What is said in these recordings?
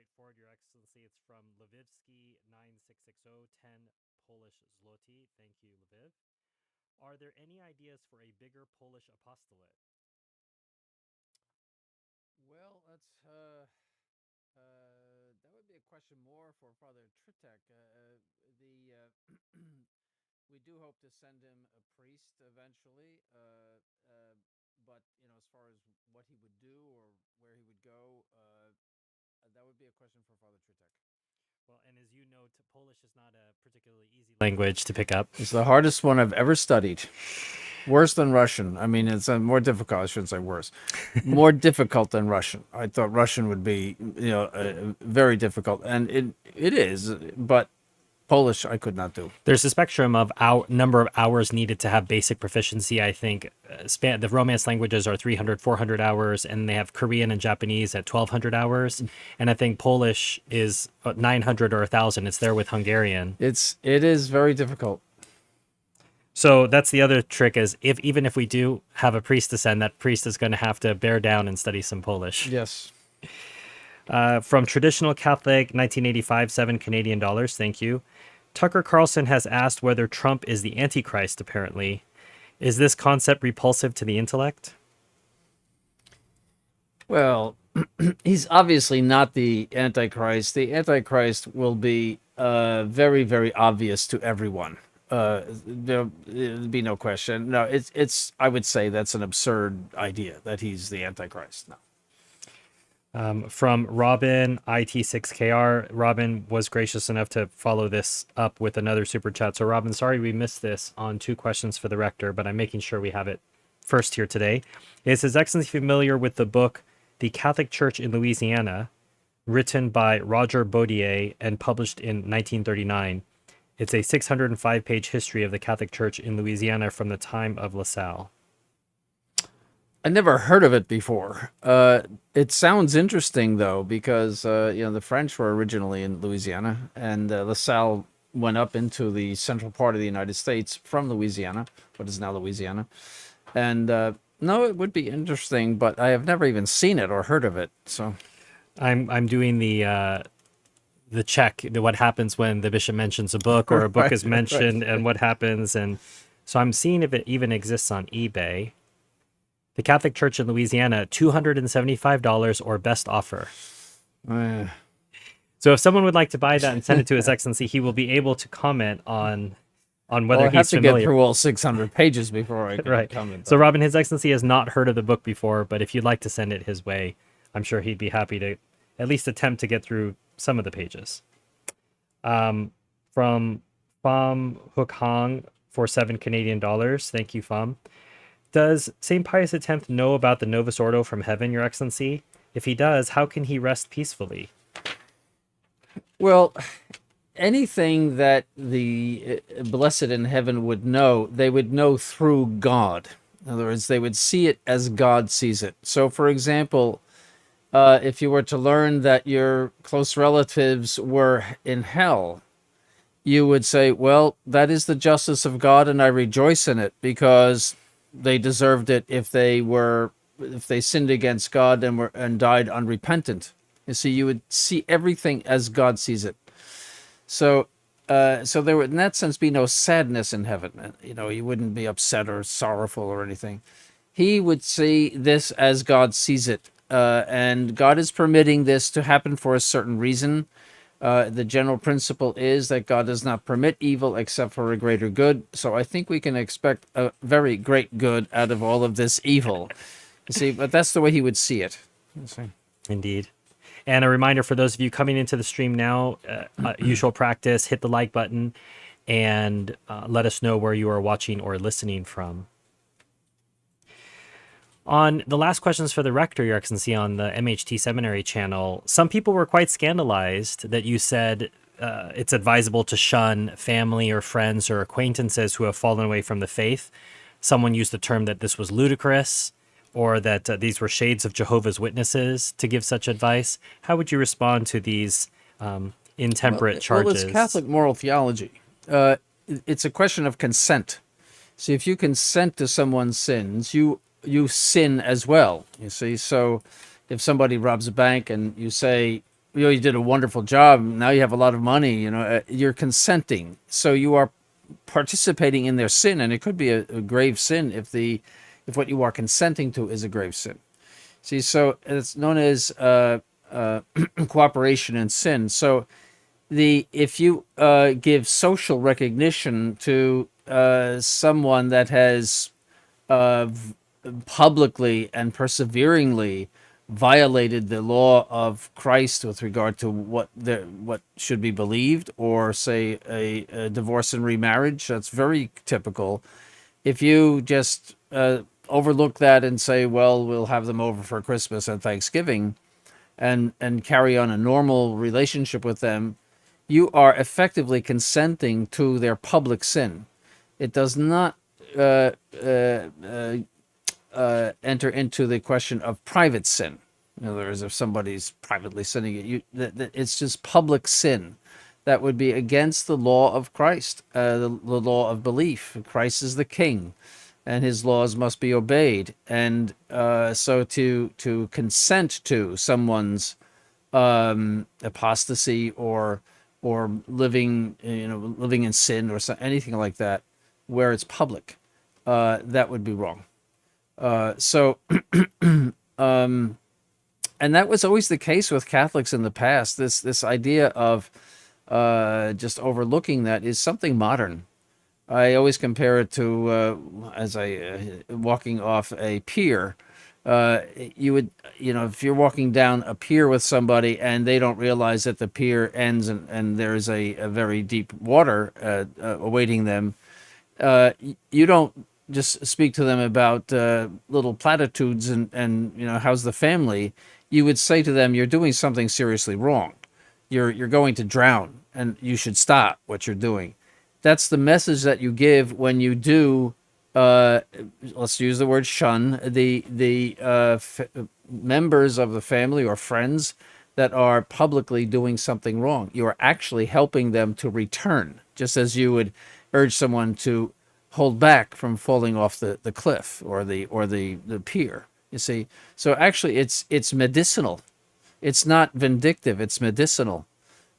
straightforward, Your Excellency. It's from Lvivsky 9660, 10 Polish zloty. Thank you, Lviv. Are there any ideas for a bigger Polish apostolate? Well, that would be a question more for Father Tritek. We do hope to send him a priest eventually, but as far as what he would do or where he would go, that would be a question for Father Tritek. Well, and as you know, Polish is not a particularly easy language to pick up. It's the hardest one I've ever studied. Worse than Russian. I mean, it's more difficult. I shouldn't say worse. More difficult than Russian. I thought Russian would be, very difficult, and it is. But Polish, I could not do. There's a spectrum of number of hours needed to have basic proficiency. I think the Romance languages are 300, 400 hours, and they have Korean and Japanese at 1,200 hours. And I think Polish is 900 or 1,000. It's there with Hungarian. It is very difficult. So that's the other trick is even if we do have a priest to send, that priest is going to have to bear down and study some Polish. Yes. From Traditional Catholic, 1985, $7 Canadian. Thank you. Tucker Carlson has asked whether Trump is the Antichrist, apparently. Is this concept repulsive to the intellect? Well, he's obviously not the Antichrist. The Antichrist will be very, very obvious to everyone. There'll be no question. No, it's. I would say that's an absurd idea that he's the Antichrist. No. From Robin IT6KR. Robin was gracious enough to follow this up with another super chat. So Robin, sorry we missed this on 2 questions for the rector, but I'm making sure we have it first here today. Is His Excellency familiar with the book The Catholic Church in Louisiana, written by Roger Baudier and published in 1939? It's a 605-page history of the Catholic Church in Louisiana from the time of La Salle. I never heard of it before. It sounds interesting, though, because, the French were originally in Louisiana, and La Salle went up into the central part of the United States from Louisiana, what is now Louisiana. And, no, it would be interesting, but I have never even seen it or heard of it, so... I'm doing the check, what happens when the bishop mentions a book or a book is mentioned and what happens. And so I'm seeing if it even exists on eBay. The Catholic Church in Louisiana, $275 or best offer. So if someone would like to buy that and send it to His Excellency, he will be able to comment on whether he's familiar. I have to get through all 600 pages before I can comment. So Robin, His Excellency has not heard of the book before, but if you'd like to send it his way, I'm sure he'd be happy to at least attempt to get through some of the pages. From Pham Hook Hong for $7 Canadian. Thank you, Pham. Does St. Pius X know about the Novus Ordo from heaven, Your Excellency? If he does, how can he rest peacefully? Well, anything that the blessed in heaven would know, they would know through God. In other words, they would see it as God sees it. So, for example, if you were to learn that your close relatives were in hell, you would say, well, that is the justice of God, and I rejoice in it, because they deserved it if they sinned against God and died unrepentant. You see, you would see everything as God sees it. So there would, in that sense, be no sadness in heaven. You wouldn't be upset or sorrowful or anything. He would see this as God sees it, and God is permitting this to happen for a certain reason. The general principle is that God does not permit evil except for a greater good. So I think we can expect a very great good out of all of this evil. You see, but that's the way he would see it. Indeed. And a reminder for those of you coming into the stream now, usual practice, hit the like button and let us know where you are watching or listening from. On the last questions for the rector, Your Excellency, on the MHT Seminary channel, some people were quite scandalized that you said it's advisable to shun family or friends or acquaintances who have fallen away from the faith. Someone used the term that this was ludicrous, or that these were shades of Jehovah's Witnesses to give such advice. How would you respond to these intemperate charges? Well, it's Catholic moral theology. It's a question of consent. See, if you consent to someone's sins, you sin as well, you see. So if somebody robs a bank and you say, you did a wonderful job. Now you have a lot of money. You're consenting, so you are participating in their sin, and it could be a grave sin if what you are consenting to is a grave sin. See, so it's known as cooperation in sin. So if you give social recognition to someone that has publicly and perseveringly violated the law of Christ with regard to what should be believed, or say a divorce and remarriage, that's very typical. If you just overlook that and say, well, we'll have them over for Christmas and Thanksgiving, and carry on a normal relationship with them, you are effectively consenting to their public sin. It does not enter into the question of private sin. In other words, if somebody's privately sinning, it's just public sin. That would be against the law of Christ, the law of belief. Christ is the king, and his laws must be obeyed. And so to consent to someone's apostasy or living in sin or anything like that, where it's public, that would be wrong. And that was always the case with Catholics in the past. This idea of just overlooking that is something modern. I always compare it to as walking off a pier. You would, if you're walking down a pier with somebody and they don't realize that the pier ends and there's a very deep water awaiting them, you don't just speak to them about little platitudes and how's the family. You would say to them, you're doing something seriously wrong. You're going to drown, and you should stop what you're doing. That's the message that you give when you do. Let's use the word shun the members of the family or friends that are publicly doing something wrong. You are actually helping them to return, just as you would urge someone to hold back from falling off the cliff or the pier. You see, so actually it's medicinal. It's not vindictive. It's medicinal,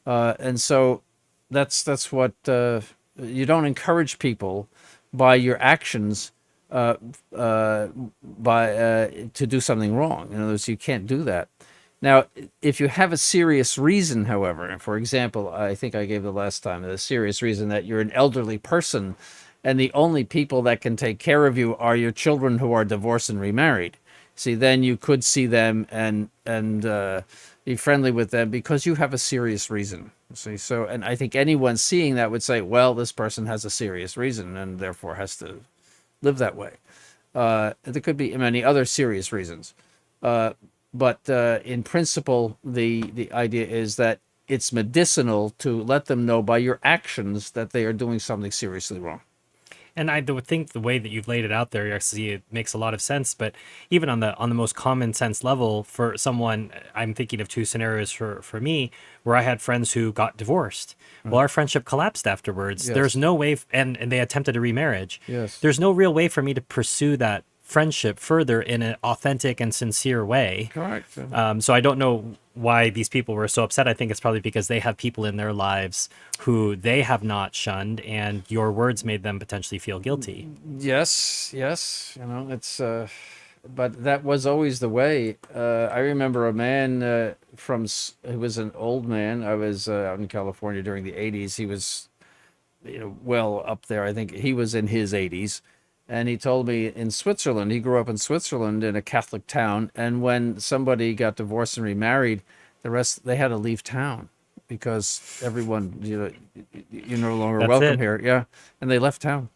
and so that's what you don't encourage people by your actions to do something wrong. In other words, you can't do that. Now, if you have a serious reason, however, for example, I think I gave the last time, a serious reason that you're an elderly person and the only people that can take care of you are your children who are divorced and remarried. See, then you could see them and be friendly with them because you have a serious reason. See, so, and I think anyone seeing that would say, well, this person has a serious reason and therefore has to live that way. There could be many other serious reasons. But in principle, the idea is that it's medicinal to let them know by your actions that they are doing something seriously wrong. And I would think the way that you've laid it out there, actually, it makes a lot of sense. But even on the most common sense level, for someone, I'm thinking of two scenarios for me where I had friends who got divorced. Well, our friendship collapsed afterwards. Yes. There's no way, and they attempted a remarriage. Yes. There's no real way for me to pursue that friendship further in an authentic and sincere way. Correct. So I don't know why these people were so upset. I think it's probably because they have people in their lives who they have not shunned, and your words made them potentially feel guilty. Yes. It's, but that was always the way. I remember a man who was an old man. I was out in California during the 80s. He was, well up there. I think he was in his 80s. And he told me in Switzerland, he grew up in Switzerland in a Catholic town. And when somebody got divorced and remarried, they had to leave town because everyone, you're no longer That's welcome it. here. Yeah. And they left town.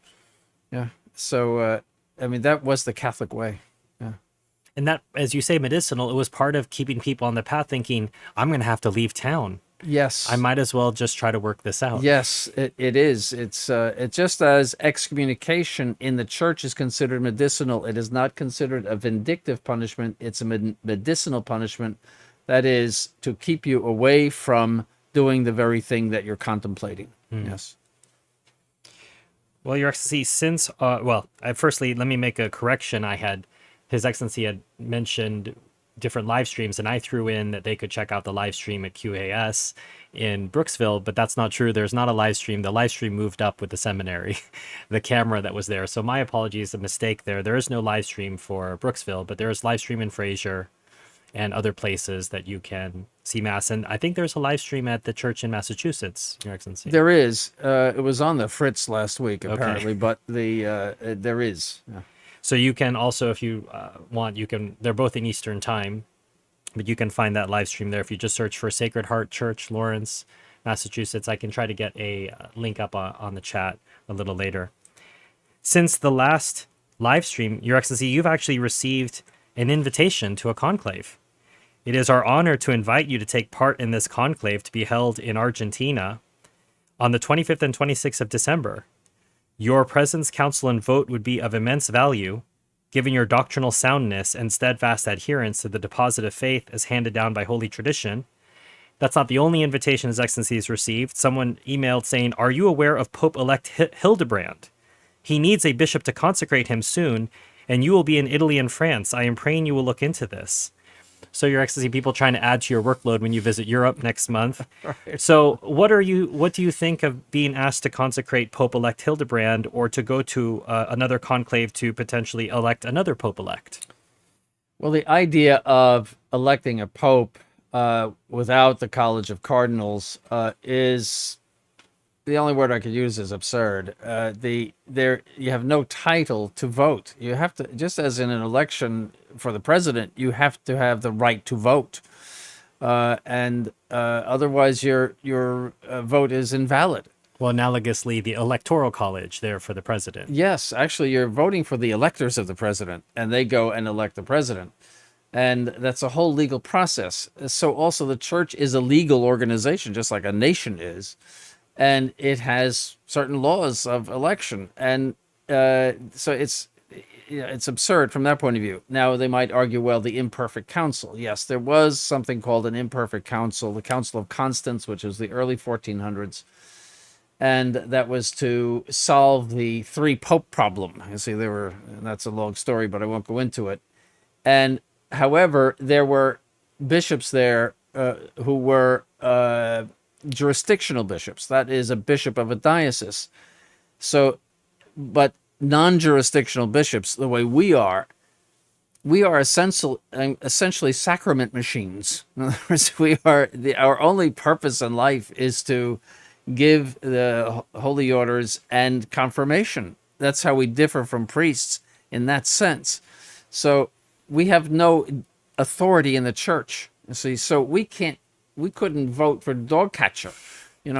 Yeah. So, that was the Catholic way. Yeah. And that, as you say, medicinal, it was part of keeping people on the path thinking, I'm going to have to leave town. Yes. I might as well just try to work this out. Yes, it is. It's just as excommunication in the church is considered medicinal, it is not considered a vindictive punishment. It's a medicinal punishment that is to keep you away from doing the very thing that you're contemplating. Yes. Well, Your Excellency, firstly, let me make a correction. His Excellency had mentioned different live streams, and I threw in that they could check out the live stream at QAS in Brooksville, but that's not true. There's not a live stream. The live stream moved up with the seminary, the camera that was there. So my apologies, a mistake there. There is no live stream for Brooksville, but there is live stream in Fraser and other places that you can see Mass. And I think there's a live stream at the church in Massachusetts, Your Excellency. There is. It was on the Fritz last week, apparently, but there is. Yeah. So you can also, if you want, you can, they're both in Eastern time, but you can find that live stream there. If you just search for Sacred Heart Church, Lawrence, Massachusetts, I can try to get a link up on the chat a little later. Since the last live stream, Your Excellency, you've actually received an invitation to a conclave. It is our honor to invite you to take part in this conclave to be held in Argentina on the 25th and 26th of December. Your presence, counsel, and vote would be of immense value, given your doctrinal soundness and steadfast adherence to the deposit of faith as handed down by holy tradition. That's not the only invitation His Excellency has received. Someone emailed saying, "Are you aware of Pope-elect Hildebrand? He needs a bishop to consecrate him soon, and you will be in Italy and France. I am praying you will look into this." So, Your Excellency, people trying to add to your workload when you visit Europe next month. Right. So what do you think of being asked to consecrate Pope-elect Hildebrand, or to go to another conclave to potentially elect another Pope-elect? Well, the idea of electing a Pope without the College of Cardinals is, the only word I could use is absurd. You have no title to vote. You have to, just as in an election for the president, you have to have the right to vote, and otherwise your vote is invalid. Well, analogously, the Electoral College there for the president. Yes, actually, you're voting for the electors of the president, and they go and elect the president. And that's a whole legal process. So also the church is a legal organization, just like a nation is. And it has certain laws of election. And so it's absurd from that point of view. Now, they might argue, well, the imperfect council. Yes, there was something called an imperfect council, the Council of Constance, which was the early 1400s. And that was to solve the three pope problem. You see, that's a long story, but I won't go into it. And however, there were bishops there who were jurisdictional bishops. That is, a bishop of a diocese. So, but non-jurisdictional bishops, the way we are essentially sacrament machines. In other words, our only purpose in life is to give the holy orders and confirmation. That's how we differ from priests in that sense. So we have no authority in the church. You see, so we couldn't vote for dog catcher. We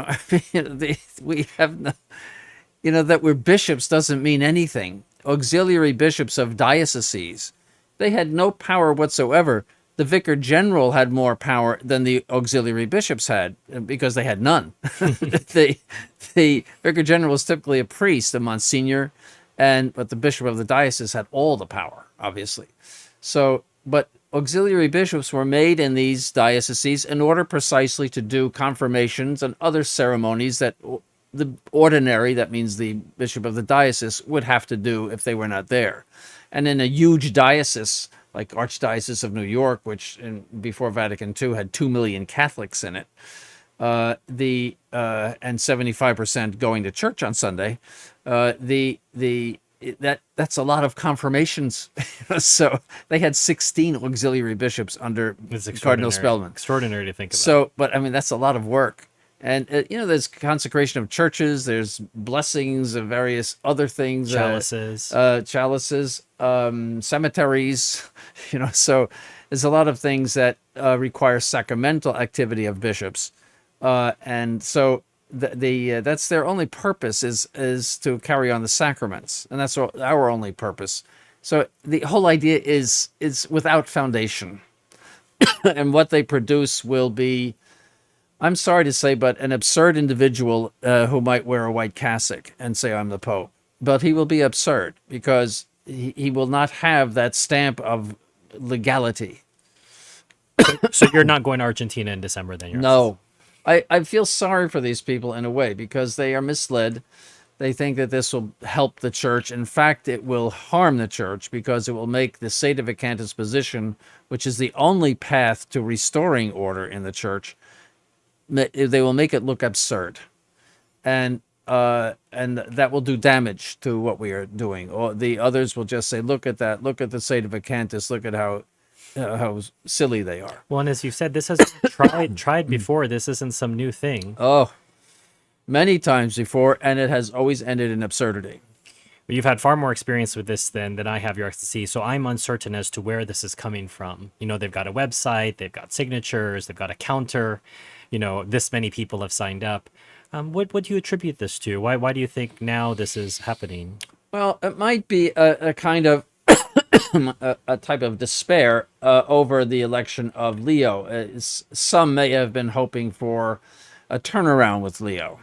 have no, that we're bishops doesn't mean anything. Auxiliary bishops of dioceses, they had no power whatsoever. The vicar general had more power than the auxiliary bishops had, because they had none. The vicar general was typically a priest, a monsignor, but the bishop of the diocese had all the power, obviously. So, but auxiliary bishops were made in these dioceses in order precisely to do confirmations and other ceremonies that the ordinary, that means the bishop of the diocese, would have to do if they were not there. And in a huge diocese, like Archdiocese of New York, which before Vatican II had 2 million Catholics in it, and 75% going to church on Sunday, that's a lot of confirmations. So they had 16 auxiliary bishops under Cardinal Spellman. Extraordinary to think about. So, but I mean, that's a lot of work. And, there's consecration of churches, there's blessings of various other things. Chalices. Cemeteries, so there's a lot of things that require sacramental activity of bishops. And so that's their only purpose is to carry on the sacraments. And that's our only purpose. So the whole idea is without foundation. And what they produce will be, I'm sorry to say, but an absurd individual who might wear a white cassock and say, I'm the Pope. But he will be absurd because he will not have that stamp of legality. So you're not going to Argentina in December then? No. I feel sorry for these people in a way because they are misled. They think that this will help the church. In fact, it will harm the church because it will make the sedevacantist position, which is the only path to restoring order in the church, they will make it look absurd. And that will do damage to what we are doing. Or the others will just say, look at that, look at the sedevacantists, look at how silly they are. Well, and as you said, this has been tried before. This isn't some new thing. Oh, many times before, and it has always ended in absurdity. But you've had far more experience with this than I have, Your Excellency, so I'm uncertain as to where this is coming from. You know, they've got a website, they've got signatures, they've got a counter, you know, this many people have signed up. What do you attribute this to? Why do you think now this is happening? Well, it might be a kind of a type of despair over the election of Leo. Some may have been hoping for a turnaround with Leo.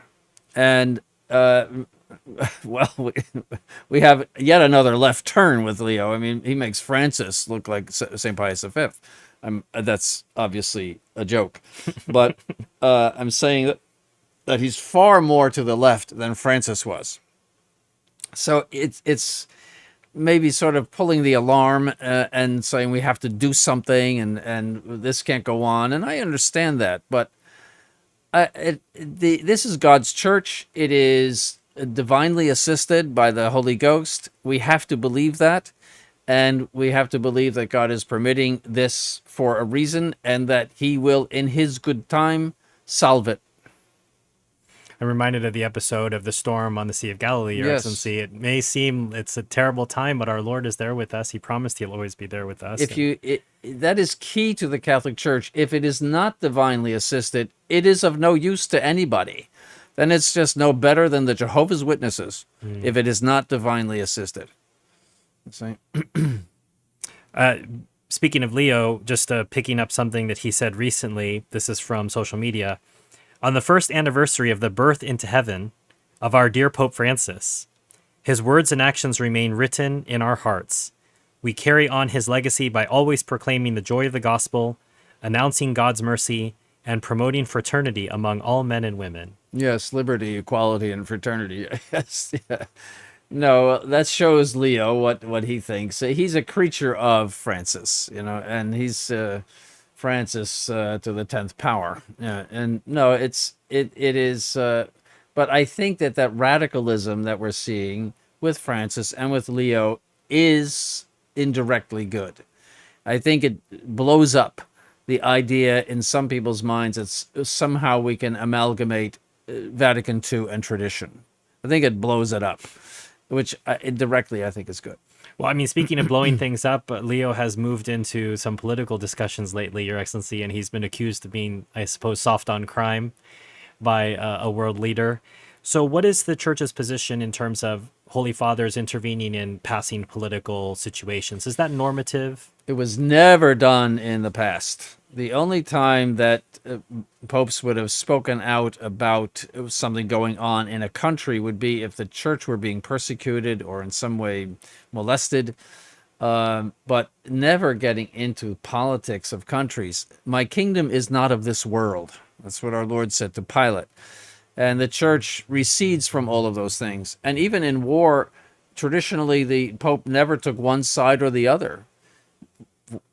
And, well, we have yet another left turn with Leo. I mean, he makes Francis look like St. Pius V. That's obviously a joke. But I'm saying that he's far more to the left than Francis was. So it's maybe sort of pulling the alarm and saying we have to do something and this can't go on. And I understand that, but this is God's church. It is divinely assisted by the Holy Ghost. We have to believe that, and we have to believe that God is permitting this for a reason, and that He will, in His good time, solve it. I'm reminded of the episode of the storm on the Sea of Galilee, Your Yes. Excellency. It may seem it's a terrible time, but our Lord is there with us. He promised He'll always be there with us. That is key to the Catholic Church. If it is not divinely assisted, it is of no use to anybody. Then it's just no better than the Jehovah's Witnesses if it is not divinely assisted. Speaking of Leo, just picking up something that he said recently, this is from social media. On the first anniversary of the birth into heaven of our dear Pope Francis, his words and actions remain written in our hearts. We carry on his legacy by always proclaiming the joy of the gospel, announcing God's mercy, and promoting fraternity among all men and women. Yes, liberty, equality, and fraternity. Yes, yeah. No, that shows Leo what he thinks. He's a creature of Francis, you know, and he's Francis to the 10th power. Yeah, and no, it is. But I think that radicalism that we're seeing with Francis and with Leo is indirectly good. I think it blows up the idea in some people's minds that somehow we can amalgamate Vatican II and tradition. I think it blows it up, which indirectly I think is good. Well, I mean, speaking of blowing things up, Leo has moved into some political discussions lately, Your Excellency, and he's been accused of being, I suppose, soft on crime by a world leader. So what is the Church's position in terms of Holy Fathers intervening in passing political situations? Is that normative? It was never done in the past. The only time that popes would have spoken out about something going on in a country would be if the church were being persecuted or in some way molested, but never getting into politics of countries. My kingdom is not of this world. That's what our Lord said to Pilate. And the church recedes from all of those things. And even in war, traditionally, the Pope never took one side or the other.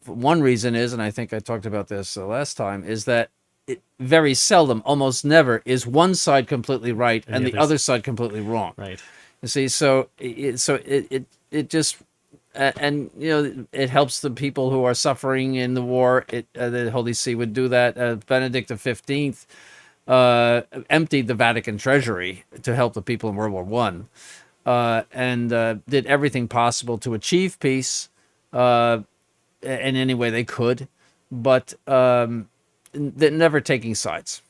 One reason is, and I think I talked about this last time, is that very seldom, almost never, is one side completely right and the other side completely wrong. Right. You see, so it just, and you know, it helps the people who are suffering in the war. The Holy See would do that. Benedict XV emptied the Vatican treasury to help the people in World War One, and did everything possible to achieve peace in any way they could, but never taking sides.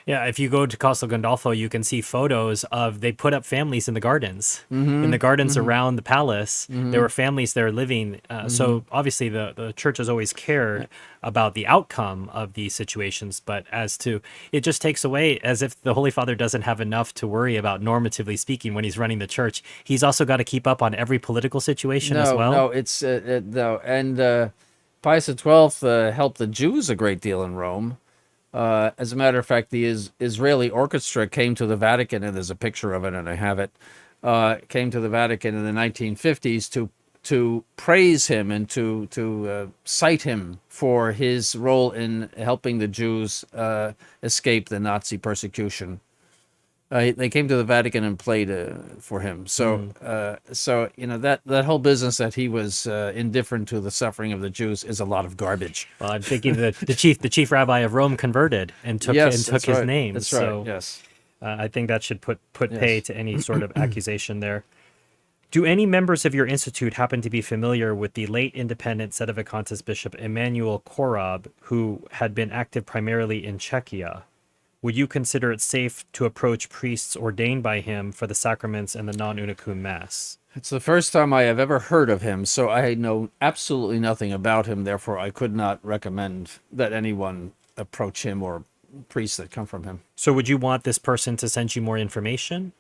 Yeah, if you go to Castel Gandolfo, you can see photos of, they put up families in the gardens. In the gardens around the palace, there were families there living. So obviously the church has always cared about the outcome of these situations, but as to, it just takes away, as if the Holy Father doesn't have enough to worry about, normatively speaking, when he's running the church. He's also got to keep up on every political situation as well. No, it's, no. And Pius XII helped the Jews a great deal in Rome. As a matter of fact, the Israeli orchestra came to the Vatican, and there's a picture of it, and I have it. Came to the Vatican in the 1950s to praise him and to cite him for his role in helping the Jews escape the Nazi persecution. They came to the Vatican and played for him. So, so that whole business that he was indifferent to the suffering of the Jews is a lot of garbage. Well, I'm thinking that the chief rabbi of Rome converted and took his right. name. That's so, right. Yes. I think that should put pay to any sort of accusation there. Do any members of your institute happen to be familiar with the late independent Sedevacantist Bishop Emanuel Korob, who had been active primarily in Czechia? Would you consider it safe to approach priests ordained by him for the sacraments and the non-unicum mass? It's the first time I have ever heard of him, so I know absolutely nothing about him. Therefore, I could not recommend that anyone approach him or priests that come from him. So would you want this person to send you more information?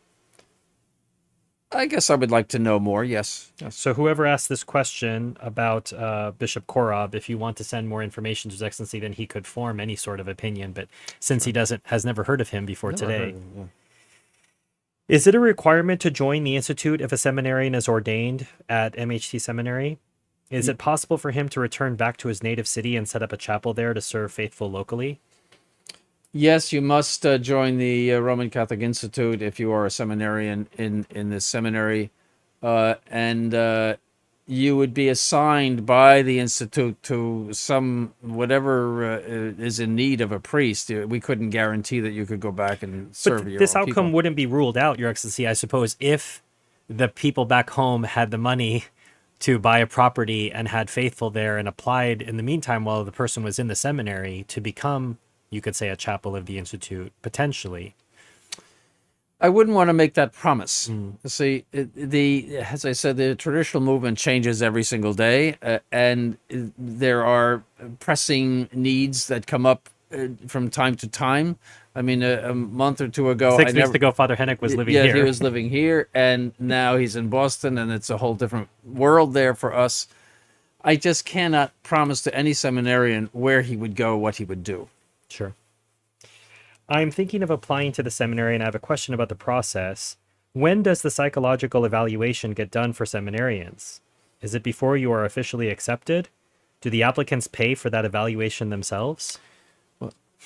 I guess I would like to know more, yes. So whoever asked this question about Bishop Korob, if you want to send more information to His Excellency, then he could form any sort of opinion. But since he has never heard of him before today. Is it a requirement to join the institute if a seminarian is ordained at MHT Seminary? Is it possible for him to return back to his native city and set up a chapel there to serve faithful locally? Yes, you must join the Roman Catholic Institute if you are a seminarian in this seminary, and you would be assigned by the institute to whatever is in need of a priest. We couldn't guarantee that you could go back and serve your this own outcome people. wouldn't be ruled out, Your Excellency, I suppose, if the people back home had the money to buy a property and had faithful there and applied in the meantime while the person was in the seminary to become, you could say, a chapel of the institute, potentially. I wouldn't want to make that promise. See, as I said, the traditional movement changes every single day, and there are pressing needs that come up from time to time. I mean, a month or two ago, 6 weeks ago, Father Hennick was living yeah, here. he was living here, and now he's in Boston, and it's a whole different world there for us. I just cannot promise to any seminarian where he would go, what he would do. Sure. I'm thinking of applying to the seminary, and I have a question about the process. When does the psychological evaluation get done for seminarians? Is it before you are officially accepted? Do the applicants pay for that evaluation themselves?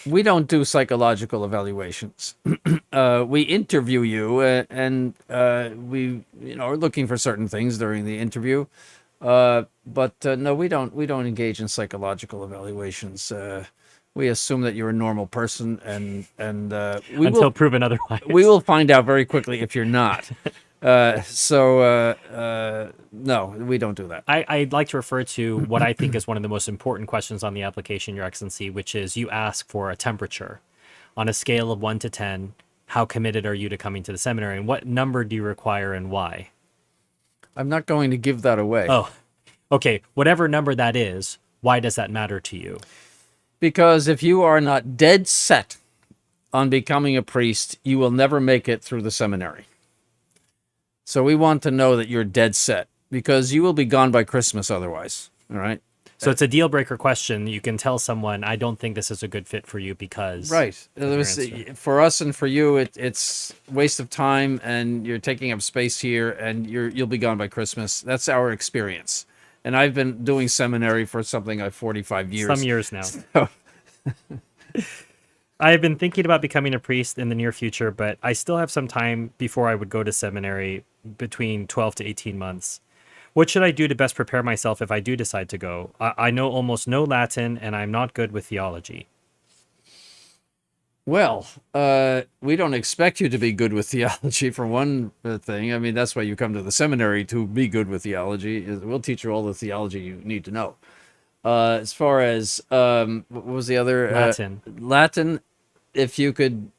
We don't do psychological evaluations. We interview you, and we are looking for certain things during the interview. But no, we don't engage in psychological evaluations. We assume that you're a normal person, and Until proven otherwise. we will find out very quickly if you're not. No, we don't do that. I'd like to refer to what I think is one of the most important questions on the application, Your Excellency, which is you ask for a temperature. On a scale of 1 to 10, how committed are you to coming to the seminary, and what number do you require and why? I'm not going to give that away. Oh, okay. Whatever number that is, why does that matter to you? Because if you are not dead set on becoming a priest, you will never make it through the seminary. So we want to know that you're dead set, because you will be gone by Christmas otherwise. All right? So it's a deal breaker question. You can tell someone, I don't think this is a good fit for you because... Right. For us and for you, it's waste of time, and you're taking up space here, and you'll be gone by Christmas. That's our experience. And I've been doing seminary for something like 45 years. Some years now. So. I have been thinking about becoming a priest in the near future, but I still have some time before I would go to seminary, between 12 to 18 months. What should I do to best prepare myself if I do decide to go? I know almost no Latin, and I'm not good with theology. Well, we don't expect you to be good with theology, for one thing. I mean, that's why you come to the seminary, to be good with theology. We'll teach you all the theology you need to know. As far as, what was the other? Latin, if you could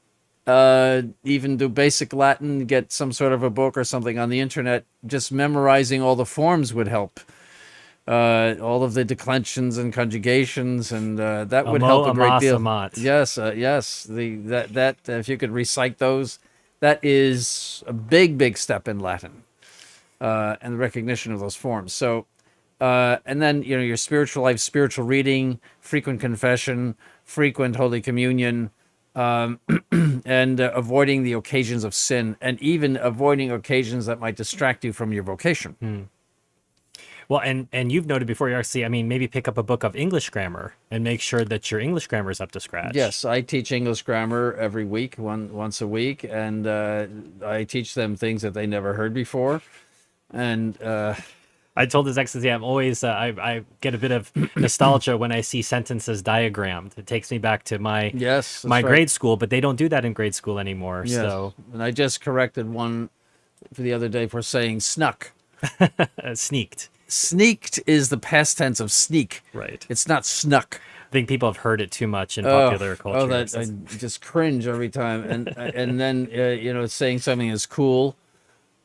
even do basic Latin, get some sort of a book or something on the internet, just memorizing all the forms would help. All of the declensions and conjugations, and that would help a great deal. Yes, yes. That if you could recite those, that is a big step in Latin, and the recognition of those forms. So, and then your spiritual life, spiritual reading, frequent confession, frequent Holy Communion, and avoiding the occasions of sin, and even avoiding occasions that might distract you from your vocation. Well, and you've noted before, you actually, I mean, maybe pick up a book of English grammar and make sure that your English grammar is up to scratch. Yes, I teach English grammar every week, once a week, and I teach them things that they never heard before. And I told His Excellency, I'm always, I get a bit of nostalgia when I see sentences diagrammed. It takes me back to my grade school, but they don't do that in grade school anymore. Yes. So And I just corrected one for the other day for saying snuck. sneaked. Sneaked is the past tense of sneak. Right. It's not snuck. I think people have heard it too much in popular culture. Oh, that I just cringe every time. And then saying something is cool.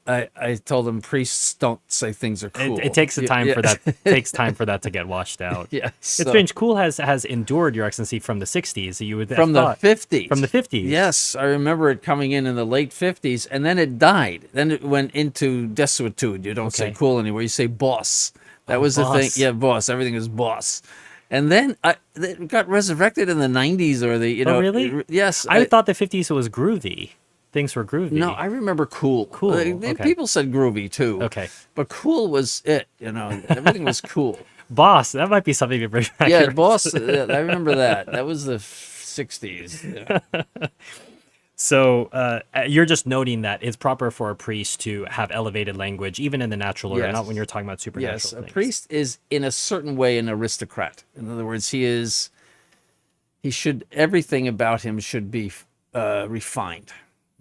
I told them priests don't say things are cool. It takes time for that. Takes time for that to get washed out. Yes. It's strange. Cool has endured, Your Excellency, from the 60s. You would from the 50s. From the 50s. Yes, I remember it coming in the late 50s, and then it died. Then it went into desuetude. You don't say cool anymore. You say boss. That was boss. the thing. Yeah, boss. Everything is boss. And then it got resurrected in the 90s or the Oh, really? Yes. I thought the 50s was groovy. Things were groovy. No, I remember cool. Cool. Okay. People said groovy too. Okay. But cool was it. Everything was cool. Boss. That might be something to bring back. Yeah, boss. I remember that. That was the 60s. Yeah. So you're just noting that it's proper for a priest to have elevated language, even in the natural order, not when you're talking about supernatural Yes, things. a priest is in a certain way an aristocrat. In other words, everything about him should be refined.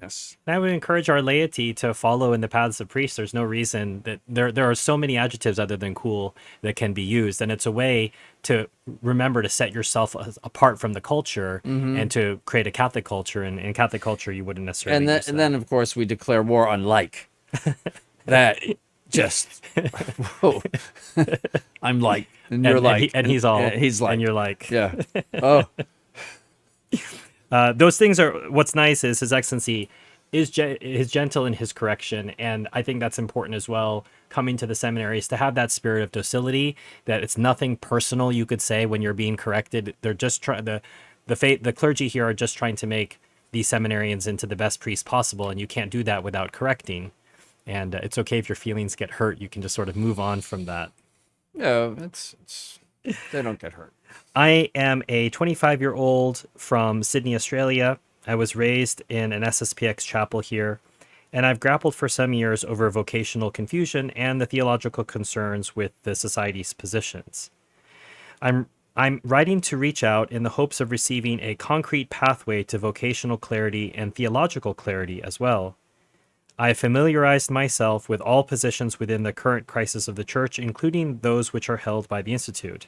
Yes. I would encourage our laity to follow in the paths of priests. There's no reason that there are so many adjectives other than cool that can be used. And it's a way to remember to set yourself apart from the culture and to create a Catholic culture. And in Catholic culture, you wouldn't necessarily use that. And then, of course, we declare war on like. That just, whoa. I'm like, and you're like. And he's all. He's like. And you're like. Yeah. Oh. Those things are, what's nice is His Excellency is gentle in his correction, and I think that's important as well. Coming to the seminary is to have that spirit of docility, that it's nothing personal you could say when you're being corrected. They're just the clergy here are just trying to make these seminarians into the best priests possible, and you can't do that without correcting. And it's okay if your feelings get hurt. You can just sort of move on from that. Yeah, they don't get hurt. I am a 25-year-old from Sydney, Australia. I was raised in an SSPX chapel here, and I've grappled for some years over vocational confusion and the theological concerns with the society's positions. I'm writing to reach out in the hopes of receiving a concrete pathway to vocational clarity and theological clarity as well. I have familiarized myself with all positions within the current crisis of the Church, including those which are held by the Institute.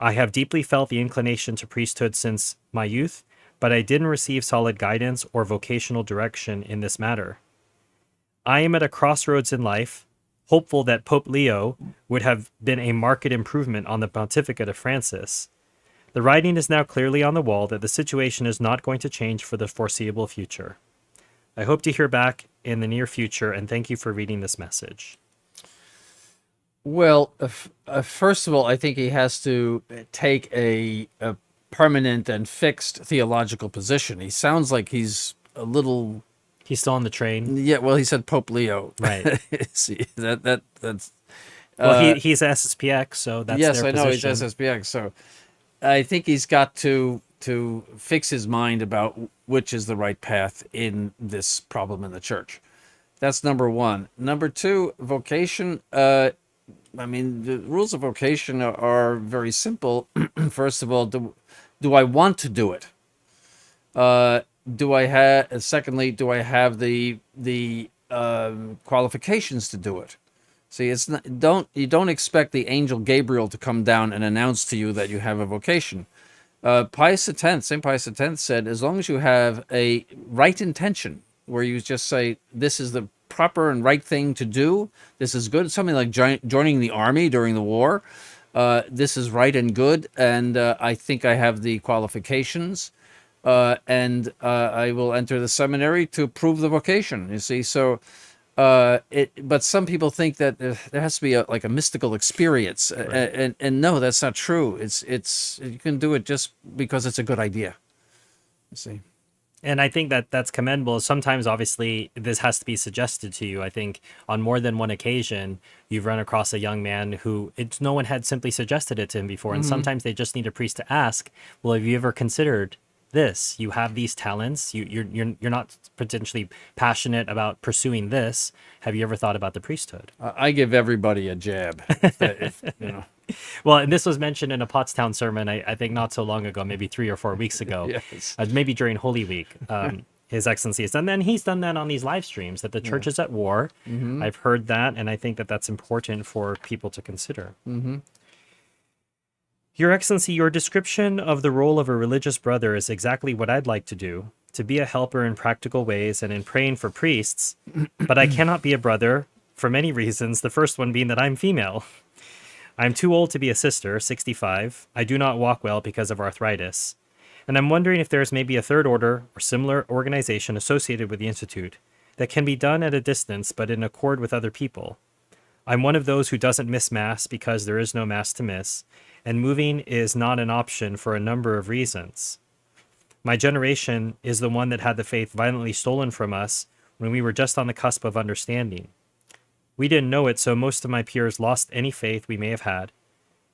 I have deeply felt the inclination to priesthood since my youth, but I didn't receive solid guidance or vocational direction in this matter. I am at a crossroads in life, hopeful that Pope Leo would have been a marked improvement on the pontificate of Francis. The writing is now clearly on the wall that the situation is not going to change for the foreseeable future. I hope to hear back in the near future, and thank you for reading this message. Well, first of all, I think he has to take a permanent and fixed theological position. He sounds like he's a little... He's still on the train? Yeah, well, he said Pope Leo. Right. See, that's... Well, he's SSPX, so that's yes, their I know, position. he's SSPX, so I think he's got to fix his mind about which is the right path in this problem in the Church. That's number one. Number two, vocation... I mean, the rules of vocation are very simple. First of all, do I want to do it? Secondly, do I have the qualifications to do it? See, it's not, you don't expect the angel Gabriel to come down and announce to you that you have a vocation. Saint Pius X said, as long as you have a right intention, where you just say, this is the proper and right thing to do, this is good, something like joining the army during the war, this is right and good, and I think I have the qualifications, and I will enter the seminary to prove the vocation, you see. So but some people think that there has to be like a mystical experience, and no, that's not true. It's you can do it just because it's a good idea. You see. And I think that that's commendable. Sometimes, obviously, this has to be suggested to you. I think on more than one occasion, you've run across a young man who no one had simply suggested it to him before. And sometimes they just need a priest to ask, well, have you ever considered this? You have these talents. You're not potentially passionate about pursuing this. Have you ever thought about the priesthood? I give everybody a jab. You know. Well, and this was mentioned in a Pottstown sermon, I think not so long ago, maybe 3 or 4 weeks ago, Yes. Maybe during Holy Week. His Excellency has done that, and he's done that on these live streams, that the church is at war. I've heard that, and I think that that's important for people to consider. Your Excellency, your description of the role of a religious brother is exactly what I'd like to do, to be a helper in practical ways and in praying for priests, but I cannot be a brother for many reasons, the first one being that I'm female. I'm too old to be a sister, 65. I do not walk well because of arthritis. And I'm wondering if there's maybe a third order or similar organization associated with the Institute that can be done at a distance but in accord with other people. I'm one of those who doesn't miss Mass because there is no Mass to miss, and moving is not an option for a number of reasons. My generation is the one that had the faith violently stolen from us when we were just on the cusp of understanding. We didn't know it, so most of my peers lost any faith we may have had,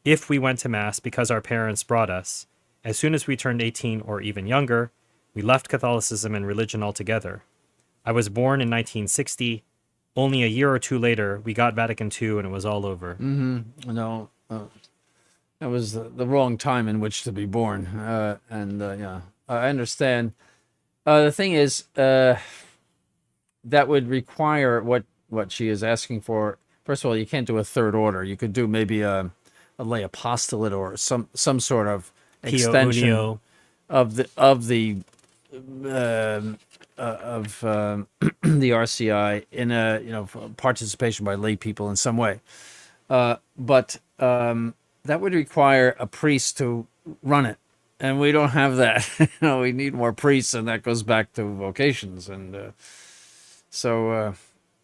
if we went to Mass because our parents brought us. As soon as we turned 18 or even younger, we left Catholicism and religion altogether. I was born in 1960. Only a year or two later, we got Vatican II and it was all over. No, that was the wrong time in which to be born. Yeah, I understand. The thing is, that would require what she is asking for. First of all, you can't do a third order. You could do maybe a lay apostolate or some sort of extension of the the RCI in a participation by lay people in some way. But that would require a priest to run it, and we don't have that. We need more priests, and that goes back to vocations, and so.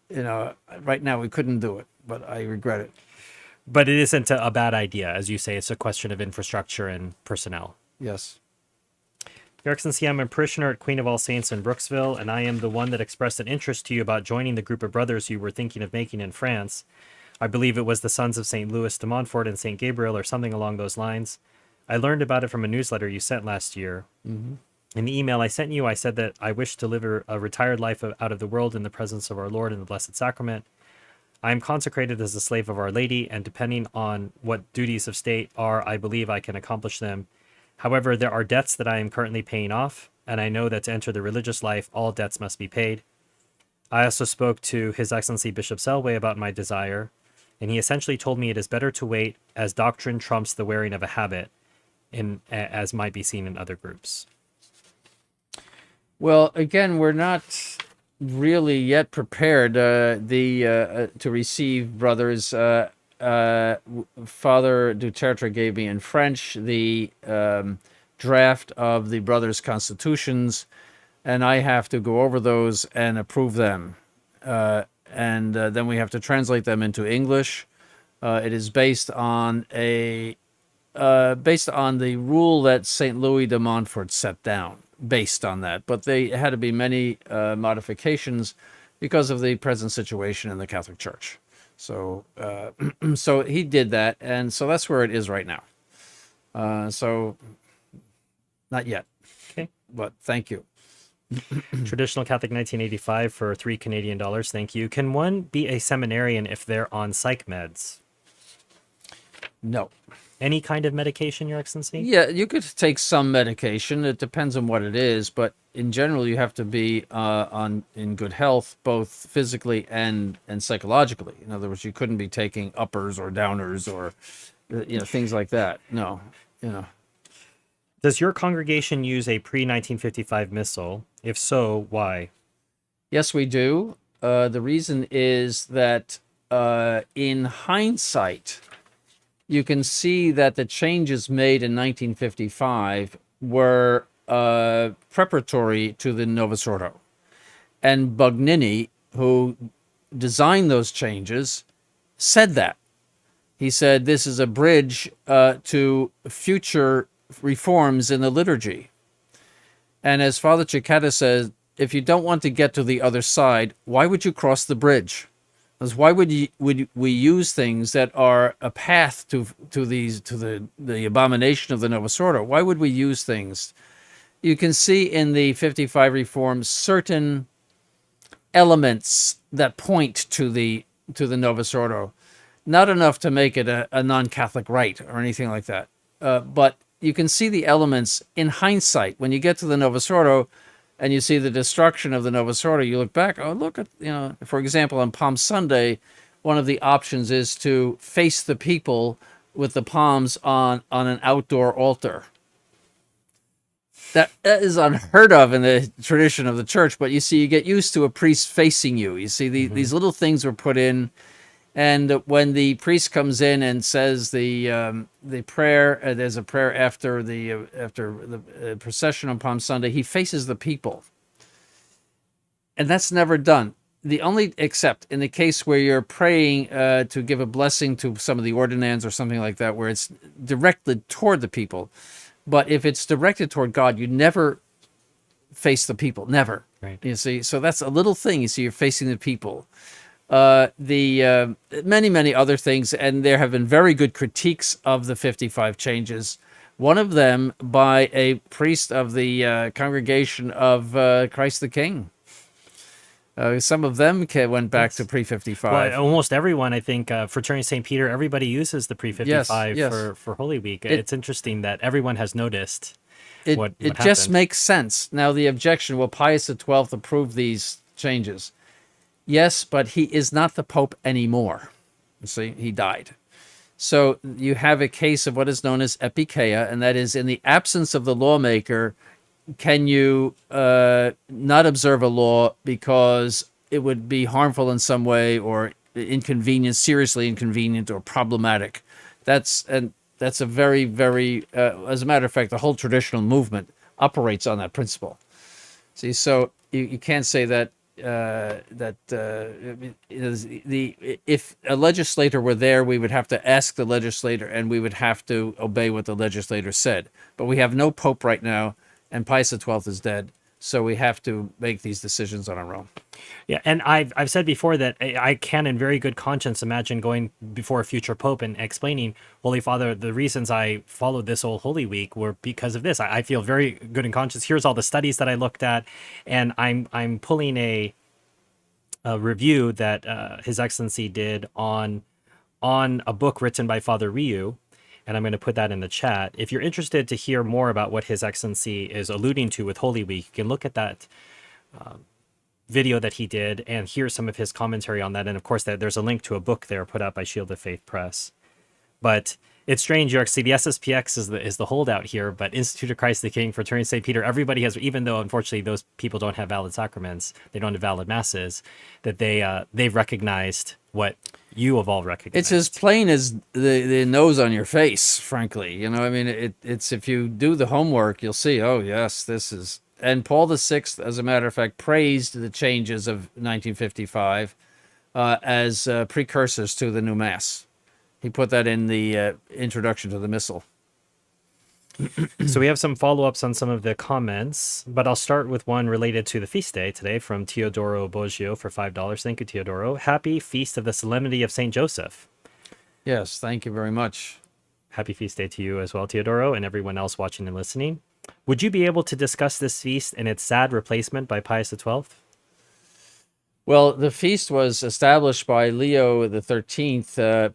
Right now we couldn't do it, but I regret it. But it isn't a bad idea. As you say, it's a question of infrastructure and personnel. Yes. Your Excellency, I'm a parishioner at Queen of All Saints in Brooksville, and I am the one that expressed an interest to you about joining the group of brothers you were thinking of making in France. I believe it was the Sons of St. Louis de Montfort and St. Gabriel or something along those lines. I learned about it from a newsletter you sent last year. In the email I sent you, I said that I wish to live a retired life out of the world in the presence of our Lord in the Blessed Sacrament. I am consecrated as a slave of Our Lady, and depending on what duties of state are, I believe I can accomplish them. However, there are debts that I am currently paying off, and I know that to enter the religious life, all debts must be paid. I also spoke to His Excellency Bishop Selway about my desire, and he essentially told me it is better to wait, as doctrine trumps the wearing of a habit, as might be seen in other groups. Well, again, we're not really yet prepared to receive brothers. Father Duterte gave me in French the draft of the brothers' constitutions, and I have to go over those and approve them. And then we have to translate them into English. It is based on the rule that St. Louis de Montfort set down. Based on that, but there had to be many modifications because of the present situation in the Catholic Church. So, so he did that, and so that's where it is right now. So, not yet. Okay, but thank you. Traditional Catholic 1985 for $3 Canadian. Thank you. Can one be a seminarian if they're on psych meds? No. Any kind of medication, Your Excellency? Yeah, you could take some medication. It depends on what it is, but in general, you have to be in good health, both physically and psychologically. In other words, you couldn't be taking uppers or downers or things like that. No, Does your congregation use a pre-1955 missal? If so, why? Yes, we do. The reason is that in hindsight, you can see that the changes made in 1955 were preparatory to the Novus Ordo. And Bugnini, who designed those changes said that. He said this is a bridge to future reforms in the liturgy. And as Father Cicada says, if you don't want to get to the other side, why would you cross the bridge? Because why would we use things that are a path to the abomination of the Novus Ordo? Why would we use things? You can see in the 55 reforms certain elements that point to the Novus Ordo. Not enough to make it a non-Catholic rite or anything like that. But you can see the elements in hindsight. When you get to the Novus Ordo and you see the destruction of the Novus Ordo, you look back, oh, look at, for example, on Palm Sunday, one of the options is to face the people with the palms on an outdoor altar. That is unheard of in the tradition of the church, but you see, you get used to a priest facing you. You see, these little things were put in, and when the priest comes in and says the prayer, there's a prayer after the procession on Palm Sunday, he faces the people, and that's never done. The only except in the case where you're praying to give a blessing to some of the ordinands or something like that, where it's directed toward the people. But if it's directed toward God, you never face the people, never. Right. You see, so that's a little thing. You see, you're facing the people. Many other things, and there have been very good critiques of the 55 changes. One of them by a priest of the Congregation of Christ the King. Some of them went back to pre-55. Well, almost everyone, I think, Fraternity St. Peter, everybody uses the pre-55 for Holy Week. It's interesting that everyone has noticed what It just makes sense. Now, the objection, well, Pius XII approved these changes. Yes, but he is not the Pope anymore. You see, he died. So you have a case of what is known as epikeia, and that is in the absence of the lawmaker, can you not observe a law because it would be harmful in some way or inconvenient, seriously inconvenient or problematic? That's a very, very, as a matter of fact, the whole traditional movement operates on that principle. See, so you can't say that if a legislator were there, we would have to ask the legislator and we would have to obey what the legislator said. But we have no Pope right now, and Pius XII is dead, so we have to make these decisions on our own. Yeah, and I've said before that I can, in very good conscience, imagine going before a future pope and explaining, Holy Father, the reasons I followed this whole Holy Week were because of this. I feel very good in conscience. Here's all the studies that I looked at, and I'm pulling a review that His Excellency did on a book written by Father Ryu. And I'm going to put that in the chat. If you're interested to hear more about what His Excellency is alluding to with Holy Week, you can look at that video that he did and hear some of his commentary on that. And of course, there's a link to a book there put out by Shield of Faith Press. But it's strange, York. See, the SSPX is the holdout here, but Institute of Christ the King, Fraternity St. Peter, everybody has, even though unfortunately those people don't have valid sacraments, they don't have valid masses, that they've recognized what you have all recognized. It's as plain as the nose on your face, frankly. I mean, it's if you do the homework, you'll see, oh, yes, this is... And Paul VI, as a matter of fact, praised the changes of 1955 as precursors to the new Mass. He put that in the introduction to the Missal. So we have some follow-ups on some of the comments, but I'll start with one related to the feast day today from Teodoro Boggio for $5. Thank you, Teodoro. Happy Feast of the Solemnity of St. Joseph. Yes, thank you very much. Happy feast day to you as well, Teodoro, and everyone else watching and listening. Would you be able to discuss this feast and its sad replacement by Pius XII? Well, the feast was established by Leo XIII,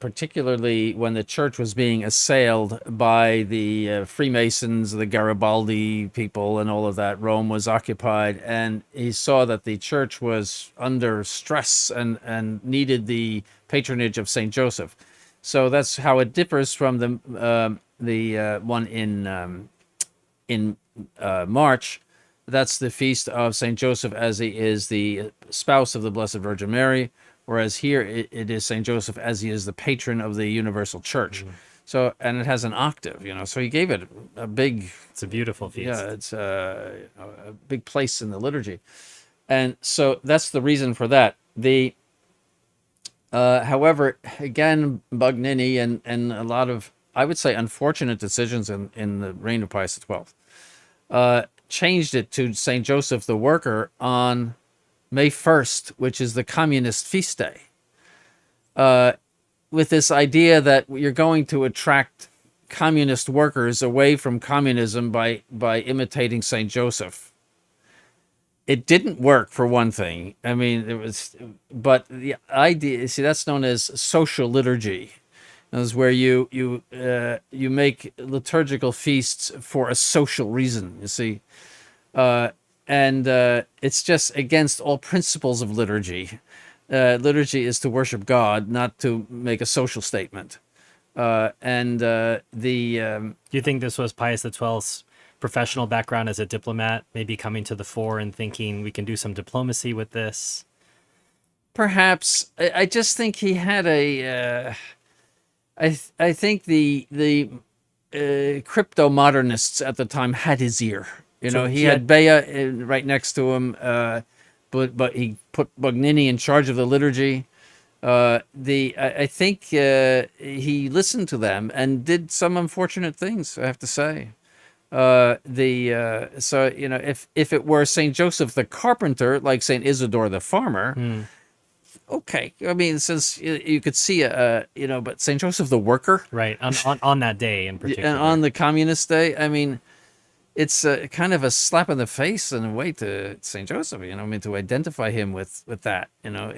particularly when the church was being assailed by the Freemasons, the Garibaldi people, and all of that. Rome was occupied, and he saw that the church was under stress and needed the patronage of Saint Joseph. So that's how it differs from the one in March. That's the feast of St. Joseph, as he is the spouse of the Blessed Virgin Mary, whereas here it is St. Joseph as he is the patron of the universal church. Mm-hmm. So, and it has an octave, so he gave it a big... It's a beautiful feast. Yeah, it's a big place in the liturgy. And so that's the reason for that. The However, again, Bugnini and a lot of, I would say, unfortunate decisions in the reign of Pius XII changed it to St. Joseph the Worker on May 1st, which is the communist feast day, with this idea that you're going to attract communist workers away from communism by imitating St. Joseph. It didn't work, for one thing. I mean, it was, but the idea, see, that's known as social liturgy. That's where you make liturgical feasts for a social reason, you see. And it's just against all principles of liturgy. Liturgy is to worship God, not to make a social statement. Do you think this was Pius XII's professional background as a diplomat, maybe coming to the fore and thinking we can do some diplomacy with this? Perhaps. I just think he had a. I think the crypto modernists at the time had his ear. You know, he had Bea right next to him, but he put Bugnini in charge of the liturgy. I think he listened to them and did some unfortunate things, I have to say. So you know, if it were Saint Joseph the carpenter, like Saint Isidore the farmer, okay. I mean, since you could see you know, but Saint Joseph the worker, right, on that day in particular, and on the communist day, I mean, it's kind of a slap in the face in a way to Saint Joseph. You know, I mean, to identify him with that. You know,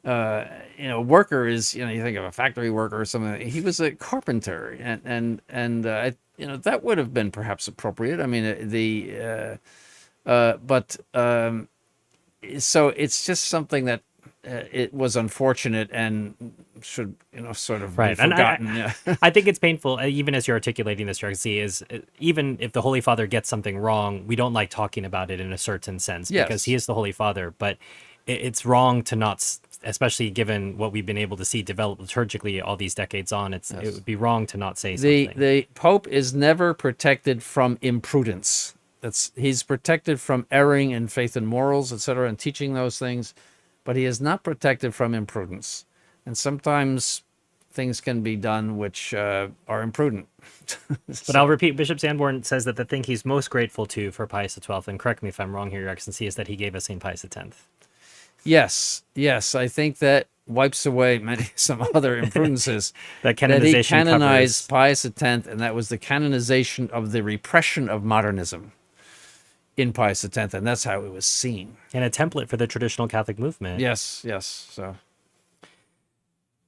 you know, worker is, you know, you think of a factory worker or something. He was a carpenter, and you know, that would have been perhaps appropriate. I mean, so it's just something that it was unfortunate and should, you know, sort of be forgotten. And I think it's painful, even as you're articulating this, Drexy, is even if the Holy Father gets something wrong, we don't like talking about it in a certain sense, because he is the Holy Father, but it's wrong to not, especially given what we've been able to see develop liturgically all these decades on, it would be wrong to not say something. The Pope is never protected from imprudence. He's protected from erring in faith and morals, etc., and teaching those things, but he is not protected from imprudence. And sometimes things can be done which are imprudent. But I'll repeat, Bishop Sanborn says that the thing he's most grateful to for Pius XII, and correct me if I'm wrong here, Your Excellency, is that he gave us St. Pius X. Yes, I think that wipes away some other imprudences. That canonization he canonized covers. Pius X, and that was the canonization of the repression of modernism in Pius X, and that's how it was seen. And a template for the traditional Catholic movement. Yes.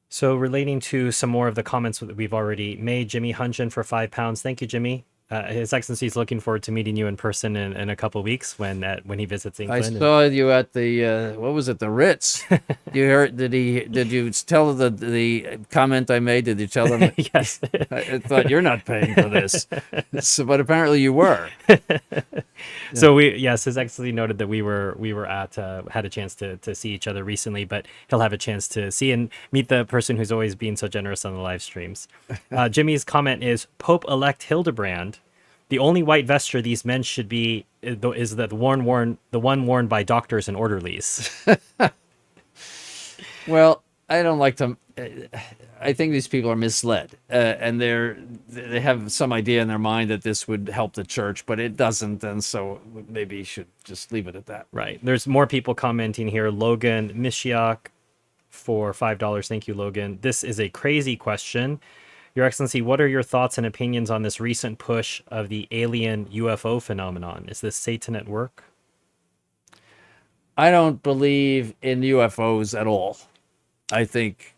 So relating to some more of the comments that we've already made, Jimmy Hunjan for £5. Thank you, Jimmy. His Excellency is looking forward to meeting you in person in a couple of weeks when he visits England. I saw you at the what was it, the Ritz? You heard? Did you tell the comment I made? Did you tell them? Yes. I thought you're not paying for this, but apparently you were. So His Excellency noted that we were at had a chance to see each other recently, but he'll have a chance to see and meet the person who's always been so generous on the live streams. Jimmy's comment is Pope-elect Hildebrand. The only white vesture these men should be is the one worn by doctors and orderlies. Well, I don't like to. I think these people are misled, and they have some idea in their mind that this would help the church, but it doesn't, and so maybe you should just leave it at that. Right. There's more people commenting here. Logan Mishiak for $5. Thank you, Logan. This is a crazy question. Your Excellency, what are your thoughts and opinions on this recent push of the alien UFO phenomenon? Is this Satan at work? I don't believe in UFOs at all. I think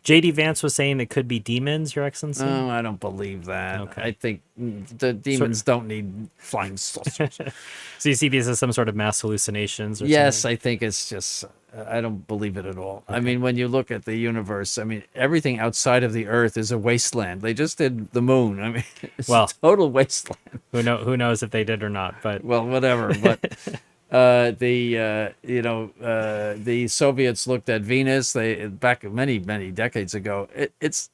J.D. Vance was saying it could be demons, Your Excellency? No, I don't believe that. Okay. I think the demons don't need flying saucers. So you see these as some sort of mass hallucinations? Or Yes, something? I think it's just, I don't believe it at all. Okay. I mean, when you look at the universe, I mean, everything outside of the Earth is a wasteland. They just did the moon. I mean, it's a total wasteland. Who knows if they did or not? But well, whatever. But the Soviets looked at Venus. Back many decades ago. It's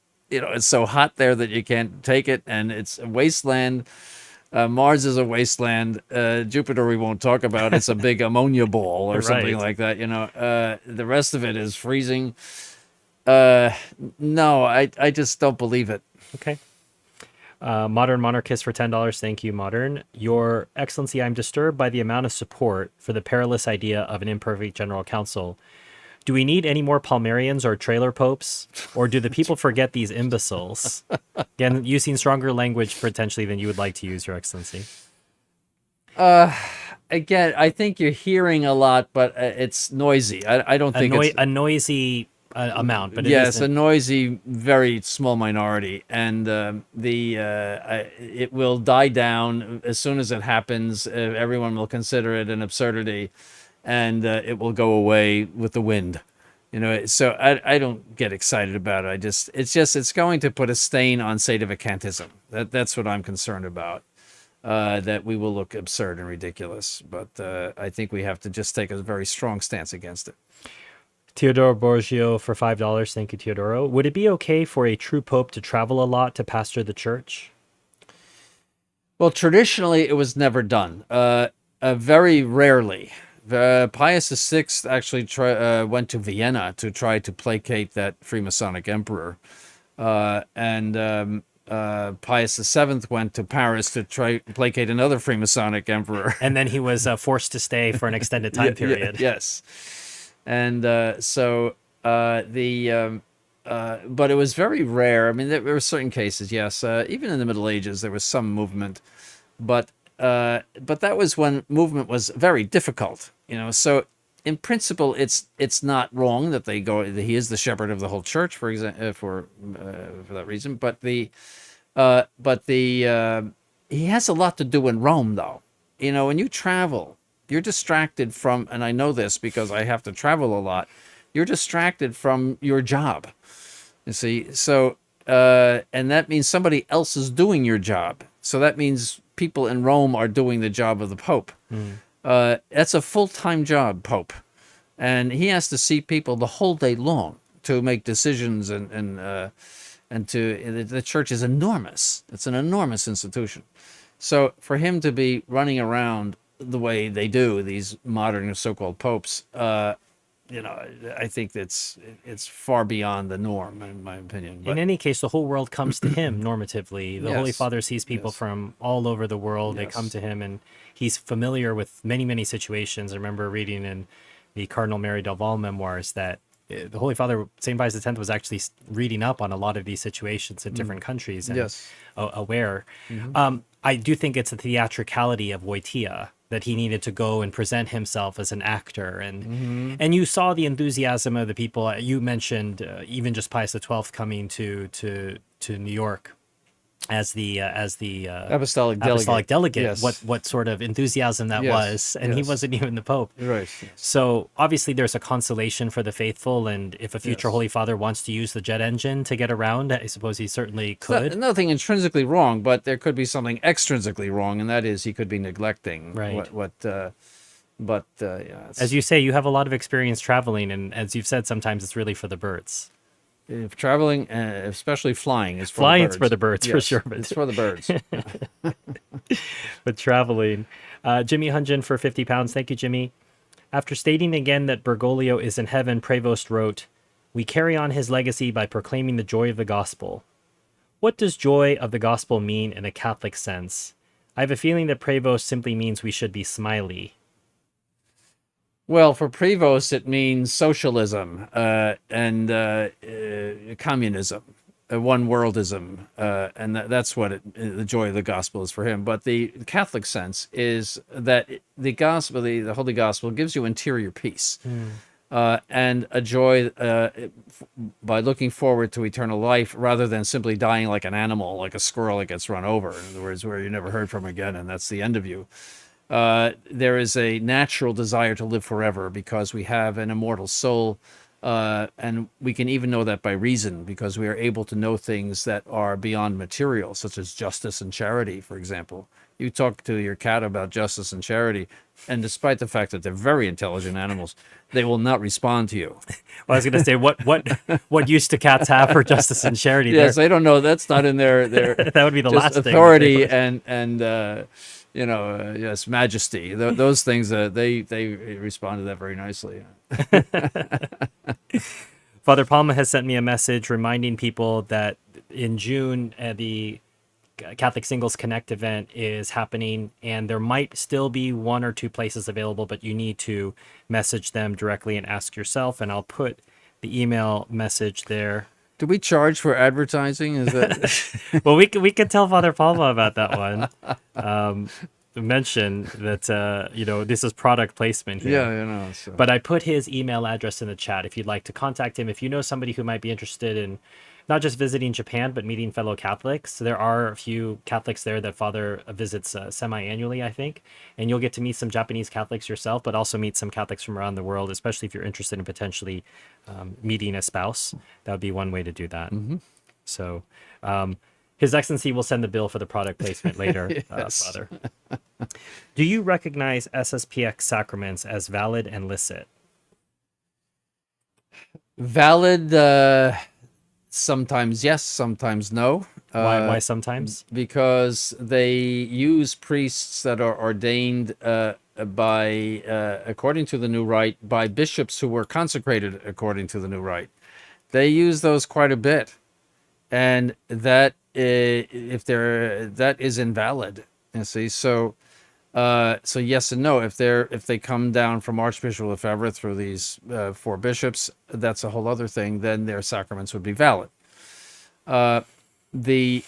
so hot there that you can't take it, and it's a wasteland. Mars is a wasteland. Jupiter we won't talk about. It's a big ammonia ball or something Right. like that. The rest of it is freezing. No, I just don't believe it. Okay. Modern monarchist for $10. Thank you, Modern. Your Excellency, I'm disturbed by the amount of support for the perilous idea of an imperfect general council. Do we need any more Palmarians or trailer popes? Or do the people forget these imbeciles? Again, using stronger language potentially than you would like to use, Your Excellency. Again, I think you're hearing a lot, but it's noisy. I don't think it's A noisy amount, but it yes, a isn't. noisy, very small minority, and it will die down as soon as it happens. Everyone will consider it an absurdity, and it will go away with the wind. So I don't get excited about it. It's going to put a stain on sedevacantism. That's what I'm concerned about. That we will look absurd and ridiculous, but I think we have to just take a very strong stance against it. Teodoro Borgio for $5. Thank you, Teodoro. Would it be okay for a true pope to travel a lot to pastor the church? Well, traditionally, it was never done. Very rarely. Pius VI actually went to Vienna to try to placate that Freemasonic emperor. And Pius VII went to Paris to try placate another Freemasonic emperor. And then he was forced to stay for an extended time period. Yes. And but it was very rare. I mean, there were certain cases, yes. Even in the Middle Ages, there was some movement, but that was when movement was very difficult. So in principle, it's not wrong that they go. He is the shepherd of the whole church, for example, for that reason. But he has a lot to do in Rome, though. When you travel, you're distracted from, and I know this because I have to travel a lot, you're distracted from your job. You see, so, and that means somebody else is doing your job. So that means people in Rome are doing the job of the Pope. That's a full-time job, Pope. And he has to see people the whole day long to make decisions and the church is enormous. It's an enormous institution. So for him to be running around the way they do, these modern so-called popes, I think it's far beyond the norm, in my opinion. But in any case, the whole world comes to him normatively. The Holy Yes. Father sees people Yes. from all over the world. They Yes. come to him, and he's familiar with many, many situations. I remember reading in the Cardinal Mary Delval memoirs that the Holy Father, St. Pius X, was actually reading up on a lot of these situations in different countries and Yes. aware. I do think it's a theatricality of Wojtyła that he needed to go and present himself as an actor, and you saw the enthusiasm of the people. You mentioned even just Pius XII coming to New York as the Apostolic apostolic delegate. Yes. What sort of enthusiasm that Yes, was, and he yes. wasn't even the Pope. Right. Yes. So obviously there's a consolation for the faithful, and if a future Yes. Holy Father wants to use the jet engine to get around, I suppose he certainly could. Nothing intrinsically wrong, but there could be something extrinsically wrong, and that is he could be neglecting Right. As you say, you have a lot of experience traveling, and as you've said, sometimes it's really for the birds. if traveling, especially flying, is for Flying's the birds. for the birds, for Yes, sure, but- It's for the birds. But traveling. Jimmy Hunjin for £50. Thank you, Jimmy. After stating again that Bergoglio is in heaven, Prevost wrote, "We carry on his legacy by proclaiming the joy of the gospel." What does joy of the gospel mean in a Catholic sense? I have a feeling that Prevost simply means we should be smiley. Well, for Prevost, it means socialism and communism, one worldism, and that's what the joy of the gospel is for him. But the Catholic sense is that the gospel, the Holy Gospel, gives you interior peace and a joy by looking forward to eternal life, rather than simply dying like an animal, like a squirrel that gets run over. In other words, where you're never heard from again, and that's the end of you. There is a natural desire to live forever because we have an immortal soul, and we can even know that by reason, because we are able to know things that are beyond material, such as justice and charity, for example. you talk to your cat about justice and charity, and despite the fact that they're very intelligent animals, they will not respond to you. Well, I was going to say, what use do cats have for justice and charity? Yes, they don't know. That's not in their That would be the just last thing that they authority would- and yes, majesty. Those things they respond to that very nicely. Father Palma has sent me a message reminding people that in June, the Catholic Singles Connect event is happening, and there might still be 1 or 2 places available, but you need to message them directly and ask yourself. And I'll put the email message there. Do we charge for advertising? Is that Well, we could tell Father Palma about that one. Mention that this is product placement here. yeah, so. But I put his email address in the chat if you'd like to contact him. If you know somebody who might be interested in not just visiting Japan, but meeting fellow Catholics. There are a few Catholics there that Father visits semi-annually, I think. And you'll get to meet some Japanese Catholics yourself, but also meet some Catholics from around the world, especially if you're interested in potentially meeting a spouse. That would be one way to do that. Mm-hmm. So His Excellency will send the bill for the product placement later, Yes. Father. Do you recognize SSPX sacraments as valid and licit? Valid, sometimes yes, sometimes no. Why sometimes? Because they use priests that are ordained according to the new rite, by bishops who were consecrated according to the new rite. They use those quite a bit, and that that is invalid. You see, so yes and no. If they come down from Archbishop Lefebvre through these 4 bishops, that's a whole other thing. Then their sacraments would be valid. On the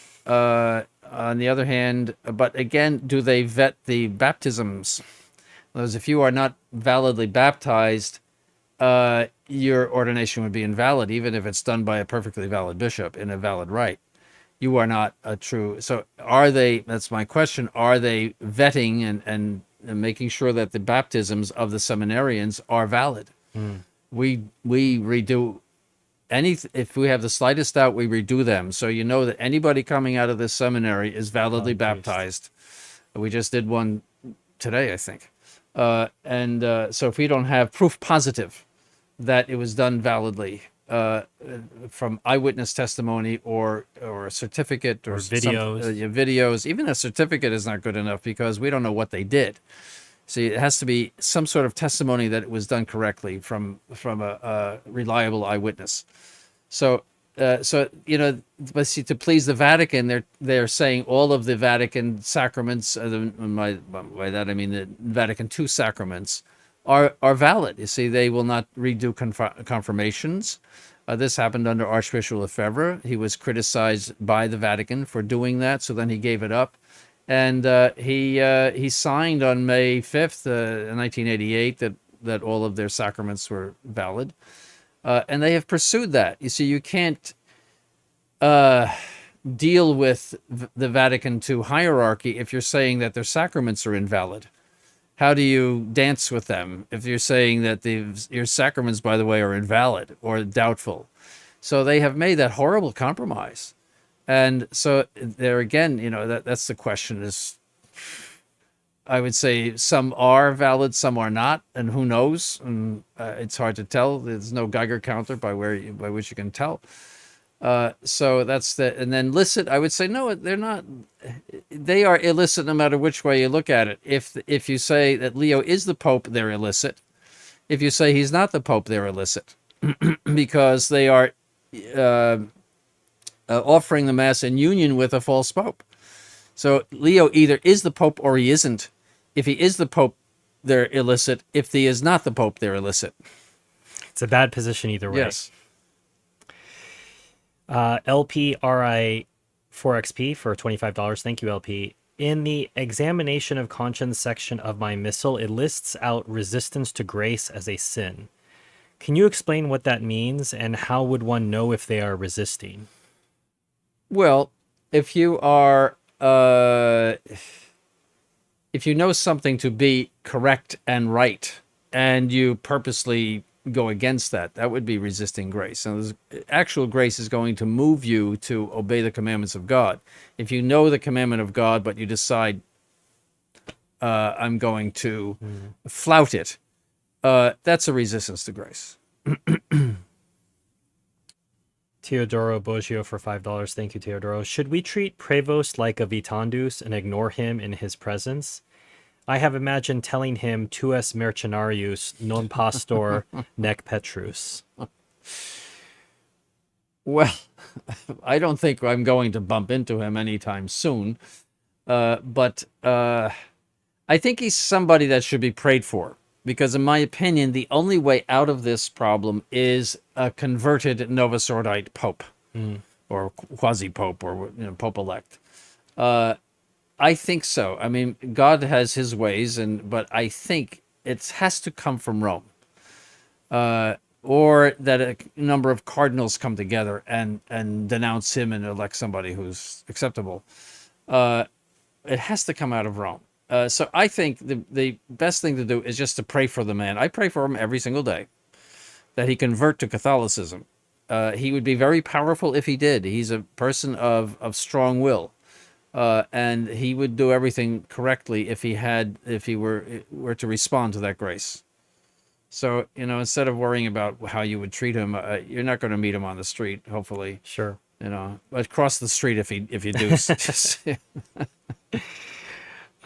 other hand, but again, do they vet the baptisms? Because if you are not validly baptized, your ordination would be invalid, even if it's done by a perfectly valid bishop in a valid rite. You are not a true. So are they? That's my question. Are they vetting and making sure that the baptisms of the seminarians are valid? We redo any. If we have the slightest doubt, we redo them. So you know that anybody coming out of this seminary is validly baptized. We just did one today, I think. So if we don't have proof positive that it was done validly, from eyewitness testimony or a certificate or videos. Videos, even a certificate is not good enough because we don't know what they did. See, it has to be some sort of testimony that it was done correctly from a reliable eyewitness. So but see, to please the Vatican, they're saying all of the Vatican sacraments, by that I mean the Vatican II sacraments, are valid. You see, they will not redo confirmations. This happened under Archbishop Lefebvre. He was criticized by the Vatican for doing that, so then he gave it up. And he signed on May 5th, 1988, that all of their sacraments were valid. And they have pursued that. You see, you can't deal with the Vatican II hierarchy if you're saying that their sacraments are invalid. How do you dance with them if you're saying that your sacraments, by the way, are invalid or doubtful? So they have made that horrible compromise. And so there again, that's the question is, I would say some are valid, some are not, and who knows? And, it's hard to tell. There's no Geiger counter by which you can tell. So that's and then licit, I would say, no, they're not. They are illicit no matter which way you look at it. If you say that Leo is the Pope, they're illicit. If you say he's not the Pope, they're illicit. Because they are offering the Mass in union with a false Pope. So Leo either is the Pope or he isn't. If he is the Pope, they're illicit. If he is not the Pope, they're illicit. It's a bad position either way. Yes. LPRI 4XP for $25. Thank you, LP. In the examination of conscience section of my missal, it lists out resistance to grace as a sin. Can you explain what that means and how would one know if they are resisting? Well, if you are, if you know something to be correct and right, and you purposely go against that, that would be resisting grace. And actual grace is going to move you to obey the commandments of God. If you know the commandment of God, but you decide I'm going to flout it. That's a resistance to grace. Teodoro Boggio for $5. Thank you, Teodoro. Should we treat Prevost like a Vitandus and ignore him in his presence? I have imagined telling him tuus mercenarius non pastor nec Petrus. Well, I don't think I'm going to bump into him anytime soon, but I think he's somebody that should be prayed for, because in my opinion, the only way out of this problem is a converted Novus Ordite Pope, or quasi-Pope, or Pope-elect. I think so. I mean, God has his ways, but I think it has to come from Rome. Or that a number of cardinals come together and denounce him and elect somebody who's acceptable. It has to come out of Rome. So I think the best thing to do is just to pray for the man. I pray for him every single day, that he convert to Catholicism. He would be very powerful if he did. He's a person of strong will. And he would do everything correctly if he were to respond to that grace. So, instead of worrying about how you would treat him, you're not going to meet him on the street, hopefully. Sure. But cross the street if you do.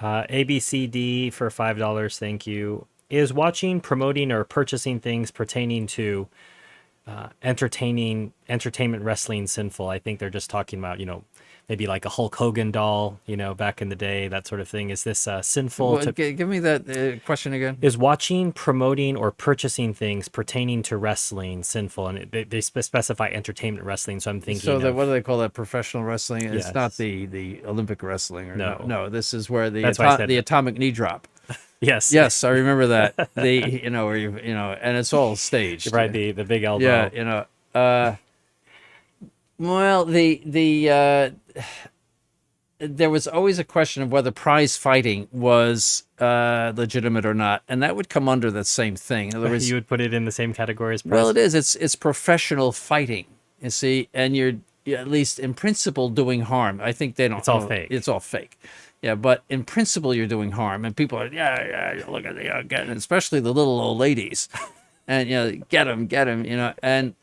ABCD for $5. Thank you. Is watching, promoting, or purchasing things pertaining to entertainment wrestling sinful? I think they're just talking about, maybe like a Hulk Hogan doll, back in the day, that sort of thing. Is this sinful? Well, give me that question again. Is watching, promoting, or purchasing things pertaining to wrestling sinful? And they specify entertainment wrestling, so I'm thinking. So what do they call that? Professional wrestling? It's Yes. not the Olympic wrestling. No. This is where That's why I said the atomic knee drop. Yes. Yes, I remember that. Where and it's all staged. Right, the big elbow. Yeah, well, there was always a question of whether prize fighting was legitimate or not, and that would come under that same thing. In other words, You would put it in the same category as prize? well, it is. It's professional fighting, you see, and you're at least in principle doing harm. I think they don't. It's all fake. It's all fake. Yeah, but in principle, you're doing harm, and people are look at getting, especially the little old ladies, and get them, and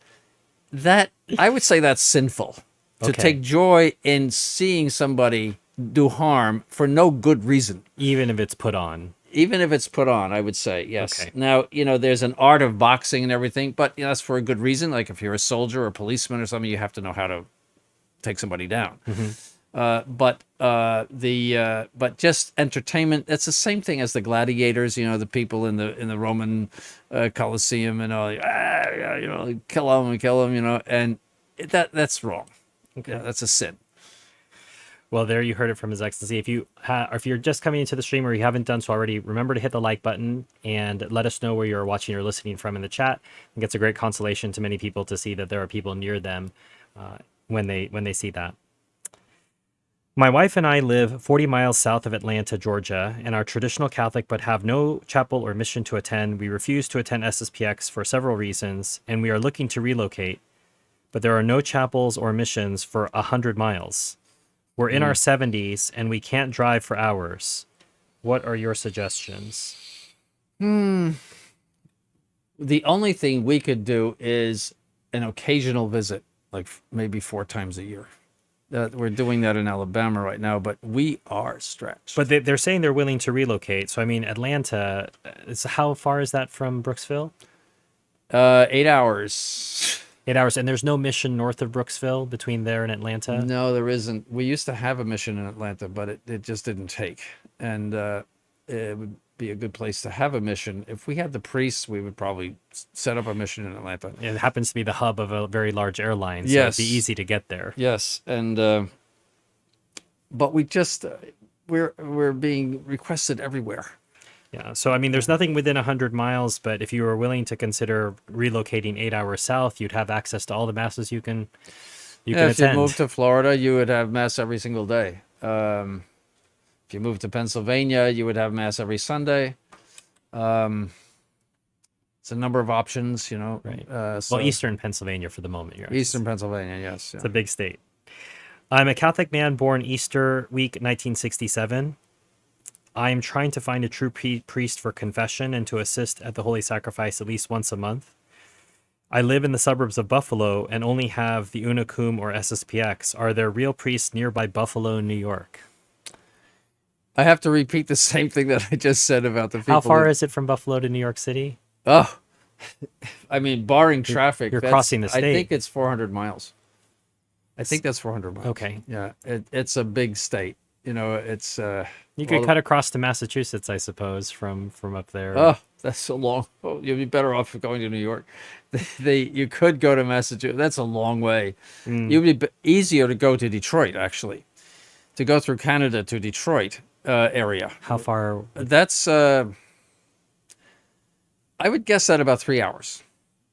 that I would say that's sinful. To Okay. take joy in seeing somebody do harm for no good reason. Even if it's put on. Even if it's put on, I would say, yes. Okay. Now, there's an art of boxing and everything, but that's for a good reason. Like if you're a soldier or a policeman or something, you have to know how to take somebody down. But just entertainment, that's the same thing as the gladiators, the people in the Roman Colosseum and all, kill them, and that's wrong. Okay. Yeah, that's a sin. Well, there you heard it from His Excellency. If you're just coming into the stream or you haven't done so already, remember to hit the like button and let us know where you're watching or listening from in the chat. I think it's a great consolation to many people to see that there are people near them when they see that. My wife and I live 40 miles south of Atlanta, Georgia, and are traditional Catholic but have no chapel or mission to attend. We refuse to attend SSPX for several reasons, and we are looking to relocate, but there are no chapels or missions for 100 miles. We're in our 70s, and we can't drive for hours. What are your suggestions? The only thing we could do is an occasional visit, like maybe 4 times a year. We're doing that in Alabama right now, but we are stretched. But they're saying they're willing to relocate. So, I mean, Atlanta, how far is that from Brooksville? 8 hours. 8 hours. And there's no mission north of Brooksville between there and Atlanta? No, there isn't. We used to have a mission in Atlanta, but it just didn't take. And it would be a good place to have a mission. If we had the priests, we would probably set up a mission in Atlanta. It happens to be the hub of a very large airline, so Yes. it'd be easy to get there. Yes, and but we just we're being requested everywhere. Yeah, so I mean, there's nothing within 100 miles, but if you were willing to consider relocating 8 hours south, you'd have access to all the masses you can If attend. you moved to Florida, you would have mass every single day. If you moved to Pennsylvania, you would have mass every Sunday. It's a number of options, Right. So Well, Eastern Pennsylvania for the moment. Eastern Pennsylvania, yes. Yeah. It's a big state. I'm a Catholic man born Easter week 1967. I am trying to find a true priest for confession and to assist at the Holy Sacrifice at least once a month. I live in the suburbs of Buffalo and only have the Unicum or SSPX. Are there real priests nearby Buffalo, New York? I have to repeat the same thing that I just said about the people. How far is it from Buffalo to New York City? Oh, I mean, barring traffic, You're crossing the state. I think it's 400 miles. I think that's 400 miles. Okay. Yeah, it's a big state. You know, it's... You could cut across to Massachusetts, I suppose, from up there. Oh, that's so long. Oh, you'd be better off going to New York. You could go to Massachusetts. That's a long way. It would be easier to go to Detroit, actually. To go through Canada to Detroit area. How far? That's... I would guess that about 3 hours.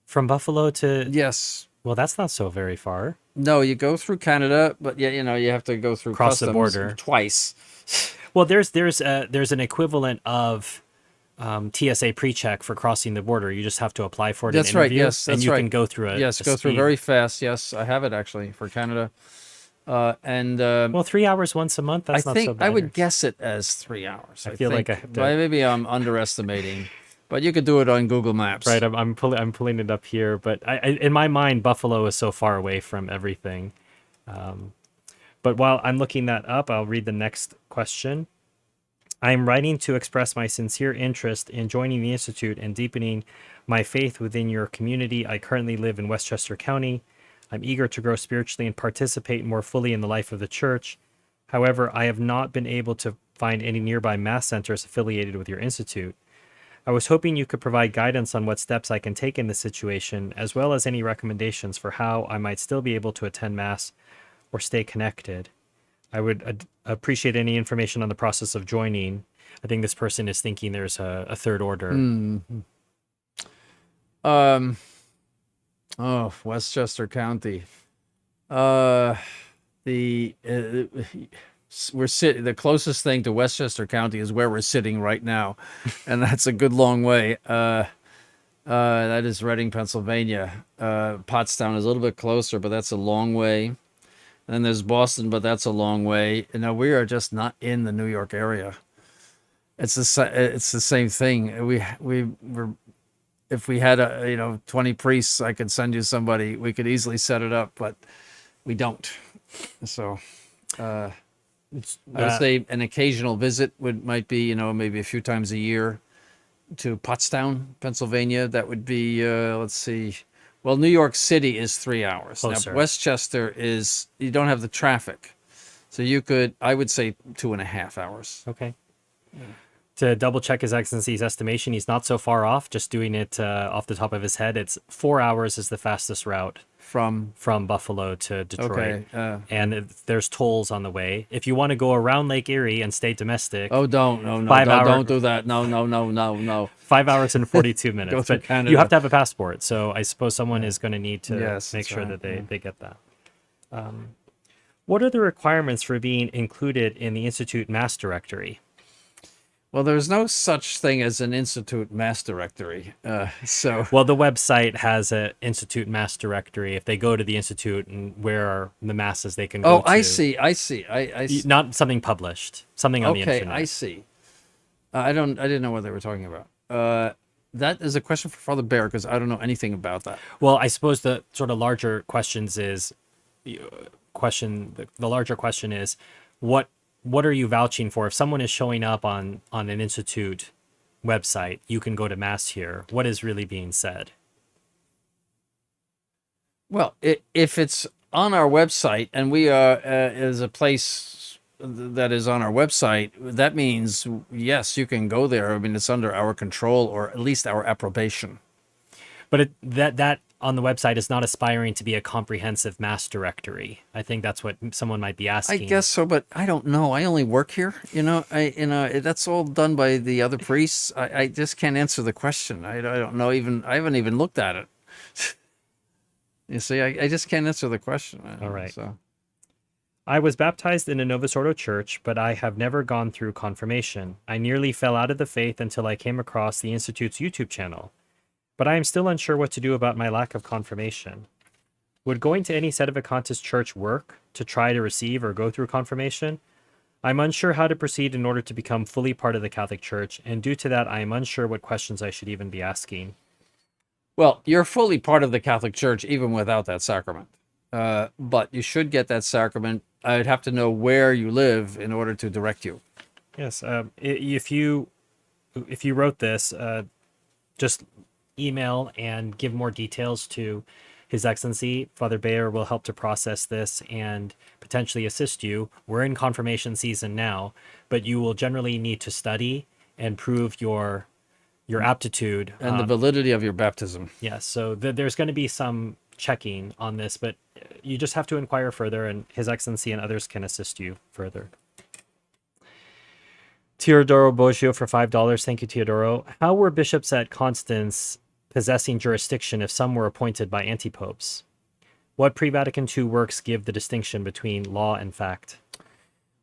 From Buffalo to... Yes. Well, that's not so very far. No, you go through Canada, but yeah, you know, you have to go through Cross the customs border twice. Well, there's an equivalent of TSA pre-check for crossing the border. You just have to apply for it. That's in an right. interview, Yes, that's and you right. can go through it. Yes, go through very fast. Yes, I have it actually for Canada. Well, 3 hours once a month. That's I not think so bad. I would guess it as 3 hours. I feel think. like I have to... Well, maybe I'm underestimating, but you could do it on Google Maps. Right, I'm pulling it up here, but I in my mind, Buffalo is so far away from everything. But while I'm looking that up, I'll read the next question. I am writing to express my sincere interest in joining the Institute and deepening my faith within your community. I currently live in Westchester County. I'm eager to grow spiritually and participate more fully in the life of the church. However, I have not been able to find any nearby mass centers affiliated with your institute. I was hoping you could provide guidance on what steps I can take in this situation, as well as any recommendations for how I might still be able to attend mass or stay connected. I would appreciate any information on the process of joining. I think this person is thinking there's a third order. Westchester County. The closest thing to Westchester County is where we're sitting right now, and that's a good long way. That is Reading, Pennsylvania. Pottstown is a little bit closer, but that's a long way. And then there's Boston, but that's a long way. You know, we are just not in the New York area. It's the same thing. If we had 20 priests, I could send you somebody. We could easily set it up, but we don't. So I would say an occasional visit might be, maybe a few times a year to Pottstown, Pennsylvania. That would be, let's see. Well, New York City is 3 hours. Closer. Now, Westchester you don't have the traffic. So I would say 2.5 hours. Okay. Yeah. To double check His Excellency's estimation, he's not so far off. Just doing it off the top of his head, it's 4 hours is the fastest route from Buffalo to Detroit. Okay. And there's tolls on the way. If you want to go around Lake Erie and stay domestic, don't do that. No. 5 hours and 42 minutes. Go through but Canada. you have to have a passport, so I suppose someone is going to need to make sure right. that they get that. What are the requirements for being included in the Institute Mass Directory? Well, there's no such thing as an Institute Mass Directory. Well, the website has an Institute Mass Directory. If they go to the Institute, and where are the masses they can go to? Oh, I see. I see. Not something published, something on the internet. Okay, I see. I didn't know what they were talking about. That is a question for Father Bear, because I don't know anything about that. Well, I suppose the sort of larger questions is, the larger question is, what are you vouching for? If someone is showing up on an institute website, you can go to mass here. What is really being said? Well, if it's on our website and we are is a place that is on our website, that means yes, you can go there. I mean, it's under our control, or at least our approbation. But that on the website is not aspiring to be a comprehensive mass directory. I think that's what someone might be asking. I guess so, but I don't know. I only work here. That's all done by the other priests. I just can't answer the question. I don't know. I haven't even looked at it. You see, I just can't answer the question. All right. So. I was baptized in a Novus Ordo church, but I have never gone through confirmation. I nearly fell out of the faith until I came across the Institute's YouTube channel. But I am still unsure what to do about my lack of confirmation. Would going to any Sedevacantist church work to try to receive or go through confirmation? I'm unsure how to proceed in order to become fully part of the Catholic Church, and due to that, I am unsure what questions I should even be asking. Well, you're fully part of the Catholic Church even without that sacrament. But you should get that sacrament. I'd have to know where you live in order to direct you. Yes, if you wrote this, just email and give more details to His Excellency. Father Bayer will help to process this and potentially assist you. We're in confirmation season now, but you will generally need to study and prove your aptitude And the validity of your baptism. Yes, so there's going to be some checking on this, but you just have to inquire further, and His Excellency and others can assist you further. Teodoro Boggio for $5. Thank you, Teodoro. How were bishops at Constance possessing jurisdiction if some were appointed by antipopes? What pre-Vatican II works give the distinction between law and fact?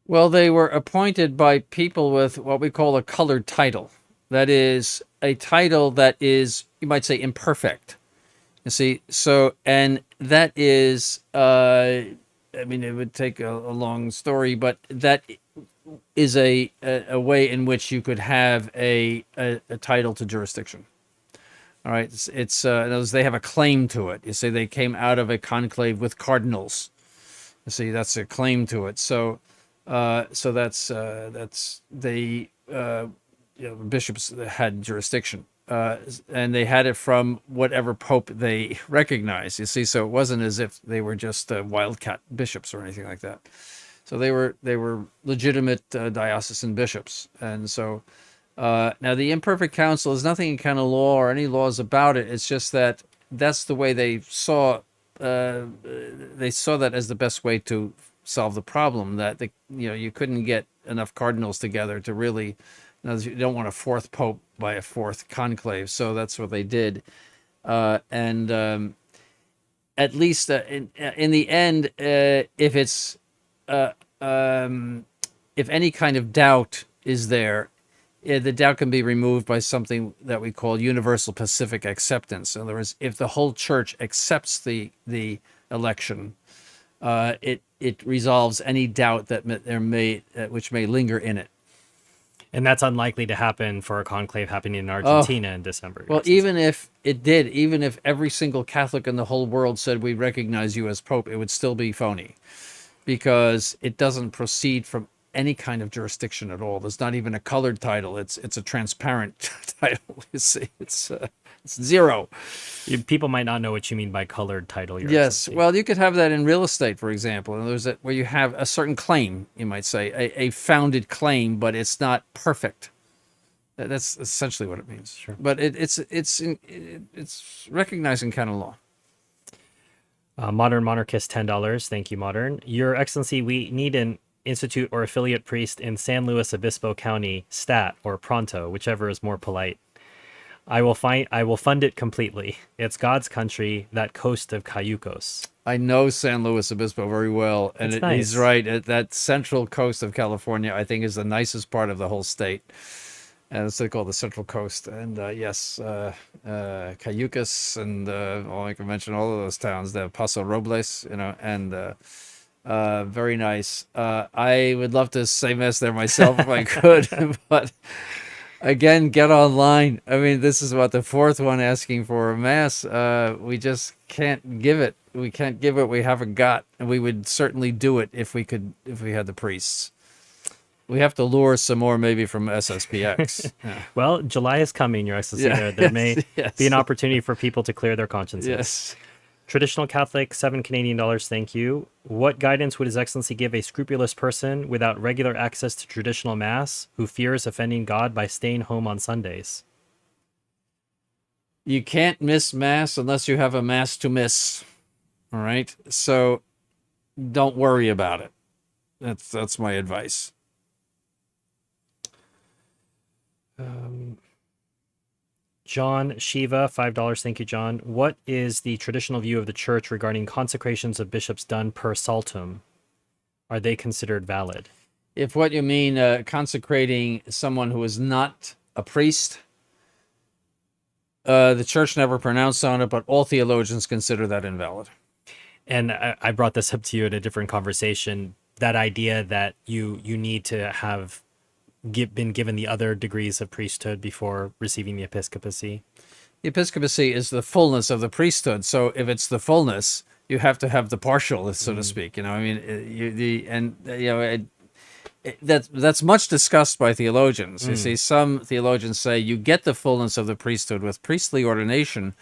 Well, they were appointed by people with what we call a colored title. That is a title that is, you might say, imperfect. You see, so, and that is, I mean, it would take a long story, but that is a way in which you could have a title to jurisdiction. All right, it's in other words, they have a claim to it. You see, they came out of a conclave with cardinals. You see, that's a claim to it. So, that's they bishops had jurisdiction, and they had it from whatever pope they recognized. You see, so it wasn't as if they were just wildcat bishops or anything like that. So they were legitimate diocesan bishops, and so now the imperfect council is nothing in canon law or any laws about it. It's just that that's the way they saw. They saw that as the best way to solve the problem. That you couldn't get enough cardinals together to really. You don't want a fourth pope by a fourth conclave, so that's what they did. And at least in the end, if it's if any kind of doubt is there, the doubt can be removed by something that we call universal pacific acceptance. In other words, if the whole church accepts the election, it resolves any doubt that which may linger in it. And that's unlikely to happen for a conclave happening in Argentina in December. Well, even if it did, even if every single Catholic in the whole world said we recognize you as Pope, it would still be phony, because it doesn't proceed from any kind of jurisdiction at all. There's not even a colored title. It's a transparent title. You see, it's zero. People might not know what you mean by colored title. Your Yes, Excellency. well, you could have that in real estate, for example. And there's where you have a certain claim, you might say, a founded claim, but it's not perfect. That's essentially what it means. Sure. But it's recognized in canon law. Modern Monarchist, $10. Thank you, Modern. Your Excellency, we need an institute or affiliate priest in San Luis Obispo County, stat or pronto, whichever is more polite. I will fund it completely. It's God's country, that coast of Cayucos. I know San Luis Obispo very well, and It's nice. he's right. That central coast of California, I think, is the nicest part of the whole state. And it's called the Central Coast. And yes, Cayucos, and I can mention all of those towns, the Paso Robles, and very nice. I would love to say mass there myself if I could, but again, get online. I mean, this is about the fourth one asking for a mass. We just can't give it. We can't give what we haven't got, and we would certainly do it if we had the priests. We have to lure some more, maybe from SSPX. Yeah. Well, July is coming, Your Excellency. Yeah, There may yes. be an opportunity for people to clear their consciences. Yes. Traditional Catholic, $7 Canadian. Thank you. What guidance would His Excellency give a scrupulous person without regular access to traditional Mass who fears offending God by staying home on Sundays? You can't miss Mass unless you have a Mass to miss. All right? So don't worry about it. That's my advice. John Shiva, $5. Thank you, John. What is the traditional view of the Church regarding consecrations of bishops done per saltum? Are they considered valid? If what you mean consecrating someone who is not a priest, the Church never pronounced on it, but all theologians consider that invalid. And I brought this up to you in a different conversation. that idea that you need to have been given the other degrees of priesthood before receiving the episcopacy. The episcopacy is the fullness of the priesthood. So if it's the fullness, you have to have the partial, so to speak. You know, I mean, that's much discussed by theologians. You see, some theologians say you get the fullness of the priesthood with priestly ordination,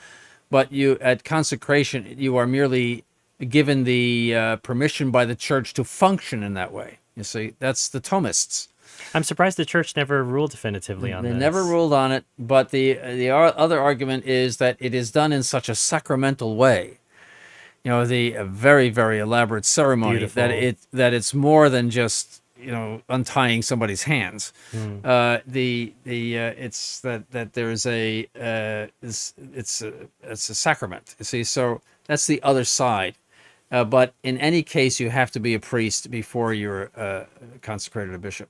but you at consecration you are merely given the permission by the church to function in that way. You see, that's the Thomists. I'm surprised the church never ruled definitively on this. They never ruled on it, but the other argument is that it is done in such a sacramental way. You know, the very, very elaborate ceremony Beautiful. that it's more than just, you know, untying somebody's hands. It's that there's it's a sacrament. You see, so that's the other side. But in any case, you have to be a priest before you're consecrated a bishop.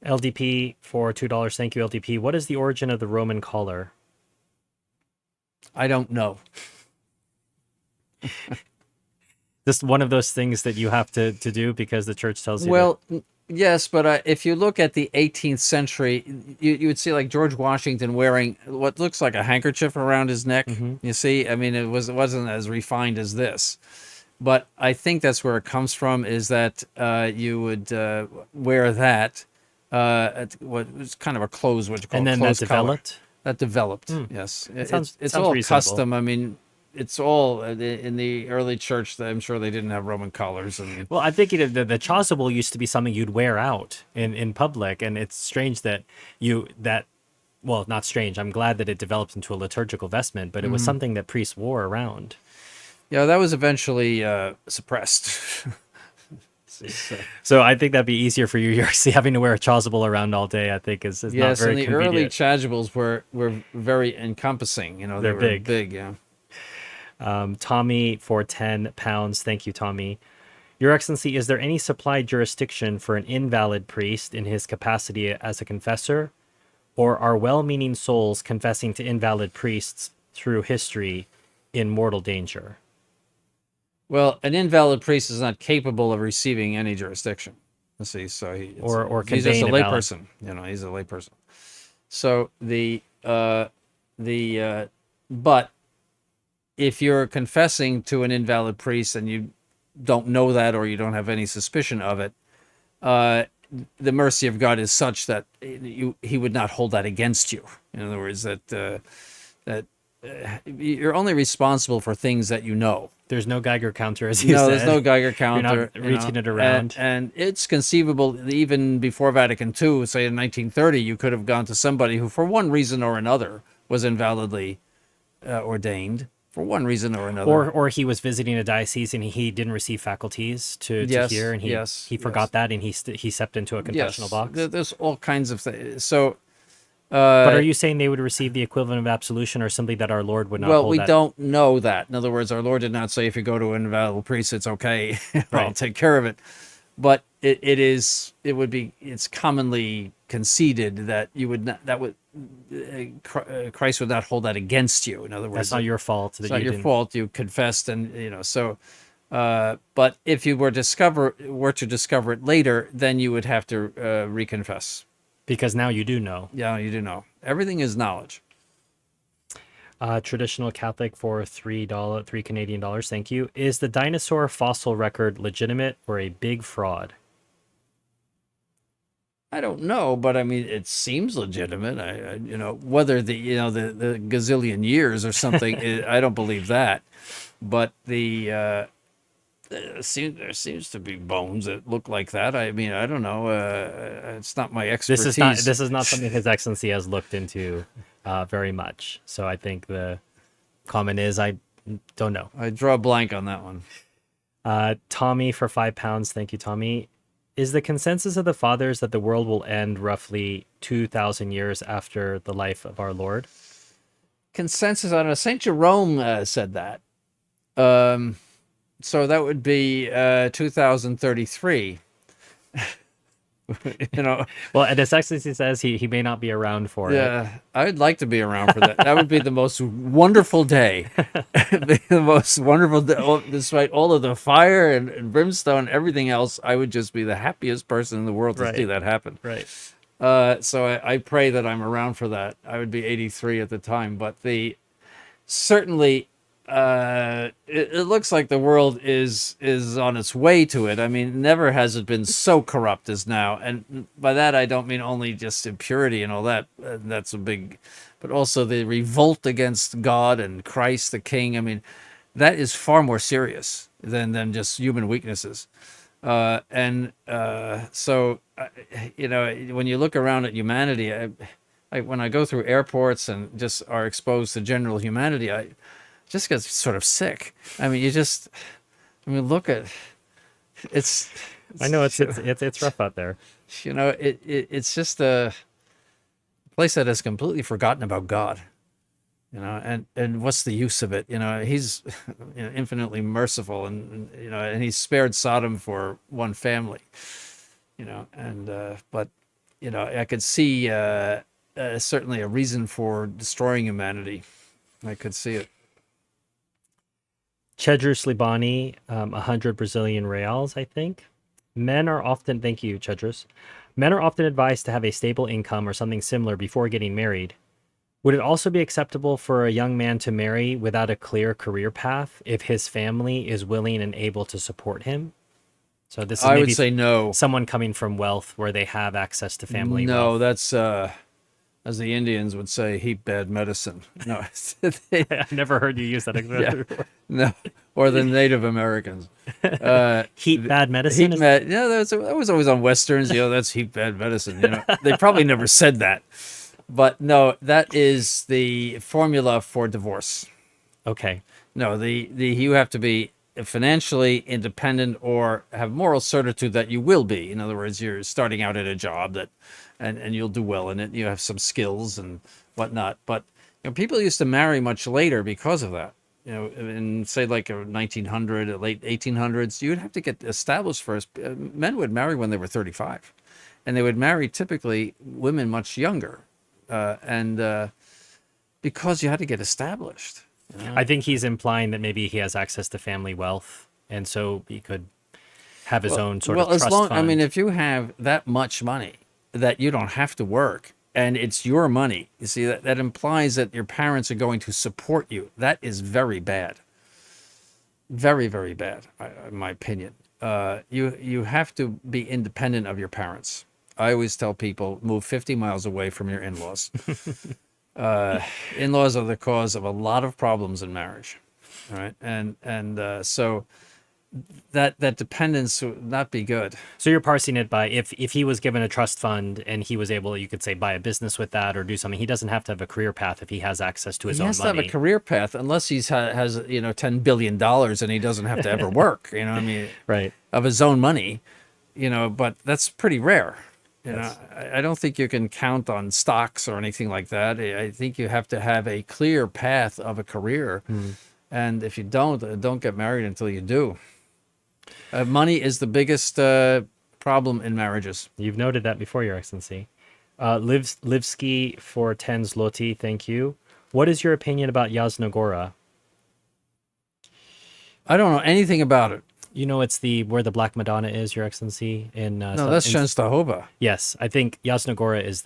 LDP for $2. Thank you, LDP. What is the origin of the Roman collar? I don't know. Just one of those things that you have to do because the church tells you. Well, yes, but if you look at the 18th century, you would see like George Washington wearing what looks like a handkerchief around his neck. You see, I mean, it wasn't as refined as this, but I think that's where it comes from. Is that you would wear that. What was kind of a close, what you call, and then that developed. That developed, yes. It's sounds all reasonable. custom. I mean, it's all in the early church. I'm sure they didn't have Roman collars. Well, I think the chasuble used to be something you'd wear out in public, and it's strange that well, not strange. I'm glad that it developed into a liturgical vestment, but it was something that priests wore around. Yeah, that was eventually suppressed. So I think that'd be easier for you. You're actually having to wear a chasuble around all day. I think is not very yes, and the convenient. early chasubles were very encompassing. You know, They're they were big. Yeah. Tommy for £10. Thank you, Tommy. Your Excellency, is there any supplied jurisdiction for an invalid priest in his capacity as a confessor, or are well-meaning souls confessing to invalid priests through history in mortal danger? Well, an invalid priest is not capable of receiving any jurisdiction. Let's see, so he's just a conveying a valid- layperson. You know, he's a layperson. So but if you're confessing to an invalid priest and you don't know that, or you don't have any suspicion of it, the mercy of God is such that he would not hold that against you. In other words, that you're only responsible for things that you know. There's no Geiger counter, as you said. No, there's no Geiger counter. You're not reaching it around. And it's conceivable, even before Vatican II, say in 1930, you could have gone to somebody who, for one reason or another, was invalidly ordained, for one reason or another. Or he was visiting a diocese and he didn't receive faculties to hear, and he forgot that, and he stepped into a confessional box. There's all kinds of things. So, but are you saying they would receive the equivalent of absolution, or simply that our Lord would not hold that? Well, we don't know that. In other words, our Lord did not say if you go to an invalid priest, it's okay. I'll take care of it. But it's commonly conceded that Christ would not hold that against you. In other words, that's not your fault. It's not your fault. You confessed, and so. But if you were to discover it later, then you would have to reconfess. Because now you do know. Yeah, you do know. Everything is knowledge. Traditional Catholic for $3 Canadian. Thank you. Is the dinosaur fossil record legitimate or a big fraud? I don't know, but I mean, it seems legitimate. Whether the gazillion years or something, I don't believe that. But there seems to be bones that look like that. I mean, I don't know. It's not my expertise. This is not something His Excellency has looked into very much. So I think the comment is I don't know. I draw a blank on that one. Tommy for £5. Thank you, Tommy. Is the consensus of the fathers that the world will end roughly 2,000 years after the life of our Lord? Consensus, I don't know. St. Jerome said that. So that would be 2033. You know, Well, and His Excellency says he may not be around for it. yeah, I'd like to be around for that. That would be the most wonderful day. It'd be the most wonderful day. Despite all of the fire and brimstone and everything else, I would just be the happiest person in the world to see Right. that happen. Right. So I pray that I'm around for that. I would be 83 at the time, but certainly it looks like the world is on its way to it. I mean, never has it been so corrupt as now, and by that I don't mean only just impurity and all that. That's a big, but also the revolt against God and Christ the King. I mean, that is far more serious than just human weaknesses. So you know, when you look around at humanity, when I go through airports and just are exposed to general humanity, I just get sort of sick. I mean, look at it's. I know it's rough out there. You know, it's just a place that has completely forgotten about God. You know, and what's the use of it? You know, he's infinitely merciful, and and he spared Sodom for one family. You know, but I could see certainly a reason for destroying humanity. I could see it. Chedrus Libani, 100 Brazilian reals, I think. Thank you, Chedrus. Men are often advised to have a stable income or something similar before getting married. Would it also be acceptable for a young man to marry without a clear career path if his family is willing and able to support him? So this is I maybe would say no. someone coming from wealth where they have access to family No, wealth. that's as the Indians would say, heap bad medicine. No, I've never heard you use that expression before. no, or the Native Americans. Heat bad medicine? Yeah, that was always on westerns. That's heap bad medicine. They probably never said that, but no, that is the formula for divorce. Okay. No, you have to be financially independent or have moral certitude that you will be. In other words, you're starting out at a job and you'll do well in it. You have some skills and whatnot. But people used to marry much later because of that. In say like a 1900, late 1800s, you'd have to get established first. Men would marry when they were 35, and they would marry typically women much younger, and because you had to get established. I think he's implying that maybe he has access to family wealth, and so he could have his own sort of trust fund. I mean, if you have that much money that you don't have to work and it's your money, you see, that implies that your parents are going to support you. That is very bad. Very, very bad, in my opinion. You have to be independent of your parents. I always tell people, move 50 miles away from your in-laws. In-laws are the cause of a lot of problems in marriage, right? And so that dependence would not be good. So you're parsing it by if he was given a trust fund and he was able, you could say, buy a business with that or do something. He doesn't have to have a career path if he has access to his own money. He has to have a career path unless he has $10 billion and he doesn't have to ever work. I mean, right, of his own money. But that's pretty rare. I don't think you can count on stocks or anything like that. I think you have to have a clear path of a career. And if you don't get married until you do. Money is the biggest problem in marriages. You've noted that before, Your Excellency. Livsky for 10 zloty, thank you. What is your opinion about Yasnogora? I don't know anything about it. It's where the Black Madonna is, Your Excellency. No, that's Częstochowa. Yes, I think Yasnogora is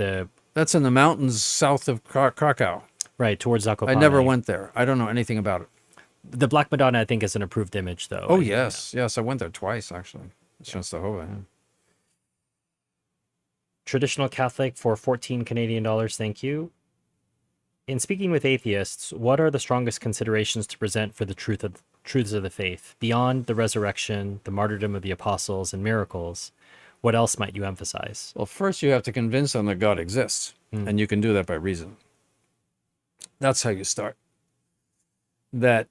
That's in the mountains south of Krakow. Right, towards Zakopane. I never went there. I don't know anything about it. The Black Madonna, I think, is an approved image, though. Oh, yes. Yes, I went there twice, actually. Częstochowa, yeah. Traditional Catholic for 14 Canadian dollars, thank you. In speaking with atheists, what are the strongest considerations to present for the truths of the faith? Beyond the resurrection, the martyrdom of the apostles, and miracles, what else might you emphasize? Well, first you have to convince them that God exists, and you can do that by reason. That's how you start. That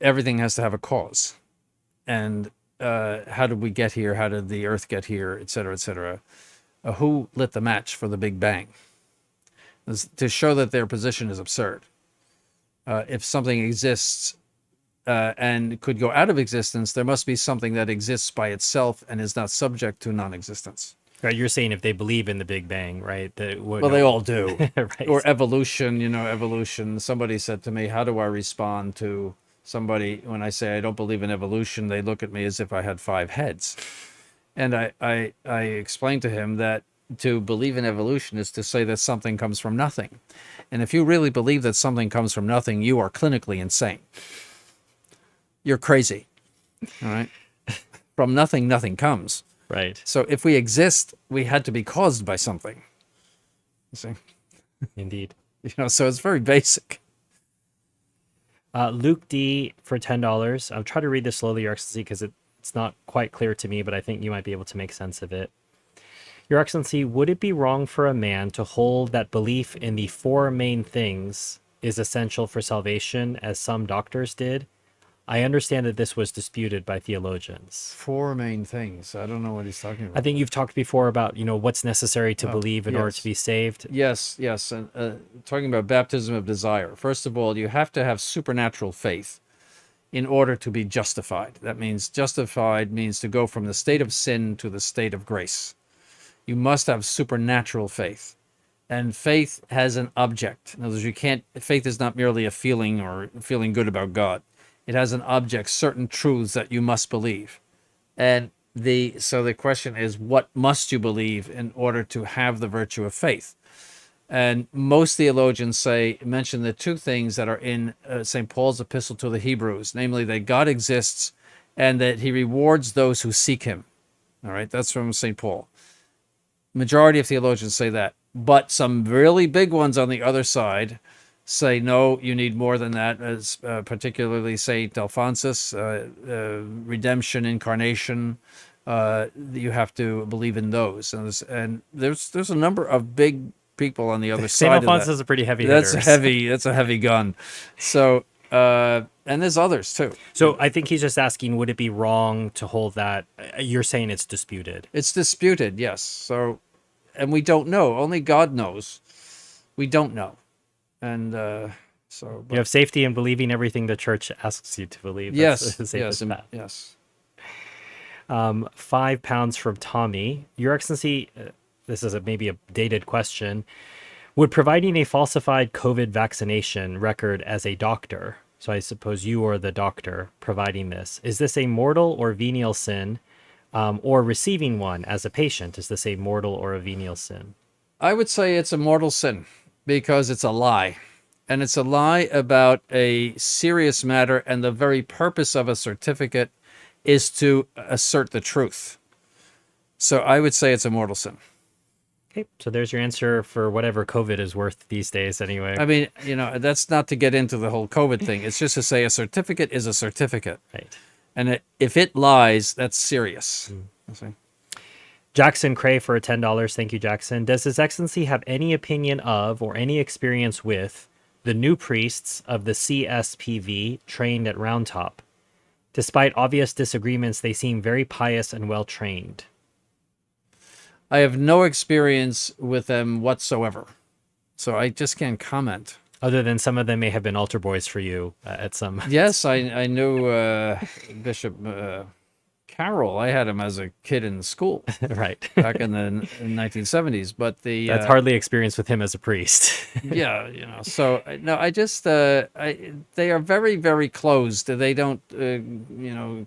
everything has to have a cause. And how did we get here? How did the earth get here? Et cetera, et cetera. Who lit the match for the Big Bang? To show that their position is absurd. If something exists and could go out of existence, there must be something that exists by itself and is not subject to non-existence. Right, you're saying if they believe in the Big Bang, right? Well, they all do. Right. Or evolution, evolution. Somebody said to me, how do I respond to somebody when I say I don't believe in evolution? They look at me as if I had 5 heads. And I explained to him that to believe in evolution is to say that something comes from nothing. And if you really believe that something comes from nothing, you are clinically insane. You're crazy. All right? From nothing, nothing comes. Right. So if we exist, we had to be caused by something. You see? Indeed. So it's very basic. Luke D for $10. I'll try to read this slowly, Your Excellency, because it's not quite clear to me, but I think you might be able to make sense of it. Your Excellency, would it be wrong for a man to hold that belief in the 4 main things is essential for salvation, as some doctors did? I understand that this was disputed by theologians. 4 main things. I don't know what he's talking about. I think you've talked before about, what's necessary to believe in order to be saved. Yes. And talking about baptism of desire. First of all, you have to have supernatural faith in order to be justified. That means justified means to go from the state of sin to the state of grace. You must have supernatural faith. And faith has an object. In other words, faith is not merely a feeling or feeling good about God. It has an object, certain truths that you must believe. And so the question is, what must you believe in order to have the virtue of faith? And most theologians mention the 2 things that are in St. Paul's epistle to the Hebrews, namely that God exists and that he rewards those who seek him. All right, that's from St. Paul. Majority of theologians say that. But some really big ones on the other side say, no, you need more than that, as particularly St. Alphonsus, redemption, incarnation. You have to believe in those. And there's a number of big people on the other side of that. St. Alphonsus is a pretty heavy hitter. That's a heavy gun. So, and there's others too. So I think he's just asking, would it be wrong to hold that? You're saying it's disputed. It's disputed, yes. So, and we don't know. Only God knows. We don't know. And you have safety in believing everything the church asks you to believe. Yes, That's yes. £5 from Tommy. Your Excellency, this is maybe a dated question. Would providing a falsified COVID vaccination record as a doctor, so I suppose you are the doctor providing this, is this a mortal or venial sin? Or receiving one as a patient, is this a mortal or a venial sin? I would say it's a mortal sin, because it's a lie. And it's a lie about a serious matter, and the very purpose of a certificate is to assert the truth. So I would say it's a mortal sin. Okay, so there's your answer for whatever COVID is worth these days anyway. I mean, that's not to get into the whole COVID thing. It's just to say a certificate is a certificate. Right. And if it lies, that's serious. Jackson Cray for $10. Thank you, Jackson. Does His Excellency have any opinion of or any experience with the new priests of the CSPV trained at Round Top? Despite obvious disagreements, they seem very pious and well trained. I have no experience with them whatsoever, so I just can't comment. Other than some of them may have been altar boys for you at some... Yes, I knew Bishop Carroll. I had him as a kid in school. Right. Back in the 1970s. But that's hardly experience with him as a priest. Yeah, so, no, I just... they are very, very closed. They don't,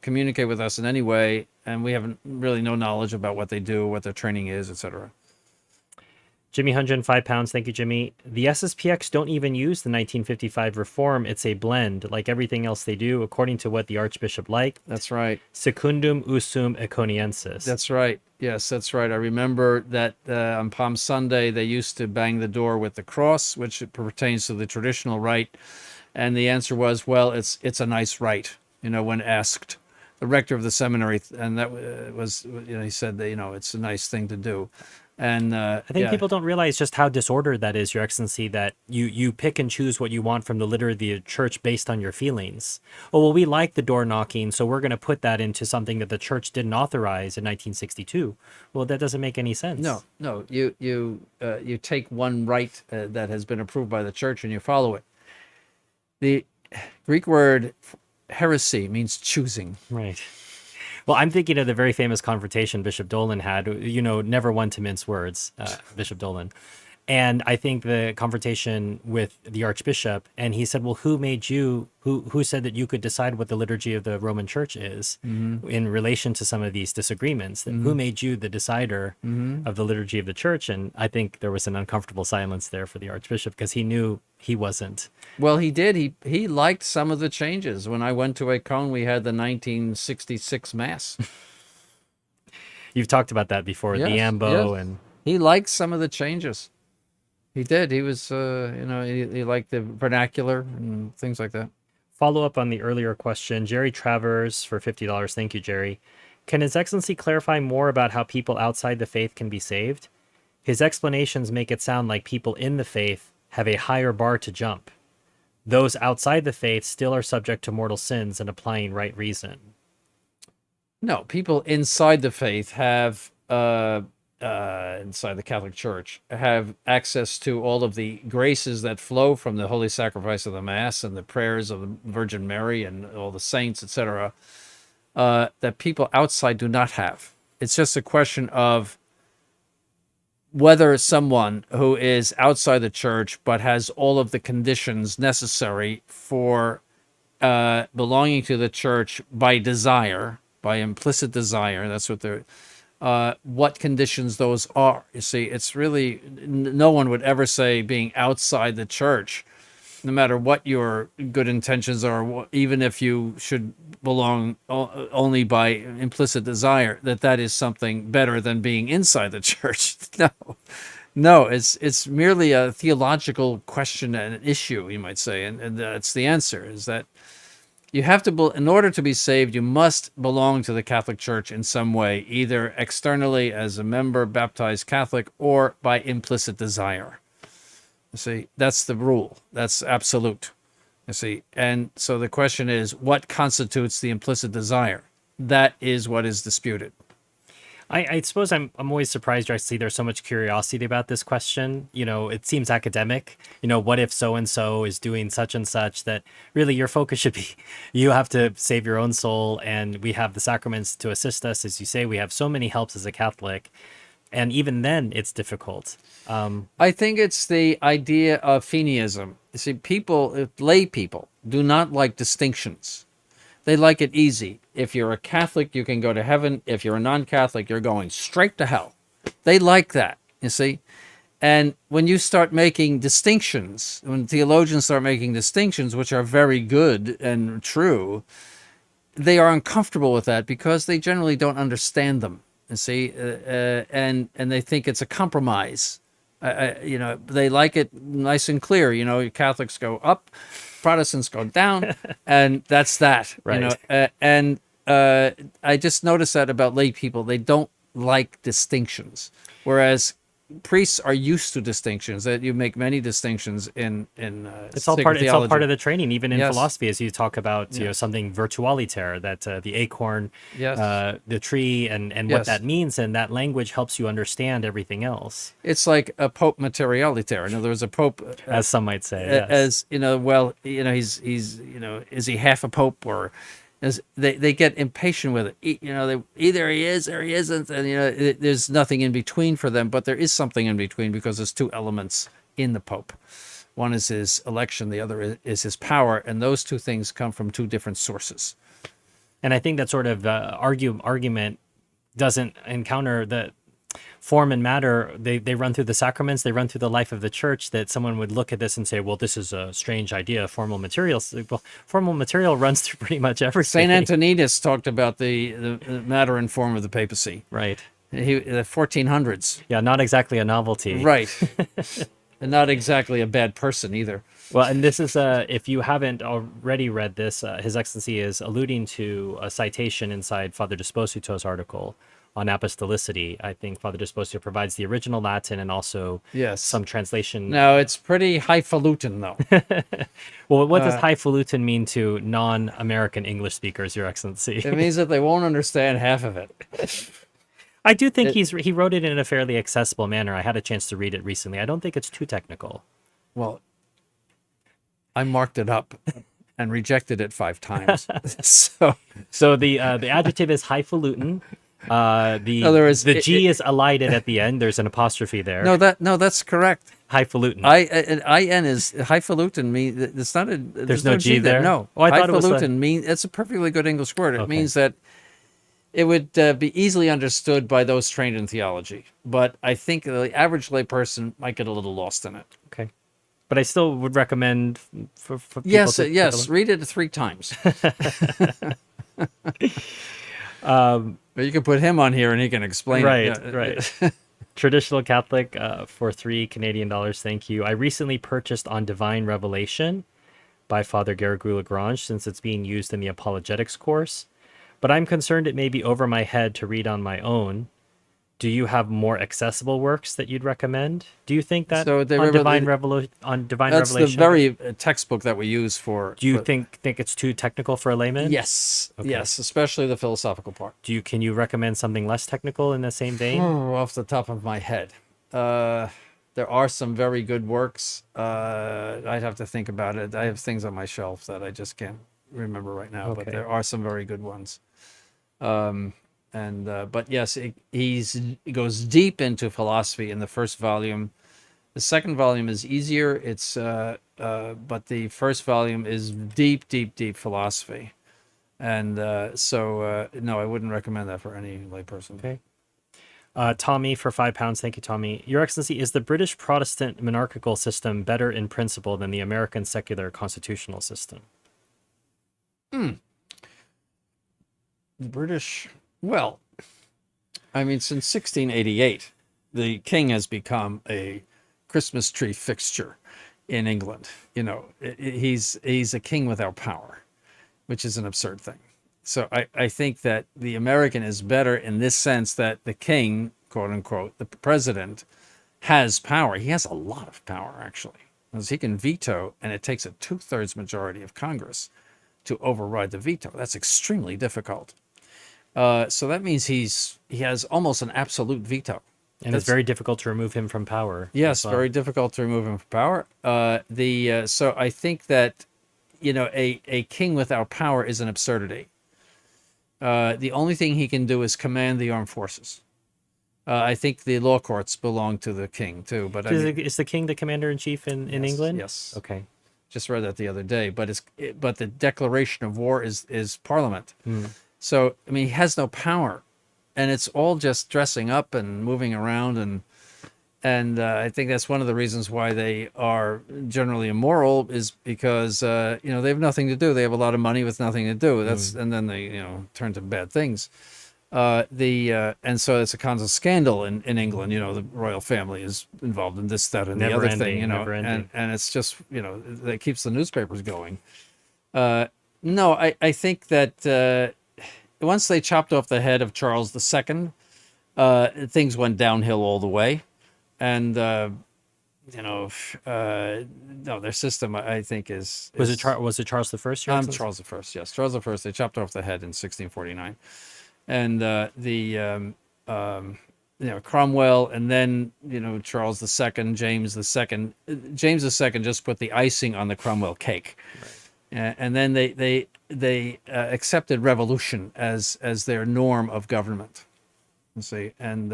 communicate with us in any way, and we have really no knowledge about what they do, what their training is, etc. Jimmy Hunjin, £5. Thank you, Jimmy. The SSPX don't even use the 1955 reform. It's a blend, like everything else they do, according to what the Archbishop liked. That's right. Secundum usum Econiensis. That's right. Yes, that's right. I remember that on Palm Sunday, they used to bang the door with the cross, which pertains to the traditional rite. And the answer was, well, it's a nice rite, when asked. The rector of the seminary, and that was, he said that, it's a nice thing to do. And I think people don't realize just how disordered that is, Your Excellency, that you pick and choose what you want from the liturgy of the church based on your feelings. Oh, well, we like the door knocking, so we're going to put that into something that the church didn't authorize in 1962. Well, that doesn't make any sense. No. You take one rite that has been approved by the church and you follow it. The Greek word heresy means choosing. Right. Well, I'm thinking of the very famous confrontation Bishop Dolan had, never one to mince words, Bishop Dolan. And I think the confrontation with the Archbishop, and he said, well, who said that you could decide what the liturgy of the Roman Church is in relation to some of these disagreements? Who made you the decider of the liturgy of the Church? And I think there was an uncomfortable silence there for the Archbishop because he knew he wasn't. Well, he did. He liked some of the changes. When I went to Econ, we had the 1966 Mass. You've talked about that before, Yes, the ambo, yes. and He liked some of the changes. He did. He was, he liked the vernacular and things like that. follow up on the earlier question. Jerry Travers for $50. Thank you, Jerry. Can His Excellency clarify more about how people outside the faith can be saved? His explanations make it sound like people in the faith have a higher bar to jump. Those outside the faith still are subject to mortal sins and applying right reason. No, people inside the faith have, inside the Catholic Church, have access to all of the graces that flow from the holy sacrifice of the Mass and the prayers of the Virgin Mary and all the saints, etc., that people outside do not have. It's just a question of whether someone who is outside the church but has all of the conditions necessary for belonging to the church by desire, by implicit desire, that's what they're, what conditions those are. You see, it's really, no one would ever say being outside the church, no matter what your good intentions are, even if you should belong only by implicit desire, that is something better than being inside the church. No, it's merely a theological question and an issue, you might say, and that's the answer, is that you have to, in order to be saved, you must belong to the Catholic Church in some way, either externally as a member, baptized Catholic, or by implicit desire. You see, that's the rule. That's absolute. You see, and so the question is, what constitutes the implicit desire? That is what is disputed. I suppose I'm always surprised I see there's so much curiosity about this question. It seems academic. What if so-and-so is doing such and such, that really your focus should be, you have to save your own soul, and we have the sacraments to assist us. As you say, we have so many helps as a Catholic, and even then it's difficult. I think it's the idea of Fenianism. You see, lay people do not like distinctions. They like it easy. If you're a Catholic, you can go to heaven. If you're a non-Catholic, you're going straight to hell. They like that, you see. And when you start making distinctions, when theologians start making distinctions, which are very good and true, they are uncomfortable with that because they generally don't understand them, you see, and they think it's a compromise. They like it nice and clear. Catholics go up, Protestants go down, and that's that. Right. I just noticed that about lay people. They don't like distinctions, whereas priests are used to distinctions. That you make many distinctions in it's all part. It's all part of the training, even in Yes. philosophy, as you talk about something virtualiter, that the acorn, Yes. the tree, and what Yes. that means, and that language helps you understand everything else, It's like a pope materialiter. In other words, a pope, as some might say. Yes. as he's is he half a pope, or as they get impatient with it. Either he is or he isn't, and there's nothing in between for them. But there is something in between, because there's two elements in the pope. One is his election, the other is his power, and those two things come from two different sources. And I think that sort of argument doesn't encounter the form and matter. They run through the sacraments, they run through the life of the church, that someone would look at this and say, well, this is a strange idea, formal material. Well, formal material runs through pretty much everything. St. Antoninus talked about the matter and form of the papacy. Right. The 1400s. Yeah, not exactly a novelty. Right. And not exactly a bad person either. Well, and this is, if you haven't already read this, His Excellency is alluding to a citation inside Father Desposito's article on apostolicity. I think Father Desposito provides the original Latin and also Yes. some translation. No, it's pretty highfalutin, though. Well, what does highfalutin mean to non-American English speakers, Your Excellency? It means that they won't understand half of it. I do think he wrote it in a fairly accessible manner. I had a chance to read it recently. I don't think it's too technical. Well, I marked it up. and rejected it 5 times. So, So the adjective is highfalutin. The in other words, the G is elided at the end. There's an apostrophe there. no, that's correct. Highfalutin. In is highfalutin. It's not a. There's no G there? No, Oh, I thought it was highfalutin it's a perfectly good English word. It Okay. means that it would be easily understood by those trained in theology. But I think the average layperson might get a little lost in it. Okay. But I still would recommend for people Yes, to yes. Read it 3 times. But you can put him on here and he can explain Right, it. Yeah. right. Traditional Catholic for $3 Canadian. Thank you. I recently purchased On Divine Revelation by Father Gregory Lagrange since it's being used in the apologetics course, but I'm concerned it may be over my head to read on my own. Do you have more accessible works that you'd recommend? Do you think that So on Divine That's Revelation? the very textbook that we use for. Do you think it's too technical for a layman? Yes, Okay. yes, especially the philosophical part. Can you recommend something less technical in the same vein? Off the top of my head, there are some very good works. I'd have to think about it. I have things on my shelf that I just can't remember right now, but Okay. there are some very good ones. But yes, he goes deep into philosophy in the first volume. The second volume is easier. But the first volume is deep philosophy, and no, I wouldn't recommend that for any layperson. Okay. Tommy for £5. Thank you, Tommy. Your Excellency, is the British Protestant monarchical system better in principle than the American secular constitutional system? The British, well, I mean, since 1688, the king has become a Christmas tree fixture in England. You know, he's a king without power, which is an absurd thing. So I think that the American is better in this sense that the king, quote unquote, the president, has power. He has a lot of power, actually, because he can veto, and it takes a 2/3 majority of Congress to override the veto. That's extremely difficult. So that means he has almost an absolute veto. And it's very difficult to remove him from power. Yes, as well. very difficult to remove him from power. So I think that, you know, a king without power is an absurdity. The only thing he can do is command the armed forces. I think the law courts belong to the king too. But Is the king the commander-in-chief in Yes, England? yes. Okay. Just read that the other day. But the declaration of war is Parliament. Hmm. So I mean, he has no power, and it's all just dressing up and moving around, and I think that's one of the reasons why they are generally immoral, is because you know, they have nothing to do. They have a lot of money with nothing to do. And then they, you know, turn to bad things. And so it's a constant scandal in England. You know, the royal family is involved in this, that, and the other thing. You know, and it's just, you know, that keeps the newspapers going. No, I think that once they chopped off the head of Charles II, things went downhill all the way. And, you know, no, their system, I think, is... Was it Charles the First? Charles I, yes. Charles I, they chopped off the head in 1649. And you know, Cromwell, and then, you know, Charles II, James II. James II just put the icing on the Cromwell cake. Right. And then they accepted revolution as their norm of government. You see, and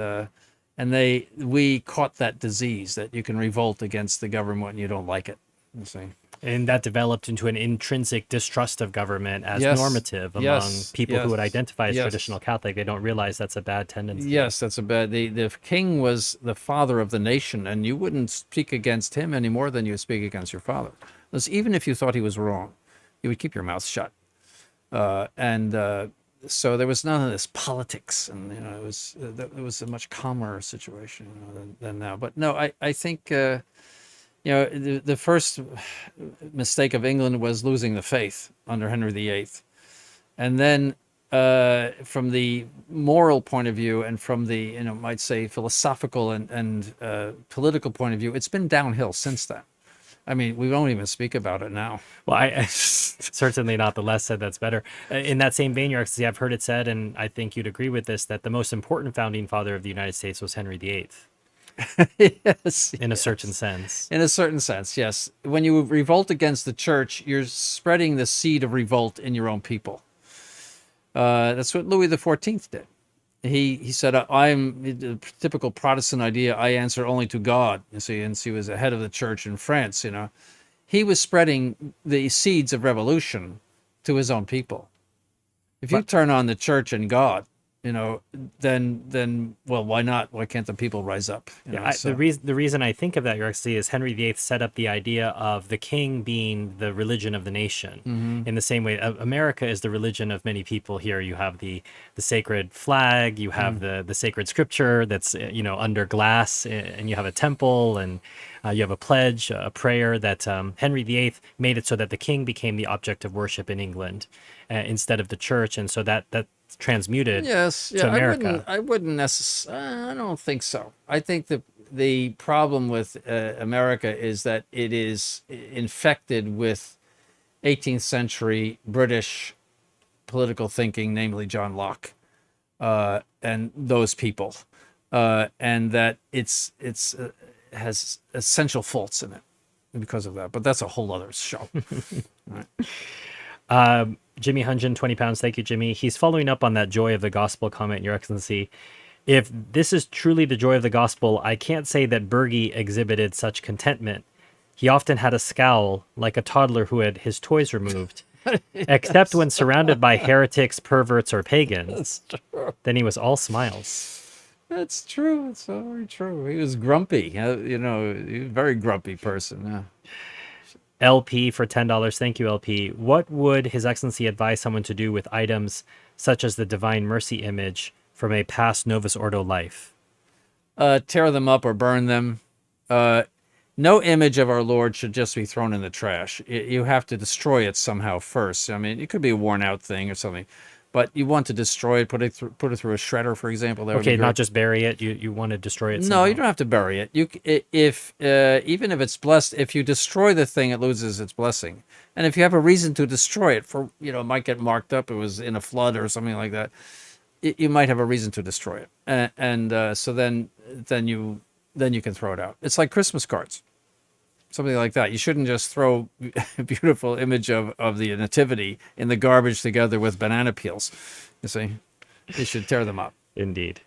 we caught that disease that you can revolt against the government when you don't like it. You see, and that developed into an intrinsic distrust of government as Yes. normative among Yes. people who would Yes. identify as Yes. traditional Catholic. They don't realize that's a bad tendency. yes, that's a bad. The king was the father of the nation, and you wouldn't speak against him any more than you speak against your father. Because even if you thought he was wrong, you would keep your mouth shut. So there was none of this politics, and you know, it was a much calmer situation, you know, than now. But no, I think you know, the first mistake of England was losing the faith under Henry VIII, and then from the moral point of view, and from the, you know, might say philosophical and political point of view, it's been downhill since then. I mean, we won't even speak about it now. Well, I certainly not. The less said, that's better. In that same vein, Your Excellency, I've heard it said, and I think you'd agree with this, that the most important founding father of the United States was Henry VIII. Yes, in a certain yes. sense. In a certain sense, yes. When you revolt against the church, you're spreading the seed of revolt in your own people. That's what Louis XIV did. He said, "I'm the typical Protestant idea. I answer only to God." You see, and he was the head of the church in France. He was spreading the seeds of revolution to his own people. If you But turn on the church and God, then well, why not? Why can't the people rise up? yeah, the reason I think of that, Your Excellency, is Henry VIII set up the idea of the king being the religion of the nation. In the same way, America is the religion of many people. Here, you have the sacred flag, you have the sacred scripture that's under glass, and you have a temple, and you have a pledge, a prayer that Henry VIII made it so that the king became the object of worship in England instead of the church, and so that transmuted Yes, to yeah, America. I wouldn't necessarily. I don't think so. I think the problem with America is that it is infected with 18th century British political thinking, namely John Locke, and those people, and that it's has essential faults in it because of that. But that's a whole other show. Jimmy Hunjin, 20 pounds. Thank you, Jimmy. He's following up on that joy of the gospel comment, Your Excellency. If this is truly the joy of the gospel, I can't say that Bergie exhibited such contentment. He often had a scowl, like a toddler who had his toys removed, except when surrounded by heretics, perverts, or pagans. Then he was all smiles. That's true. It's very true. He was grumpy. He was a very grumpy person. Yeah. LP for $10. Thank you, LP. What would His Excellency advise someone to do with items such as the Divine Mercy image from a past Novus Ordo life? Tear them up or burn them. No image of our Lord should just be thrown in the trash. You have to destroy it somehow first. I mean, it could be a worn out thing or something, but you want to destroy it, put it through a shredder, for example. That would be Okay, great. not just bury it. You want to destroy it No, somehow. you don't have to bury it. If even if it's blessed, if you destroy the thing, it loses its blessing. And if you have a reason to destroy it, for it might get marked up. It was in a flood or something like that. You might have a reason to destroy it, and so then you can throw it out. It's like Christmas cards, something like that. You shouldn't just throw a beautiful image of the Nativity in the garbage together with banana peels. You see, you should tear them up. Indeed.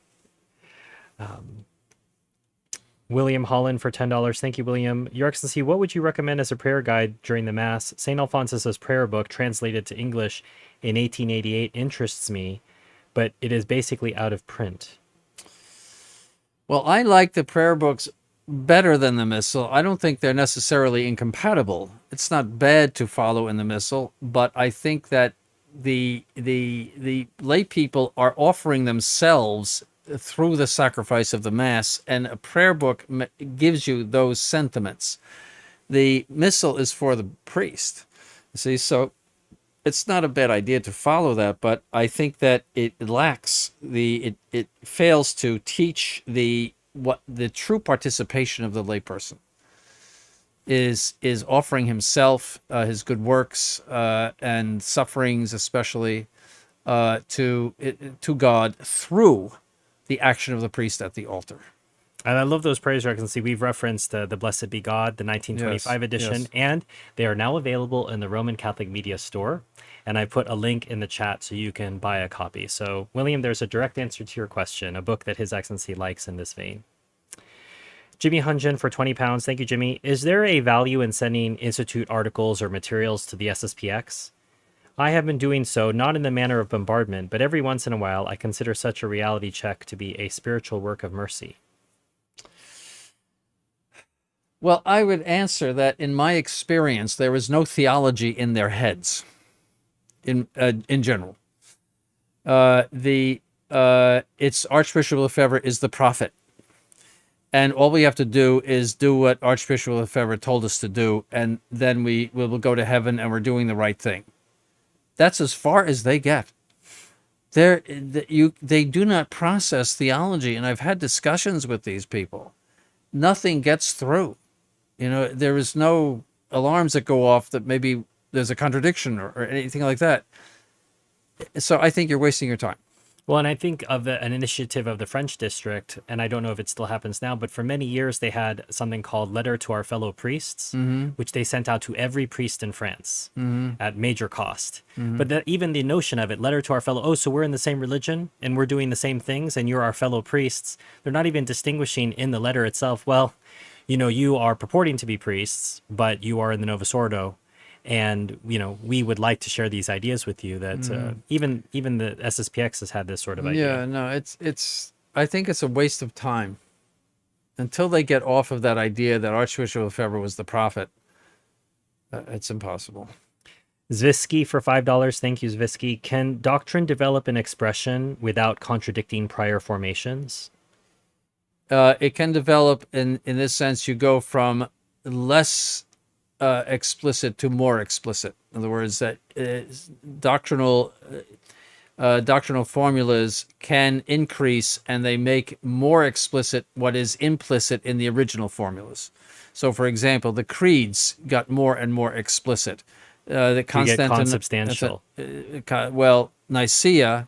William Holland for $10. Thank you, William. Your Excellency, what would you recommend as a prayer guide during the Mass? St. Alphonsus' prayer book, translated to English in 1888, interests me, but it is basically out of print. Well, I like the prayer books better than the Missal. I don't think they're necessarily incompatible. It's not bad to follow in the Missal, but I think that the lay people are offering themselves through the sacrifice of the Mass, and a prayer book gives you those sentiments. The Missal is for the priest. You see, so it's not a bad idea to follow that, but I think that it lacks it fails to teach the true participation of the layperson is offering himself, his good works and sufferings, especially to God through the action of the priest at the altar. And I love those prayers, Your Excellency. We've referenced the Blessed Be God, the 1925 edition, yes. and they are now available in the Roman Catholic Media Store. And I put a link in the chat so you can buy a copy. So, William, there's a direct answer to your question, a book that His Excellency likes in this vein. Jimmy Hunjin for 20 pounds. Thank you, Jimmy. Is there a value in sending Institute articles or materials to the SSPX? I have been doing so, not in the manner of bombardment, but every once in a while I consider such a reality check to be a spiritual work of mercy. Well, I would answer that in my experience, there is no theology in their heads, in general. It's Archbishop Lefebvre is the prophet. And all we have to do is do what Archbishop Lefebvre told us to do, and then we will go to heaven and we're doing the right thing. That's as far as they get. They do not process theology, and I've had discussions with these people. Nothing gets through. There is no alarms that go off that maybe there's a contradiction or anything like that. So I think you're wasting your time. Well, and I think of an initiative of the French district, and I don't know if it still happens now, but for many years they had something called Letter to Our Fellow Priests, which they sent out to every priest in France at major cost. But even the notion of it, Letter to Our Fellow, oh, so we're in the same religion and we're doing the same things and you're our fellow priests. They're not even distinguishing in the letter itself, well, you are purporting to be priests, but you are in the Novus Ordo. And we would like to share these ideas with you. That even the SSPX has had this sort of idea. Yeah, no, it's. I think it's a waste of time until they get off of that idea that Archbishop Lefebvre was the prophet. It's impossible. Zvisky for $5. Thank you, Zvisky. Can doctrine develop an expression without contradicting prior formations? It can develop in this sense. You go from less explicit to more explicit. In other words, that doctrinal formulas can increase and they make more explicit what is implicit in the original formulas. So, for example, the creeds got more and more explicit. The consubstantial. Nicaea.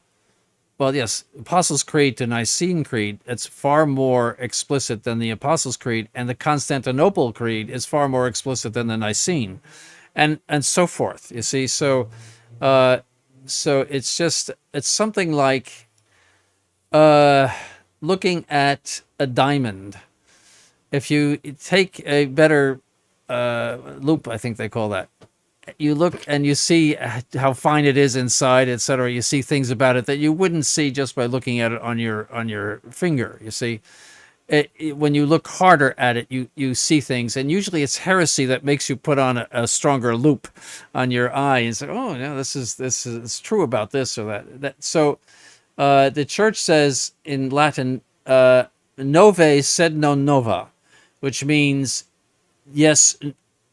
Well, yes, Apostles' Creed to Nicene Creed, it's far more explicit than the Apostles' Creed, and the Constantinople Creed is far more explicit than the Nicene, and so forth. You see, so it's something like looking at a diamond. If you take a better loop, I think they call that. You look and you see how fine it is inside, etc. You see things about it that you wouldn't see just by looking at it on your finger. You see, when you look harder at it, you see things, and usually it's heresy that makes you put on a stronger loop on your eye and say, "Oh, no, this is true about this or that." So, the Church says in Latin, "Nove sed non nova," which means yes.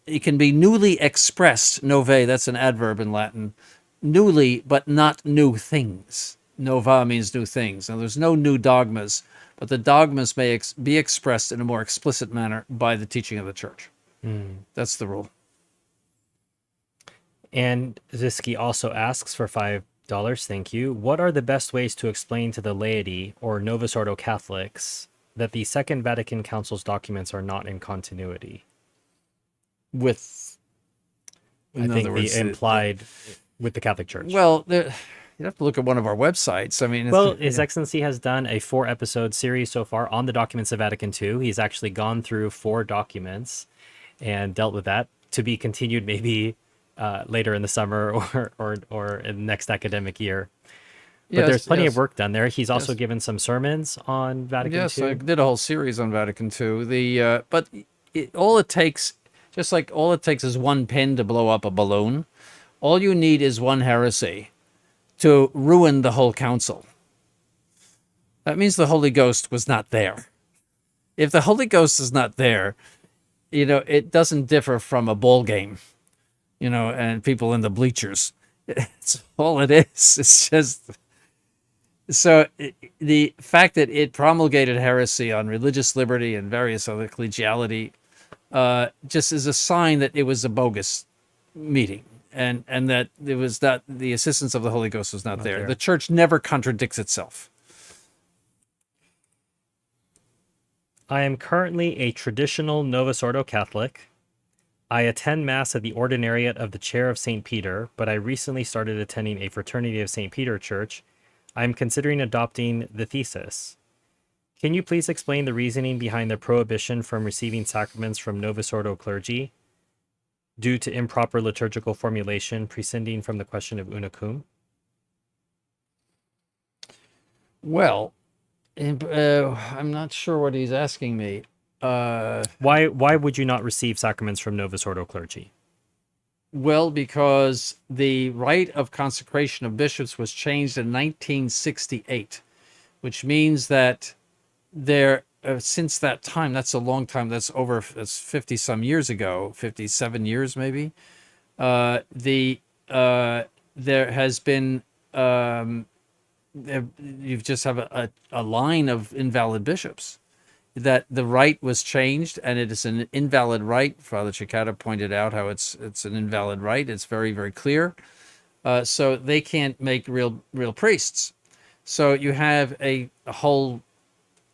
It can be newly expressed, nove, that's an adverb in Latin, newly, but not new things. Nova means new things. Now, there's no new dogmas, but the dogmas may be expressed in a more explicit manner by the teaching of the Church. That's the rule. And Zisky also asks for $5, thank you. What are the best ways to explain to the laity or Novus Ordo Catholics that the Second Vatican Council's documents are not in continuity? With, I think the implied with the Catholic Church. Well, you have to look at one of our websites. I mean, His Excellency has done a 4-episode series so far on the documents of Vatican II. He's actually gone through 4 documents and dealt with that, to be continued maybe later in the summer or in the next academic year. But there's plenty of work done there. He's also given some sermons on Vatican II. Yes, I did a whole series on Vatican II. But all it takes is one pin to blow up a balloon. All you need is one heresy to ruin the whole council. That means the Holy Ghost was not there. If the Holy Ghost is not there, it doesn't differ from a ball game, and people in the bleachers. It's all it is. It's just... So the fact that it promulgated heresy on religious liberty and various other collegiality just is a sign that it was a bogus meeting, and that it was not, the assistance of the Holy Ghost was not there. The Church never contradicts itself. I am currently a traditional Novus Ordo Catholic. I attend Mass at the Ordinariate of the Chair of St. Peter, but I recently started attending a Fraternity of St. Peter Church. I am considering adopting the thesis. Can you please explain the reasoning behind the prohibition from receiving sacraments from Novus Ordo clergy due to improper liturgical formulation prescinding from the question of una cum? Well, I'm not sure what he's asking me. Why would you not receive sacraments from Novus Ordo clergy? Well, because the rite of consecration of bishops was changed in 1968, which means that since that time, that's a long time, that's 50 some years ago, 57 years maybe, there has been, you just have a line of invalid bishops, that the rite was changed and it is an invalid rite. Father Cicada pointed out how it's an invalid rite. It's very, very clear. So they can't make real priests. So you have a whole,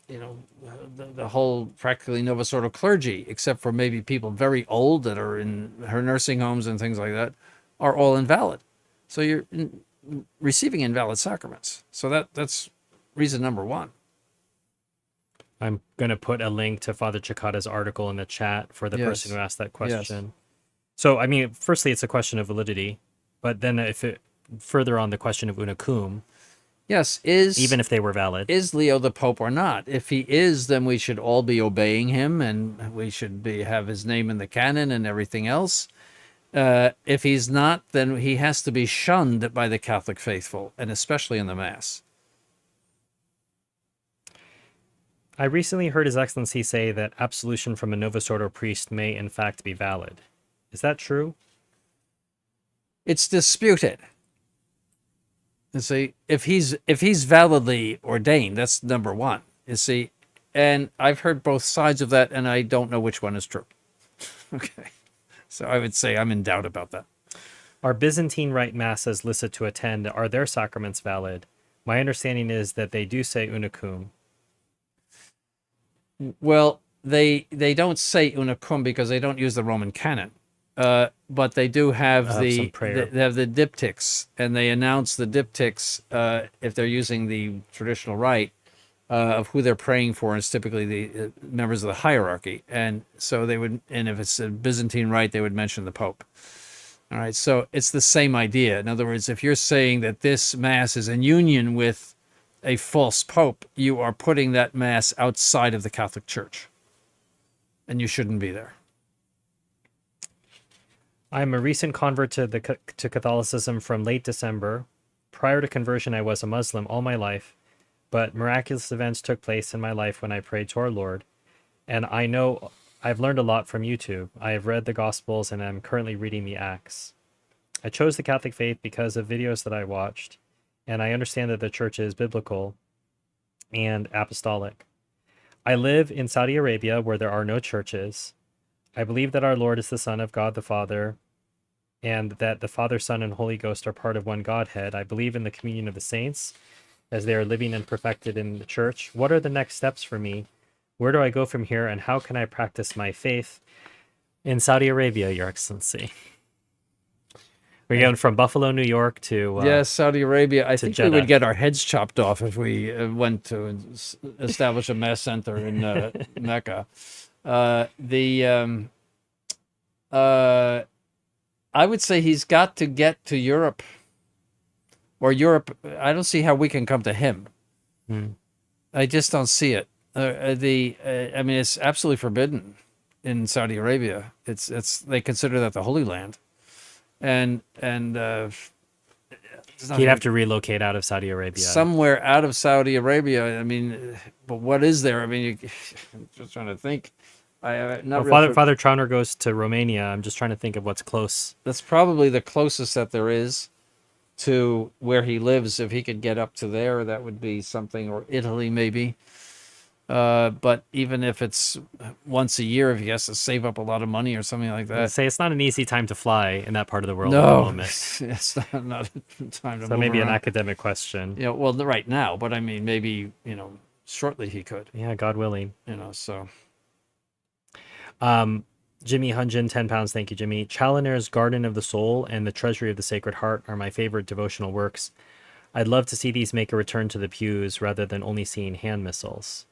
the whole practically Novus Ordo clergy, except for maybe people very old that are in her nursing homes and things like that, are all invalid. So you're receiving invalid sacraments. So that's reason number one. I'm going to put a link to Father Chikata's article in the chat for the person who asked that question. Yes. So, I mean, firstly, it's a question of validity, but then further on the question of una cum, Yes, even if they were valid. Is Leo the Pope or not? If he is, then we should all be obeying him, and we should have his name in the canon and everything else. If he's not, then he has to be shunned by the Catholic faithful, and especially in the Mass. I recently heard His Excellency say that absolution from a Novus Ordo priest may in fact be valid. Is that true? It's disputed. You see, if he's validly ordained, that's number one. You see, and I've heard both sides of that, and I don't know which one is true. Okay, so I would say I'm in doubt about that. Are Byzantine Rite masses listed to attend? Are their sacraments valid? My understanding is that they do say una cum. Well, they don't say una cum because they don't use the Roman canon, but they do have they have the diptychs, and they announce the diptychs if they're using the traditional rite of who they're praying for, and it's typically the members of the hierarchy, and so they would, and if it's a Byzantine rite, they would mention the Pope. All right, so it's the same idea. In other words, if you're saying that this Mass is in union with a false pope, you are putting that Mass outside of the Catholic Church, and you shouldn't be there. I'm a recent convert to Catholicism from late December. Prior to conversion, I was a Muslim all my life, but miraculous events took place in my life when I prayed to our Lord, and I know I've learned a lot from YouTube. I have read the Gospels, and I'm currently reading the Acts. I chose the Catholic faith because of videos that I watched, and I understand that the church is biblical and apostolic. I live in Saudi Arabia where there are no churches. I believe that our Lord is the Son of God the Father, and that the Father, Son, and Holy Ghost are part of one Godhead. I believe in the communion of the saints as they are living and perfected in the church. What are the next steps for me? Where do I go from here, and how can I practice my faith in Saudi Arabia, Your Excellency? We're going from Buffalo, New York to yes, Saudi Arabia. I think Jeddah. we would get our heads chopped off if we went to establish a mass center in Mecca. I would say he's got to get to Europe, or Europe. I don't see how we can come to him. I just don't see it. I mean, it's absolutely forbidden in Saudi Arabia. They consider that the Holy Land. And he'd have to relocate out of Saudi Arabia. Somewhere out of Saudi Arabia. I mean, but what is there? I mean, I'm just trying to think. Father Trauner goes to Romania. I'm just trying to think of what's close. That's probably the closest that there is to where he lives. If he could get up to there, that would be something, or Italy maybe. But even if it's once a year, if he has to save up a lot of money or something like that. I'd say it's not an easy time to fly in that part of the world no, at the moment. It's not a time to So move maybe around. an academic question. Yeah, well, right now, but I mean, maybe, shortly he could. Yeah, God willing. So. Jimmy Hunjin, 10 pounds. Thank you, Jimmy. Challoner's Garden of the Soul and the Treasury of the Sacred Heart are my favorite devotional works. I'd love to see these make a return to the pews rather than only seeing hand missals.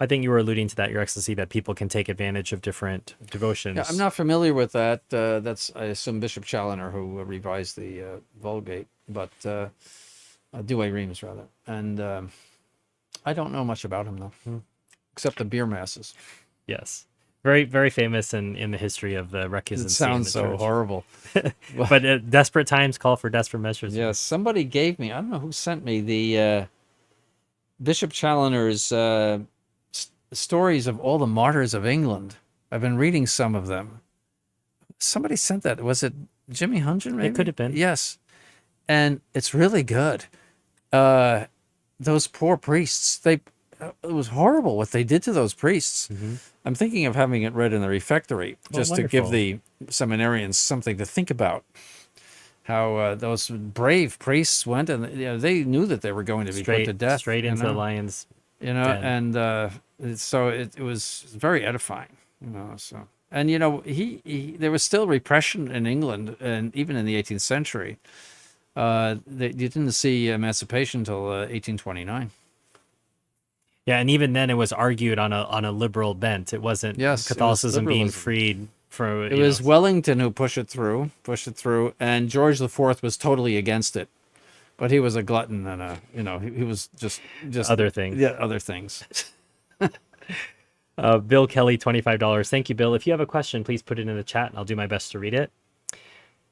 I think you were alluding to that, Your Excellency, that people can take advantage of different devotions. Yeah, I'm not familiar with that. That's, I assume, Bishop Challoner, who revised the Vulgate, but Douay Rheims, rather. And I don't know much about him, though, except the beer masses. Yes. Very, very famous in the history of the recusancy. It sounds so church. horrible. But desperate times call for desperate measures. Yes, somebody gave me, I don't know who sent me, the Bishop Challoner's stories of all the martyrs of England. I've been reading some of them. Somebody sent that. Was it Jimmy Hunjin, maybe? It could have been. Yes. And it's really good. Those poor priests, it was horrible what they did to those priests. Mm-hmm. I'm thinking of having it read in the refectory, just to give the seminarians something to think about. how those brave priests went, and they knew that they were going to be put to death. Straight into the lion's den. And so it was very edifying. So. And there was still repression in England, and even in the 18th century. You didn't see emancipation until 1829. Yeah, and even then it was argued on a liberal bent. It wasn't Catholicism being freed from. It was Wellington who pushed it through, and George IV was totally against it. But he was a glutton, and he was just other things. Yeah, other things. Bill Kelly, $25. Thank you, Bill. If you have a question, please put it in the chat, and I'll do my best to read it.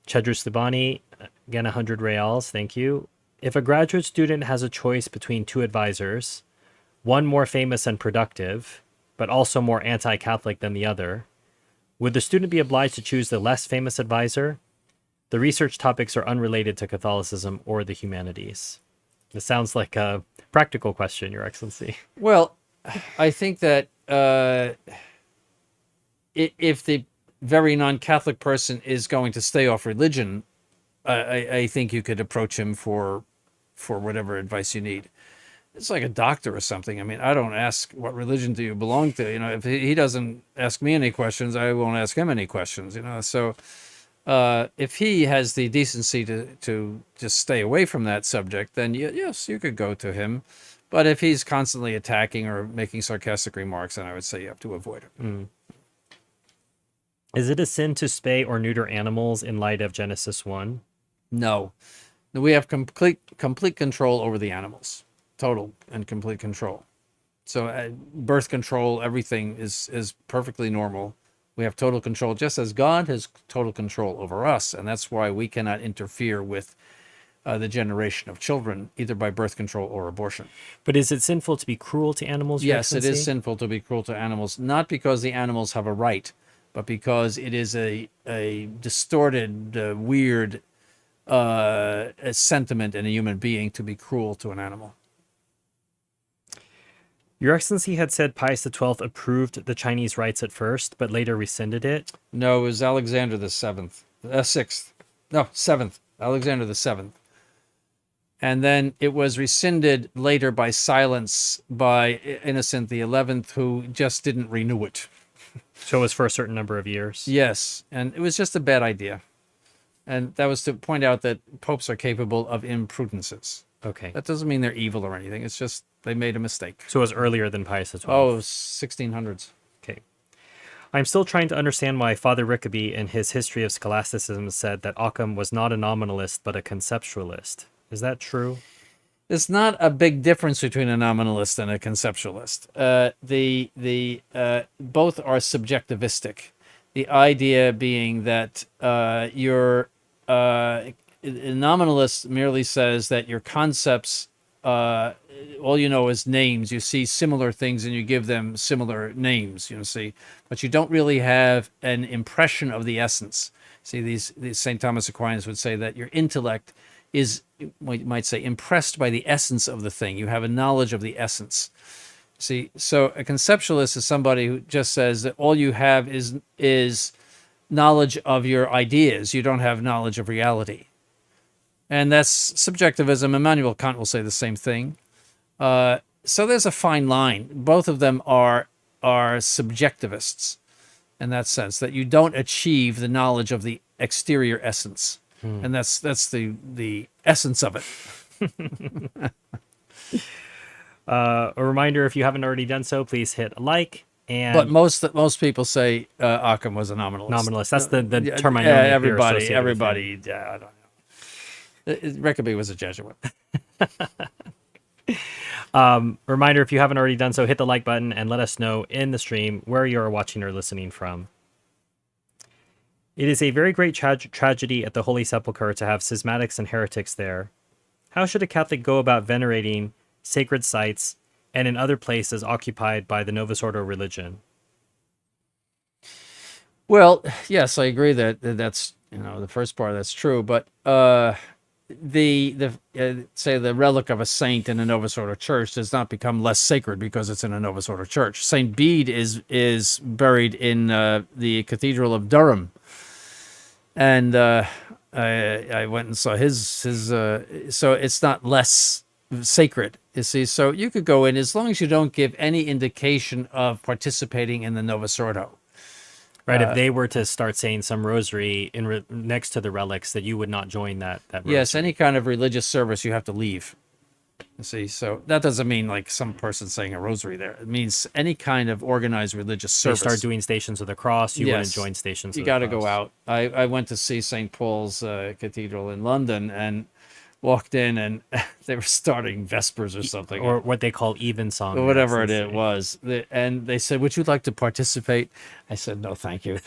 Chedrus Stubani, again, 100 reals. Thank you. If a graduate student has a choice between two advisors, one more famous and productive, but also more anti-Catholic than the other, would the student be obliged to choose the less famous advisor? The research topics are unrelated to Catholicism or the humanities. This sounds like a practical question, Your Excellency. Well, I think that if the very non-Catholic person is going to stay off religion, I think you could approach him for whatever advice you need. It's like a doctor or something. I mean, I don't ask what religion do you belong to. If he doesn't ask me any questions, I won't ask him any questions. So if he has the decency to just stay away from that subject, then yes, you could go to him. But if he's constantly attacking or making sarcastic remarks, then I would say you have to avoid him. Is it a sin to spay or neuter animals in light of Genesis 1? No. We have complete control over the animals. Total and complete control. So birth control, everything is perfectly normal. We have total control, just as God has total control over us. And that's why we cannot interfere with the generation of children, either by birth control or abortion. But is it sinful to be cruel to animals? Yes, it is sinful to be cruel to animals, not because the animals have a right, but because it is a distorted, weird sentiment in a human being to be cruel to an animal. Your Excellency had said Pius XII approved the Chinese rites at first, but later rescinded it. No, it was Alexander the Sixth. No, Seventh. Alexander the Seventh. And then it was rescinded later by silence by Innocent the 11th, who just didn't renew it. So it was for a certain number of years. Yes, and it was just a bad idea. And that was to point out that popes are capable of imprudences. Okay. That doesn't mean they're evil or anything. It's just they made a mistake. So it was earlier than Pius XII. Oh, it was 1600s. Okay. I'm still trying to understand why Father Rickaby in his History of Scholasticism said that Occam was not a nominalist but a conceptualist. Is that true? There's not a big difference between a nominalist and a conceptualist. Both are subjectivistic. The idea being that a nominalist merely says that your concepts, all you know is names. You see similar things and you give them similar names, but you don't really have an impression of the essence. See, these St. Thomas Aquinas would say that your intellect is, we might say, impressed by the essence of the thing. You have a knowledge of the essence. See, so a conceptualist is somebody who just says that all you have is knowledge of your ideas. You don't have knowledge of reality. And that's subjectivism. Immanuel Kant will say the same thing. So there's a fine line. Both of them are subjectivists in that sense, that you don't achieve the knowledge of the exterior essence. And that's the essence of it. A reminder, if you haven't already done so, please hit a like. But most people say Occam was a nominalist. Nominalist. That's the term I know. Everybody. Yeah, I don't know. Rickaby was a Jesuit. Reminder, if you haven't already done so, hit the like button and let us know in the stream where you are watching or listening from. It is a very great tragedy at the Holy Sepulchre to have schismatics and heretics there. How should a Catholic go about venerating sacred sites and in other places occupied by the Novus Ordo religion? Well, yes, I agree that's the first part, that's true, but say the relic of a saint in a Novus Ordo church does not become less sacred because it's in a Novus Ordo church. Saint Bede is buried in the Cathedral of Durham, and I went and saw his so it's not less sacred, you see. So you could go in as long as you don't give any indication of participating in the Novus Ordo. Right, if they were to start saying some rosary next to the relics, that you would not join that rosary. Yes, any kind of religious service you have to leave. You see, so that doesn't mean like some person saying a rosary there. It means any kind of organized religious They service. start doing Stations of the Cross, you wouldn't join Stations of the Cross. You got to go out. I went to see St. Paul's Cathedral in London and walked in, and they were starting Vespers or something. Or what they call evensong. Or whatever it was. And they said, would you like to participate? I said, no, thank you.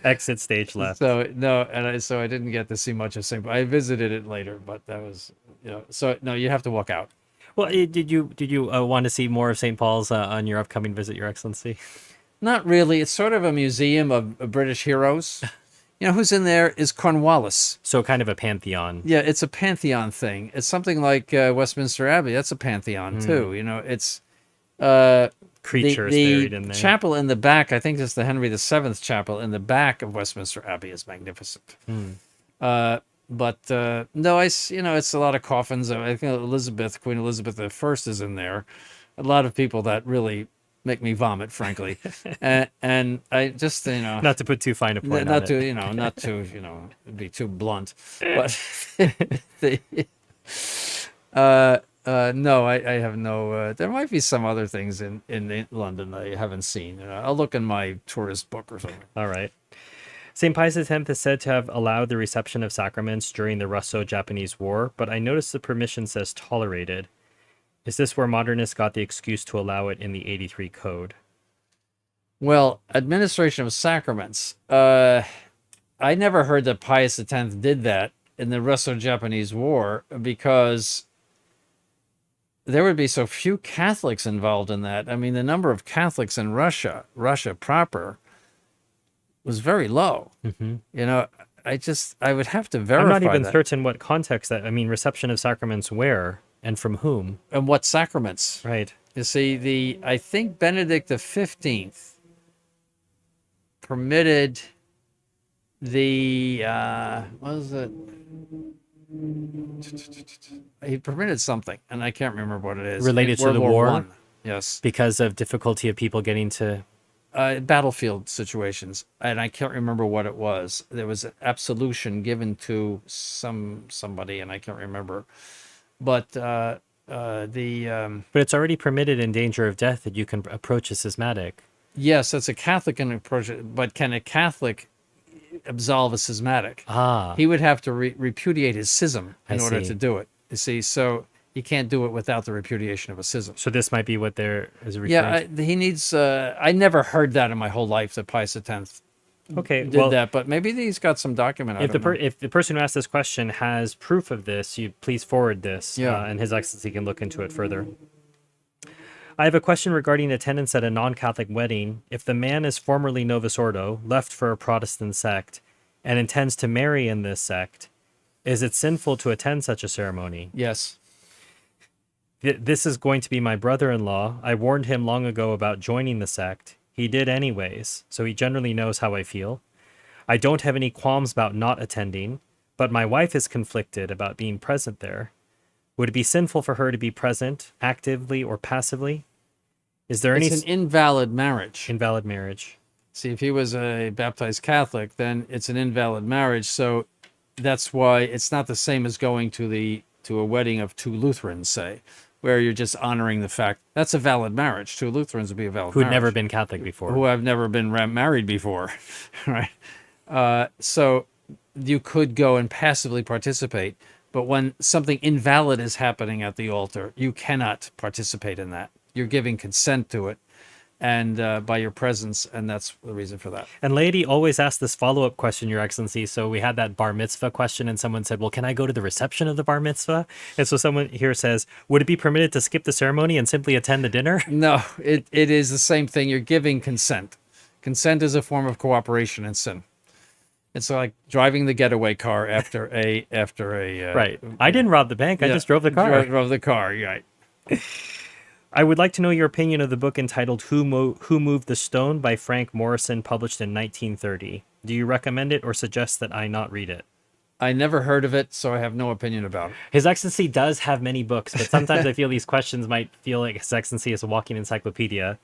Exit stage left. So no, so I didn't get to see much of St. Paul. I visited it later, but that was, so no, you have to walk out. Well, did you want to see more of St. Paul's on your upcoming visit, Your Excellency? Not really. It's sort of a museum of British heroes. Who's in there is Cornwallis. So kind of a pantheon. Yeah, it's a pantheon thing. It's something like Westminster Abbey. That's a pantheon too. It's Creatures the buried in there. Chapel in the back. I think it's the Henry VII chapel in the back of Westminster Abbey is magnificent. But no, it's a lot of coffins. I think Queen Elizabeth I is in there. A lot of people that really make me vomit, frankly. and I just, not to put too fine a point not on to, it. not to, be too blunt. But no, I have no. There might be some other things in London I haven't seen. I'll look in my tourist book or something. All right. St. Pius X is said to have allowed the reception of sacraments during the Russo-Japanese War, but I noticed the permission says tolerated. Is this where modernists got the excuse to allow it in the 83 Code? Well, administration of sacraments. I never heard that Pius X did that in the Russo-Japanese War because there would be so few Catholics involved in that. I mean, the number of Catholics in Russia proper, was very low. Mm-hmm. I would have to verify that. I'm not even certain what context that. I mean, reception of sacraments where and from whom? And what sacraments? Right. You see, I think Benedict XV permitted the what was it? He permitted something, and I can't remember what it is. Related to the war? I. Yes. Because of difficulty of people getting to... battlefield situations, and I can't remember what it was. There was an absolution given to somebody, and I can't remember. But But it's already permitted in danger of death that you can approach a schismatic. Yes, that's a Catholic can approach it, but can a Catholic absolve a schismatic? He would have to repudiate his schism in order to do it. You see, so you can't do it without the repudiation of a schism. So this might be what there is referring to. He needs. I never heard that in my whole life that Pius X did that, but maybe he's got some document. If the person who asked this question has proof of this, you please forward this, and His Excellency can look into it further. I have a question regarding attendance at a non-Catholic wedding. If the man is formerly Novus Ordo, left for a Protestant sect, and intends to marry in this sect, is it sinful to attend such a ceremony? Yes. This is going to be my brother-in-law. I warned him long ago about joining the sect. He did anyways, so he generally knows how I feel. I don't have any qualms about not attending, but my wife is conflicted about being present there. Would it be sinful for her to be present, actively or passively? Is there It's an invalid marriage. Invalid marriage. See, if he was a baptized Catholic, then it's an invalid marriage. So that's why it's not the same as going to a wedding of two Lutherans, say, where you're just honoring the fact that's a valid marriage. Two Lutherans would be a valid marriage. Who'd never been Catholic before. Who have never been married before, right? So you could go and passively participate, but when something invalid is happening at the altar, you cannot participate in that. You're giving consent to it, and by your presence, and that's the reason for that. And laity always asks this follow-up question, Your Excellency. So we had that bar mitzvah question, and someone said, well, can I go to the reception of the bar mitzvah? And so someone here says, would it be permitted to skip the ceremony and simply attend the dinner? No, it is the same thing. You're giving consent. Consent is a form of cooperation in sin. It's like driving the getaway car after a right. I didn't rob the bank. I just drove the car. Drove the car, right. I would like to know your opinion of the book entitled Who Moved the Stone by Frank Morrison, published in 1930. Do you recommend it or suggest that I not read it? I never heard of it, so I have no opinion about it. His Excellency does have many books, but sometimes I feel these questions might feel like His Excellency is a walking encyclopedia,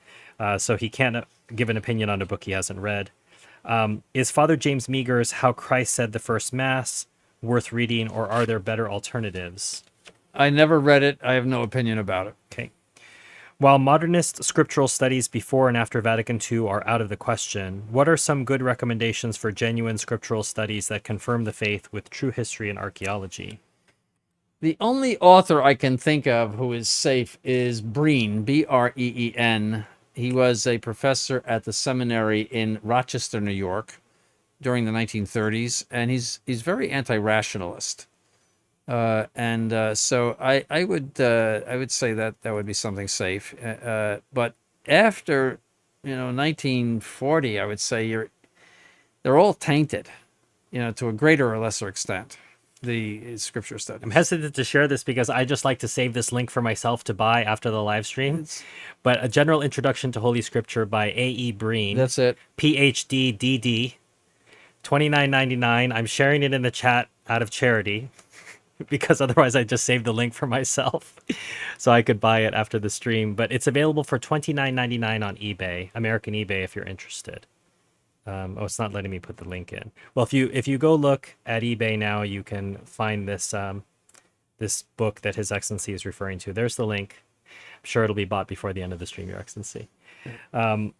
so he can't give an opinion on a book he hasn't read. Is Father James Meagher's How Christ Said the First Mass worth reading, or are there better alternatives? I never read it. I have no opinion about it. Okay. While modernist scriptural studies before and after Vatican II are out of the question, what are some good recommendations for genuine scriptural studies that confirm the faith with true history and archaeology? The only author I can think of who is safe is Breen, Breen. He was a professor at the seminary in Rochester, New York, during the 1930s, and he's very anti-rationalist. So I would say that would be something safe. But after 1940, I would say they're all tainted, to a greater or lesser extent. The scripture studies. I'm hesitant to share this because I just like to save this link for myself to buy after the live stream. But A General Introduction to Holy Scripture by A.E. Breen. That's it. PhD, DD, $29.99. I'm sharing it in the chat out of charity because otherwise I just saved the link for myself so I could buy it after the stream. But it's available for $29.99 on eBay, American eBay, if you're interested. It's not letting me put the link in. Well, if you go look at eBay now, you can find this this book that His Excellency is referring to. There's the link. I'm sure it'll be bought before the end of the stream, Your Excellency. In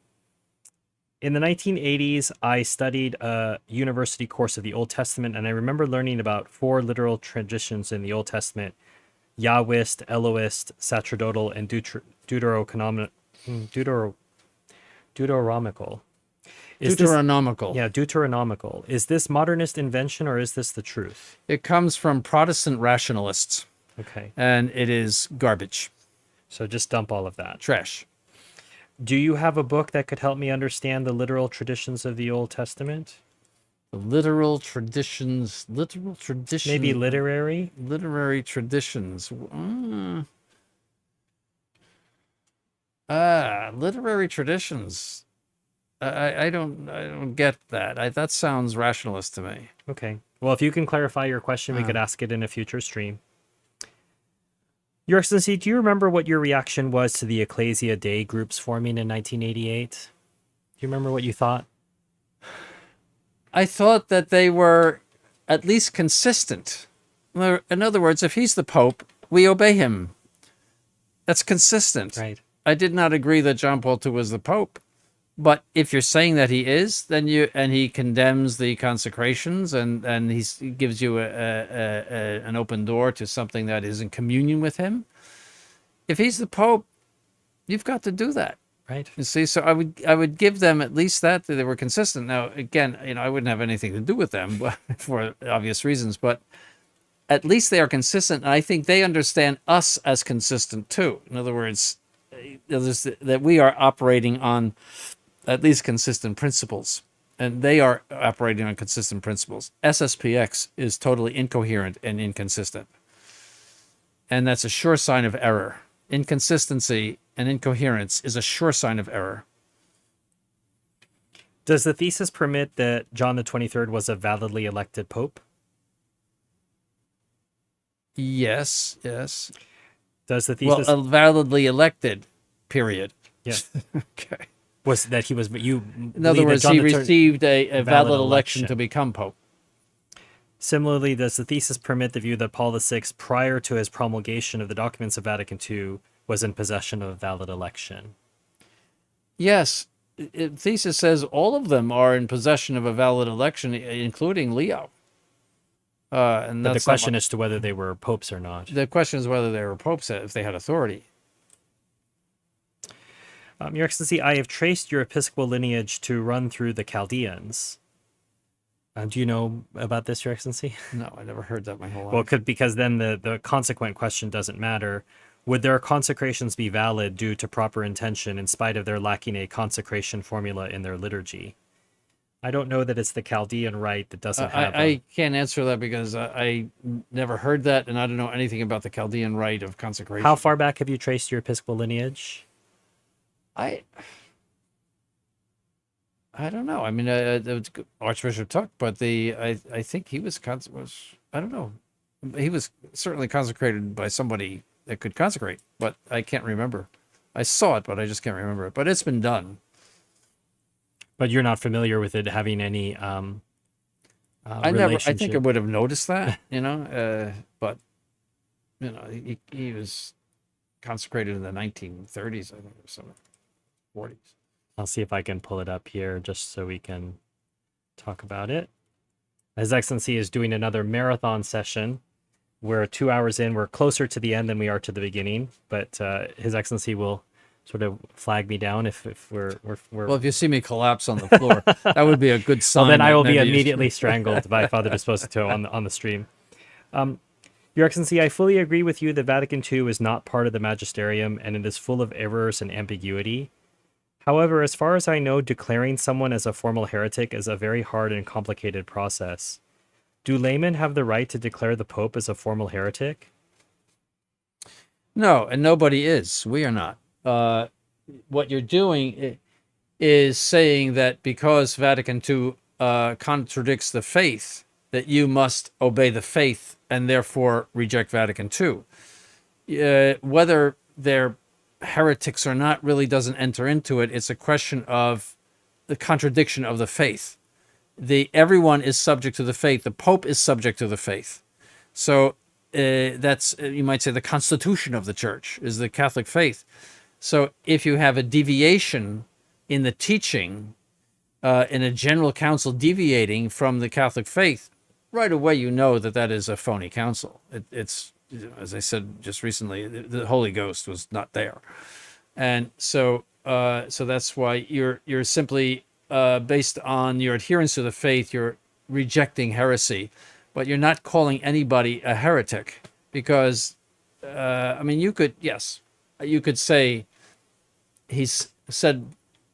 the 1980s, I studied a university course of the Old Testament, and I remember learning about 4 literal traditions in the Old Testament: Yahwist, Elohist, sacerdotal, and Deuteronomical. Deuteronomical. Deuteronomical. Is this modernist invention or is this the truth? It comes from Protestant rationalists. Okay. And it is garbage. So just dump all of that. Trash. Do you have a book that could help me understand the literal traditions of the Old Testament? The literal traditions. Maybe literary? Literary traditions. Literary traditions. I don't get that. That sounds rationalist to me. Okay. Well, if you can clarify your question, we could ask it in a future stream. Your Excellency, do you remember what your reaction was to the Ecclesia Dei groups forming in 1988? Do you remember what you thought? I thought that they were at least consistent. In other words, if he's the Pope, we obey him. That's consistent. Right. I did not agree that John Paul II was the Pope. But if you're saying that he is, then he condemns the consecrations and he gives you an open door to something that is in communion with him. If he's the Pope, you've got to do that. Right. You see, so I would give them at least that they were consistent. Now, again, I wouldn't have anything to do with them for obvious reasons, but at least they are consistent. And I think they understand us as consistent too. In other words, that we are operating on at least consistent principles, and they are operating on consistent principles. SSPX is totally incoherent and inconsistent, and that's a sure sign of error. Inconsistency and incoherence is a sure sign of error. Does the thesis permit that John the 23rd was a validly elected pope? Yes. Does the thesis... Well, validly elected, period. Yeah. Okay. Was that he was... In other words, he received a valid election to become pope. Similarly, does the thesis permit the view that Paul VI, prior to his promulgation of the documents of Vatican II, was in possession of a valid election? Yes. Thesis says all of them are in possession of a valid election, including Leo. And but the question is to whether they were popes or not. The question is whether they were popes, if they had authority. Your Excellency, I have traced your episcopal lineage to run through the Chaldeans. Do you know about this, Your Excellency? No, I never heard that my whole life. Well, because then the consequent question doesn't matter. Would their consecrations be valid due to proper intention in spite of their lacking a consecration formula in their liturgy? I don't know that it's the Chaldean rite that doesn't have I can't answer that because I never heard that, and I don't know anything about the Chaldean rite of consecration. How far back have you traced your episcopal lineage? I I don't know. I mean, Archbishop Tuck, but I think he was I don't know. He was certainly consecrated by somebody that could consecrate, but I can't remember. I saw it, but I just can't remember it. But it's been done. But you're not familiar with it having any I relationship. think I would have noticed that, but he was consecrated in the 1930s, I think, or something, 40s. I'll see if I can pull it up here just so we can talk about it. His Excellency is doing another marathon session. We're 2 hours in. We're closer to the end than we are to the beginning, but His Excellency will sort of flag me down if we're Well, if you see me collapse on the floor, that would be a good sign. well, then I will be maybe immediately strangled by Father Disposito on the stream. Your Excellency, I fully agree with you that Vatican II is not part of the magisterium and it is full of errors and ambiguity. However, as far as I know, declaring someone as a formal heretic is a very hard and complicated process. Do laymen have the right to declare the Pope as a formal heretic? No, and nobody is. We are not. What you're doing is saying that because Vatican II contradicts the faith, that you must obey the faith and therefore reject Vatican II. Whether they're heretics or not really doesn't enter into it. It's a question of the contradiction of the faith. Everyone is subject to the faith. The Pope is subject to the faith. So that's, you might say, the constitution of the Church is the Catholic faith. So if you have a deviation in the teaching, in a general council deviating from the Catholic faith, right away you know that that is a phony council. It's, as I said just recently, the Holy Ghost was not there, and so that's why you're simply based on your adherence to the faith, you're rejecting heresy, but you're not calling anybody a heretic because, I mean, you could say he's said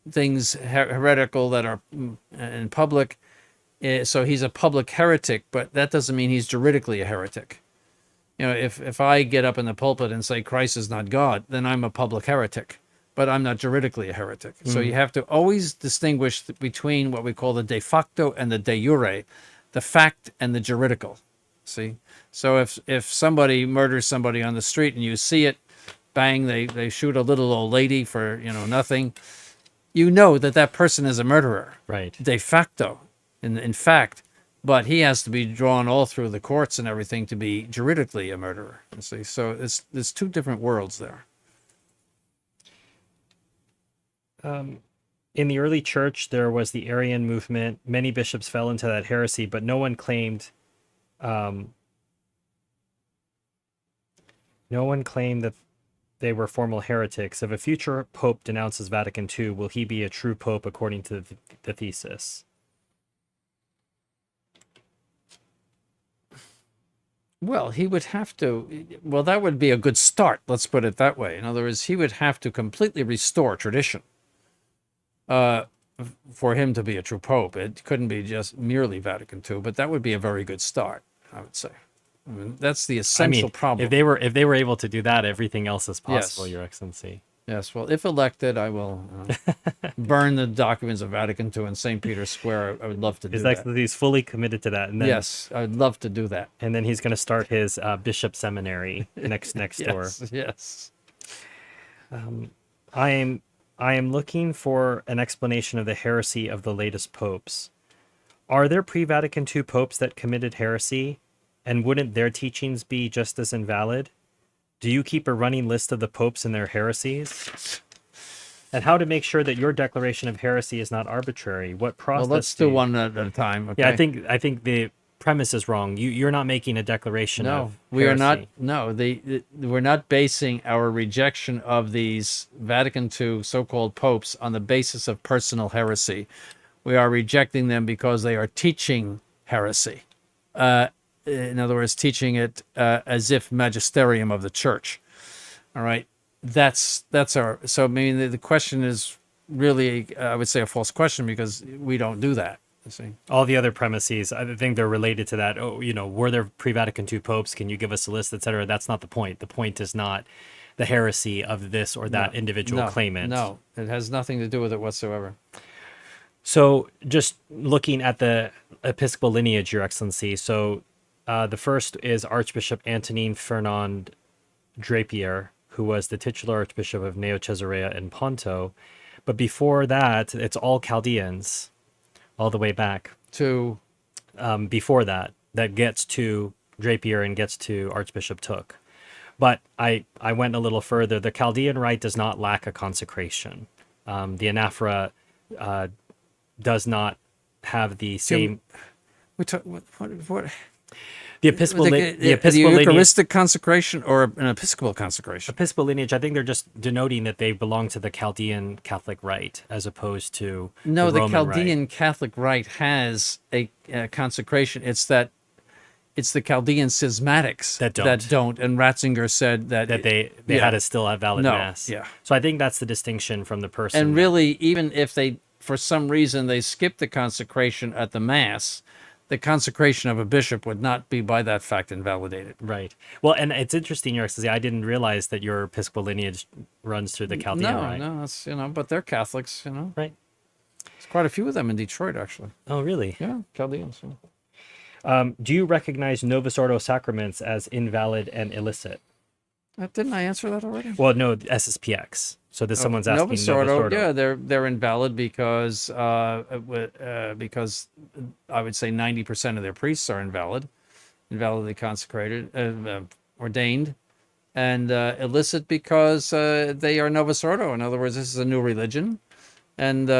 things heretical that are in public, so he's a public heretic, but that doesn't mean he's juridically a heretic. If I get up in the pulpit and say Christ is not God, then I'm a public heretic, but I'm not juridically a heretic. So you have to always distinguish between what we call the de facto and the de jure, the fact and the juridical. See? So if somebody murders somebody on the street and you see it, bang, they shoot a little old lady for, nothing, you know that person is a murderer. Right. De facto, in fact. But he has to be drawn all through the courts and everything to be juridically a murderer. You see, so there's two different worlds there. In the early church, there was the Arian movement. Many bishops fell into that heresy, but no one claimed that they were formal heretics. If a future pope denounces Vatican II, will he be a true pope according to the thesis? Well, he would have to, that would be a good start, let's put it that way. In other words, he would have to completely restore tradition for him to be a true pope. It couldn't be just merely Vatican II, but that would be a very good start, I would say. I mean, that's the essential problem. If they were able to do that, everything else is possible, Yes. Your Excellency. Yes, well, if elected, I will burn the documents of Vatican II in St. Peter's Square. I would love to do His that. Excellency is fully committed to that. And then, Yes, I'd love to do that. And then he's going to start his bishop seminary next door. Yes. I am looking for an explanation of the heresy of the latest popes. Are there pre-Vatican II popes that committed heresy, and wouldn't their teachings be just as invalid? Do you keep a running list of the popes and their heresies? And how to make sure that your declaration of heresy is not arbitrary? What process? Well, let's do one at a time. Okay? Yeah, I think the premise is wrong. You're not making a declaration. No, of we are not. heresy. No, we're not basing our rejection of these Vatican II so-called popes on the basis of personal heresy. We are rejecting them because they are teaching heresy. In other words, teaching it as if magisterium of the church. All right, that's our. So I mean, the question is really, I would say, a false question because we don't do that. You see, All the other premises, I think they're related to that. Oh, were there pre-Vatican II popes? Can you give us a list, etc.? That's not the point. The point is not the heresy of this or that individual claimant. No, it has nothing to do with it whatsoever. So just looking at the episcopal lineage, Your Excellency. So the first is Archbishop Antonin Fernand Drapier, who was the titular Archbishop of Neo Caesarea and Ponto. But before that, it's all Chaldeans, all the way back. To Before that, that gets to Drapier and gets to Archbishop Took. But I went a little further. The Chaldean rite does not lack a consecration. The anaphora does not have the same. we talk, what The episcopal, the episcopal lineage. Eucharistic consecration or an Episcopal consecration? Episcopal lineage, I think they're just denoting that they belong to the Chaldean Catholic rite as opposed to No, the Roman Chaldean rite. Catholic rite has a consecration. It's the Chaldean schismatics That don't. And Ratzinger said that They yeah. had to still have valid No, mass. yeah. So I think that's the distinction from the person. And really, even if they, for some reason, they skip the consecration at the mass, the consecration of a bishop would not be by that fact invalidated. Right. Well, and it's interesting, Your Excellency, I didn't realize that your episcopal lineage runs through the Chaldean rite. No, that's but they're Catholics, Right. There's quite a few of them in Detroit, actually. Oh, really? Yeah, Chaldeans. Yeah. Do you recognize Novus Ordo sacraments as invalid and illicit? Didn't I answer that already? Well, no, SSPX. So this someone's asking Novus Novus Ordo, Ordo. yeah, they're invalid because I would say 90% of their priests are invalidly consecrated, ordained, and illicit because they are Novus Ordo. In other words, this is a new religion, and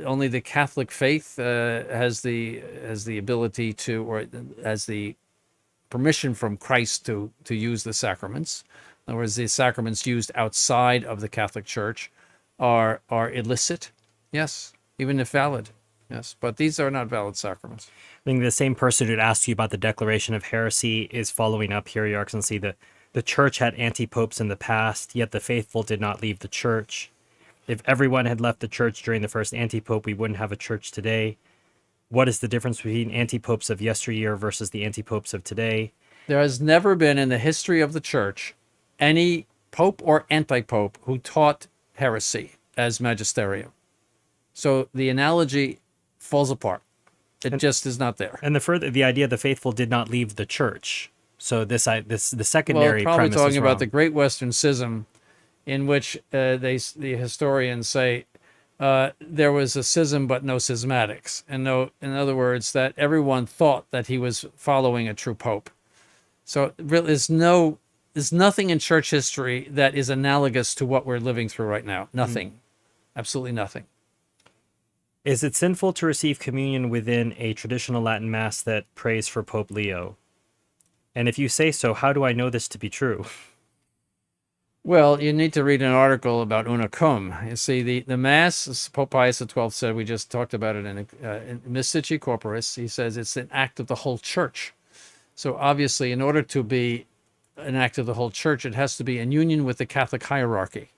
only the Catholic faith has the ability to, or has the permission from Christ to use the sacraments. In other words, the sacraments used outside of the Catholic Church are illicit, yes, even if valid, yes, but these are not valid sacraments. I think the same person who'd asked you about the declaration of heresy is following up here, Your Excellency. The church had anti-popes in the past, yet the faithful did not leave the church. If everyone had left the church during the first anti-pope, we wouldn't have a church today. What is the difference between anti-popes of yesteryear versus the anti-popes of today? There has never been in the history of the church any pope or anti-pope who taught heresy as magisterium. So the analogy falls apart. It just is not there. And the idea the faithful did not leave the church. So the Well, secondary probably premise talking is about wrong. the Great Western Schism, in which the historians say there was a schism but no schismatics, and in other words, that everyone thought that he was following a true pope. So really, there's nothing in church history that is analogous to what we're living through right now. Nothing, absolutely nothing. Is it sinful to receive communion within a traditional Latin Mass that prays for Pope Leo? And if you say so, how do I know this to be true? Well, you need to read an article about Una Cum. You see, the Mass, as Pope Pius XII said, we just talked about it in Mystici Corporis, he says it's an act of the whole church. So obviously, in order to be an act of the whole church, it has to be in union with the Catholic hierarchy.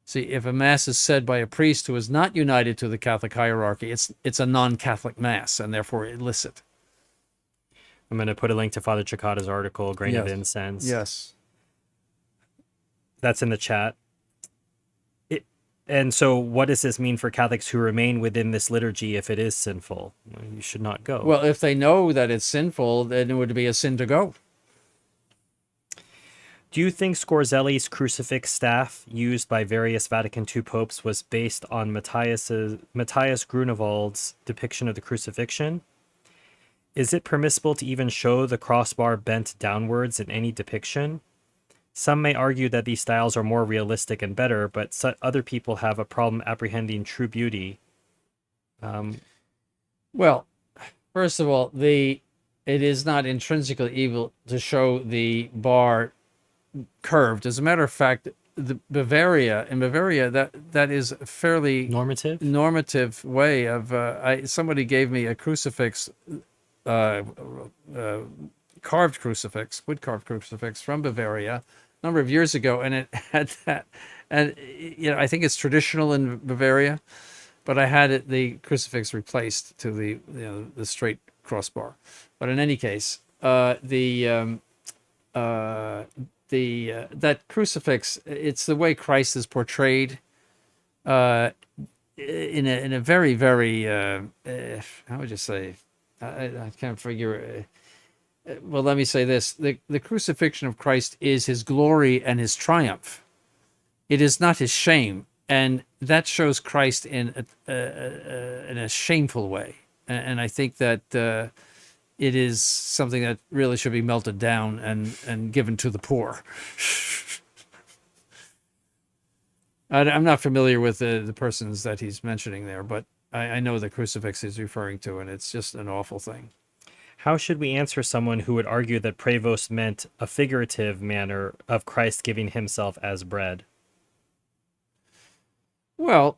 See, if a Mass is said by a priest who is not united to the Catholic hierarchy, it's a non-Catholic Mass, and therefore illicit. I'm going to put a link to Father Chikata's article, Grain of Incense. Yes. That's in the chat. And so what does this mean for Catholics who remain within this liturgy if it is sinful? Well, you should not go. Well, if they know that it's sinful, then it would be a sin to go. Do you think Scorzelli's crucifix staff used by various Vatican II popes was based on Matthias Grunewald's depiction of the crucifixion? Is it permissible to even show the crossbar bent downwards in any depiction? Some may argue that these styles are more realistic and better, but other people have a problem apprehending true beauty. Well, first of all, it is not intrinsically evil to show the bar curved. As a matter of fact, in Bavaria, that is a fairly normative way of. Somebody gave me a crucifix, carved crucifix, wood carved crucifix from Bavaria a number of years ago, and it had that. And I think it's traditional in Bavaria, but I had the crucifix replaced to the straight crossbar. But in any case, that crucifix, it's the way Christ is portrayed. in a very, very how would you say? I can't figure. Well, let me say this: the crucifixion of Christ is his glory and his triumph. It is not his shame, and that shows Christ in a shameful way. And I think that it is something that really should be melted down and given to the poor. I'm not familiar with the persons that he's mentioning there, but I know the crucifix he's referring to, and it's just an awful thing. How should we answer someone who would argue that Prévost meant a figurative manner of Christ giving himself as bread? Well,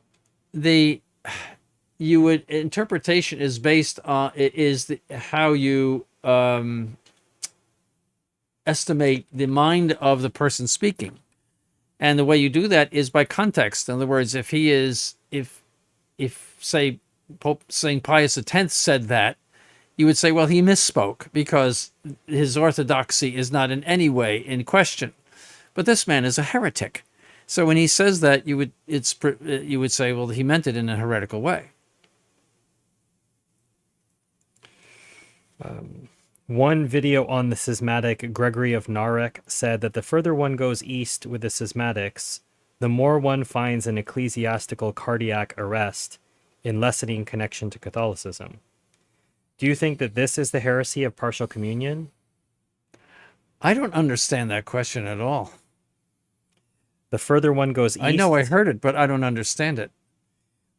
interpretation is based on how you estimate the mind of the person speaking, and the way you do that is by context. In other words, if say Pope St. Pius X said that, you would say, well, he misspoke because his orthodoxy is not in any way in question. But this man is a heretic. So when he says that, you would say, well, he meant it in a heretical way. One video on the schismatic, Gregory of Narek, said that the further one goes east with the schismatics, the more one finds an ecclesiastical cardiac arrest in lessening connection to Catholicism. Do you think that this is the heresy of partial communion? I don't understand that question at all. The further one goes east... I know I heard it, but I don't understand it.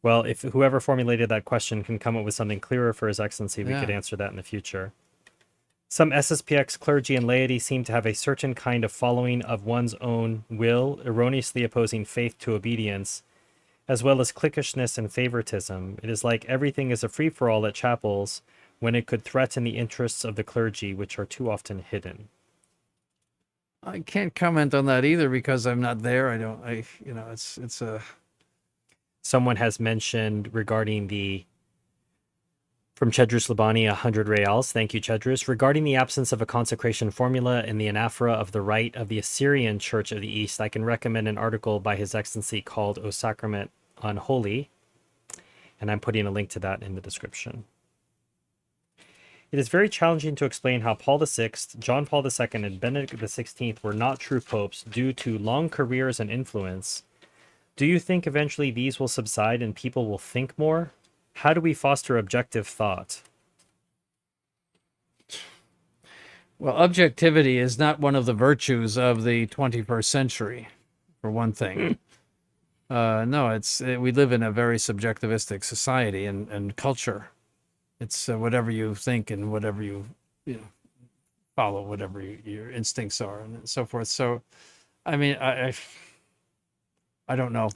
Well, if whoever formulated that question can come up with something clearer for His Excellency, we could answer that in the future. Some SSPX clergy and laity seem to have a certain kind of following of one's own will, erroneously opposing faith to obedience, as well as cliquishness and favoritism. It is like everything is a free-for-all at chapels, when it could threaten the interests of the clergy, which are too often hidden. I can't comment on that either because I'm not there. It's a... Someone has mentioned regarding from Chedrus Labani, 100 reals. Thank you, Chedrus. Regarding the absence of a consecration formula in the anaphora of the rite of the Assyrian Church of the East, I can recommend an article by His Excellency called O Sacrament Unholy, and I'm putting a link to that in the description. It is very challenging to explain how Paul VI, John Paul II, and Benedict XVI were not true popes due to long careers and influence. Do you think eventually these will subside and people will think more? How do we foster objective thought? Well, objectivity is not one of the virtues of the 21st century, for one thing. No, we live in a very subjectivistic society and culture. It's whatever you think and whatever you follow, whatever your instincts are, and so forth. So, I mean, I don't know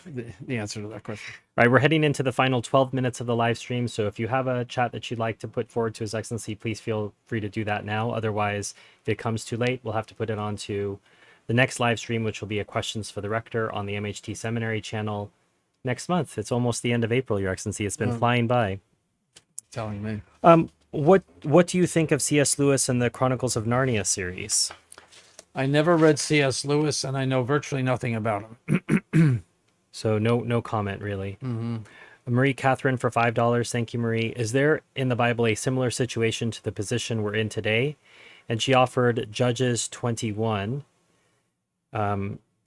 the answer to that question. All right, we're heading into the final 12 minutes of the live stream. So if you have a chat that you'd like to put forward to His Excellency, please feel free to do that now. Otherwise, if it comes too late, we'll have to put it on to the next live stream, which will be a Questions for the Rector on the MHT Seminary channel next month. It's almost the end of April, Your Excellency. It's been flying by. Telling me. What do you think of C.S. Lewis and the Chronicles of Narnia series? I never read C.S. Lewis, and I know virtually nothing about him. So no comment, really. Mm-hmm. Marie Catherine for $5. Thank you, Marie. Is there in the Bible a similar situation to the position we're in today? And she offered Judges 21.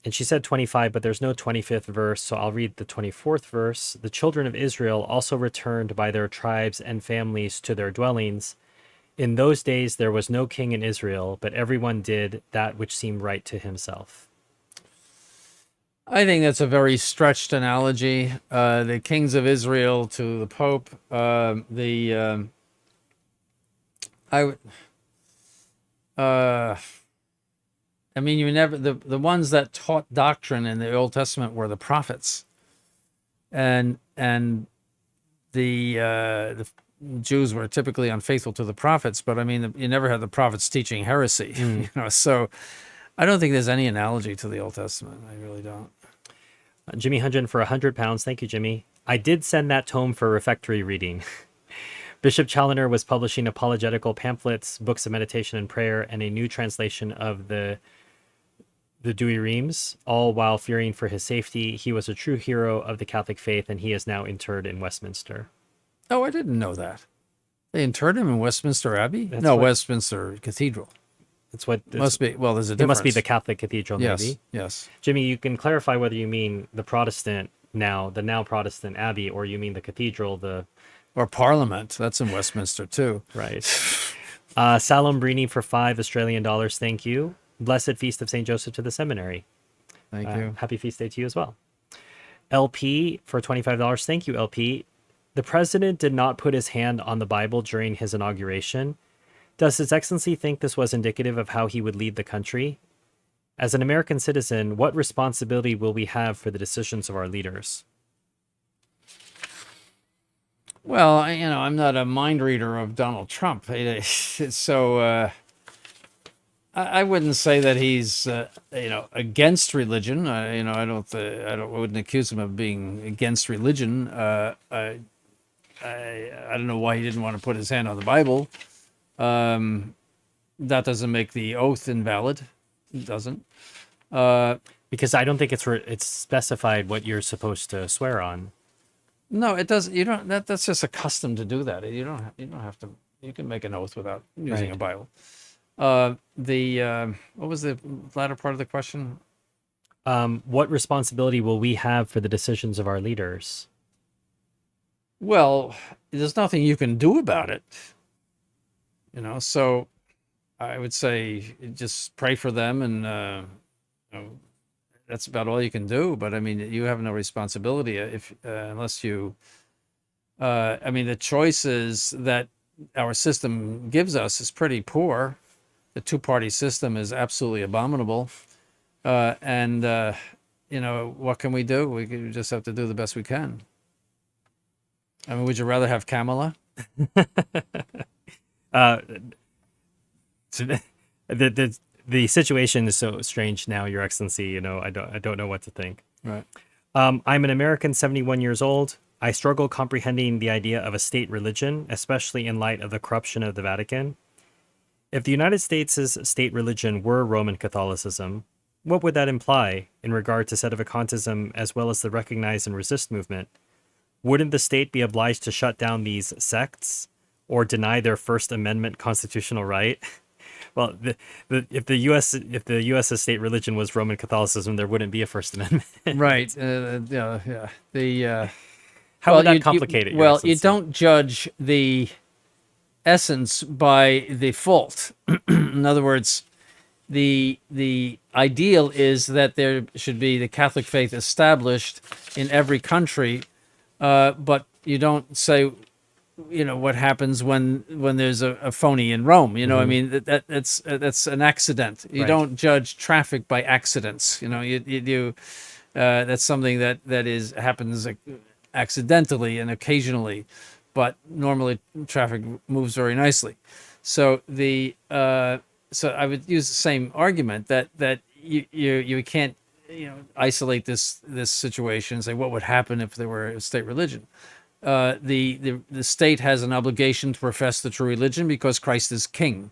And she said 25, but there's no 25th verse, so I'll read the 24th verse. The children of Israel also returned by their tribes and families to their dwellings. In those days there was no king in Israel, but everyone did that which seemed right to himself. I think that's a very stretched analogy. The kings of Israel to the Pope. I mean, the ones that taught doctrine in the Old Testament were the prophets, and the Jews were typically unfaithful to the prophets. But I mean, you never had the prophets teaching heresy, So I don't think there's any analogy to the Old Testament. I really don't. Jimmy Hundred for £100. Thank you, Jimmy. I did send that tome for refectory reading. Bishop Challoner was publishing apologetical pamphlets, books of meditation and prayer, and a new translation of the the Dewey Reams, all while fearing for his safety. He was a true hero of the Catholic faith, and he is now interred in Westminster. Oh, I didn't know that. They interred him in Westminster Abbey? That's No, what- Westminster Cathedral. That's what Must be. Well, there's a It difference. must be the Catholic cathedral, Yes, maybe. yes. Jimmy, you can clarify whether you mean the Protestant now, the now Protestant Abbey, or you mean the cathedral, the Or Parliament. That's in Westminster, too. right. Salom Brini for $5 Thank you. Blessed Feast of St. Joseph to the Seminary. Thank you. Happy feast day to you as well. LP for $25. Thank you, LP. The president did not put his hand on the Bible during his inauguration. Does His Excellency think this was indicative of how he would lead the country? As an American citizen, what responsibility will we have for the decisions of our leaders? Well, I'm not a mind reader of Donald Trump. So I wouldn't say that he's, against religion. I wouldn't accuse him of being against religion. I don't know why he didn't want to put his hand on the Bible. That doesn't make the oath invalid. It doesn't. Because I don't think it's specified what you're supposed to swear on. No, it doesn't. You don't. That's just a custom to do that. You don't have to. You can make an oath without using Right. a Bible. What was the latter part of the question? What responsibility will we have for the decisions of our leaders? Well, there's nothing you can do about it. So I would say just pray for them, and that's about all you can do. But I mean, you have no responsibility unless you. The choices that our system gives us is pretty poor. The two-party system is absolutely abominable, what can we do? We just have to do the best we can. I mean, would you rather have Kamala? The situation is so strange now, Your Excellency. I don't know what to think. Right. I'm an American, 71 years old. I struggle comprehending the idea of a state religion, especially in light of the corruption of the Vatican. If the United States' state religion were Roman Catholicism, what would that imply in regard to sedevacantism as well as the Recognize and Resist movement? Wouldn't the state be obliged to shut down these sects or deny their First Amendment constitutional right? Well, if the U.S.'s state religion was Roman Catholicism, there wouldn't be a First Amendment. Right. Yeah. How would that complicate it? Your Well, you Excellency? don't judge the essence by the fault. In other words, the ideal is that there should be the Catholic faith established in every country, but you don't say, what happens when there's a phony in Rome. I mean, that's an accident. You Right. don't judge traffic by accidents. That's something that happens accidentally and occasionally, but normally traffic moves very nicely. So so I would use the same argument that you can't isolate this situation and say what would happen if there were a state religion. The state has an obligation to profess the true religion because Christ is king,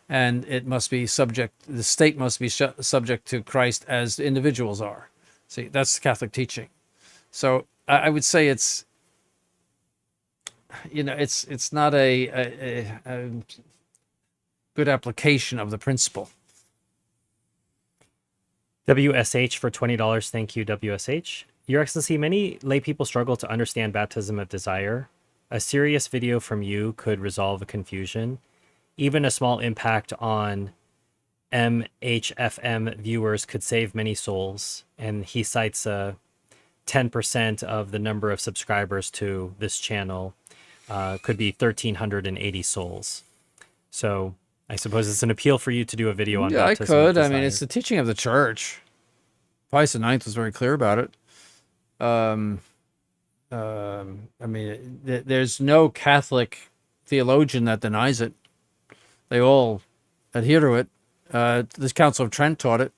and it must be subject. The state must be subject to Christ as individuals are. See, that's Catholic teaching. So I would say it's not a good application of the principle. WSH for $20. Thank you, WSH. Your Excellency, many lay people struggle to understand baptism of desire. A serious video from you could resolve the confusion. Even a small impact on MHFM viewers could save many souls. And he cites 10% of the number of subscribers to this channel could be 1,380 souls. So I suppose it's an appeal for you to do a video on Yeah, I baptism of could. I desire. mean, it's the teaching of the church. Pius IX was very clear about it. There's no Catholic theologian that denies it. They all adhere to it. The Council of Trent taught it.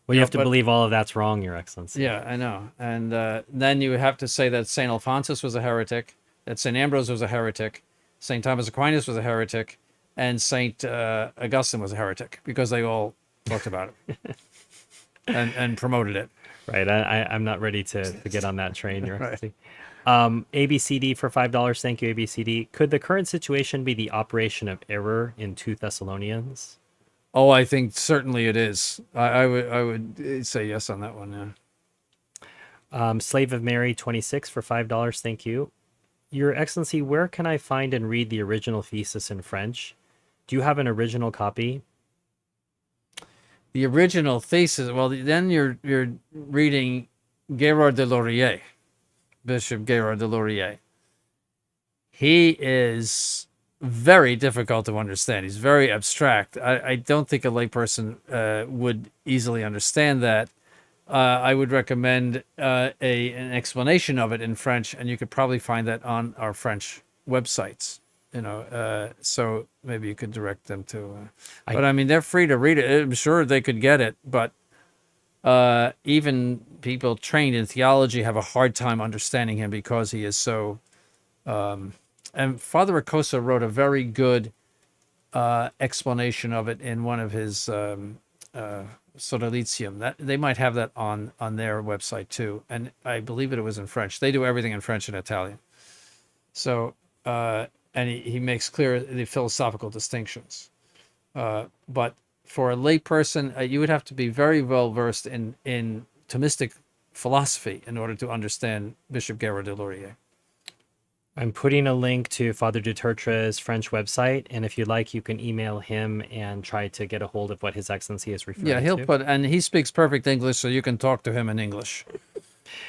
Well, you have to but- believe all of that's wrong, Your Excellency. Yeah, I know. And then you have to say that St. Alphonsus was a heretic, that St. Ambrose was a heretic, St. Thomas Aquinas was a heretic, and St. Augustine was a heretic, because they all talked about it and promoted it. Right. I'm not ready to get on that train, Your Right. Excellency. ABCD for $5. Thank you, ABCD. Could the current situation be the operation of error in 2 Thessalonians? Oh, I think certainly it is. I would say yes on that one. Yeah. Slave of Mary 26 for $5. Thank you. Your Excellency, where can I find and read the original thesis in French? Do you have an original copy? The original thesis. Well, then you're reading Gérard de Laurier, Bishop Gérard de Laurier. He is very difficult to understand. He's very abstract. I don't think a layperson would easily understand that. I would recommend an explanation of it in French, and you could probably find that on our French websites. So maybe you could direct them to. But I mean, they're free to read it. I'm sure they could get it, but even people trained in theology have a hard time understanding him because he is so. And Father Ricosa wrote a very good explanation of it in one of his Sodalitium. That they might have that on their website too, and I believe it was in French. They do everything in French and Italian. So and he makes clear the philosophical distinctions. But for a lay person, you would have to be very well versed in Thomistic philosophy in order to understand Bishop Gérard de Laurier. I'm putting a link to Father Dutertre's French website, and if you'd like, you can email him and try to get a hold of what His Excellency is referring to. Yeah, he'll put, and he speaks perfect English, so you can talk to him in English.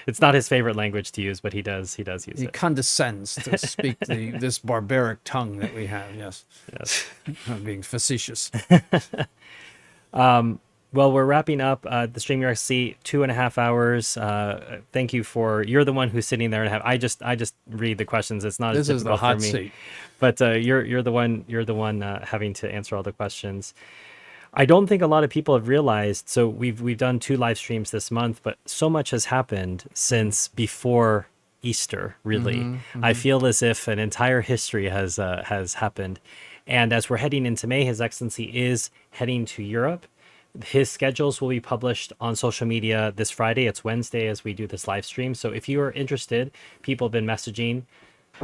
It's not his favorite language to use, but he does use he it. Condescends to speak this barbaric tongue that we have. Yes. I'm being facetious. Well, we're wrapping up the stream. Your Excellency, 2.5 hours. Thank you you're the one who's sitting there and I just read the questions. It's not this as is the difficult hot for me, seat. but you're the one having to answer all the questions. I don't think a lot of people have realized. So we've done 2 live streams this month, but so much has happened since before Easter. Really, I feel as if an entire history has happened, and as we're heading into May, His Excellency is heading to Europe. His schedules will be published on social media this Friday. It's Wednesday as we do this live stream. So if you are interested, people have been messaging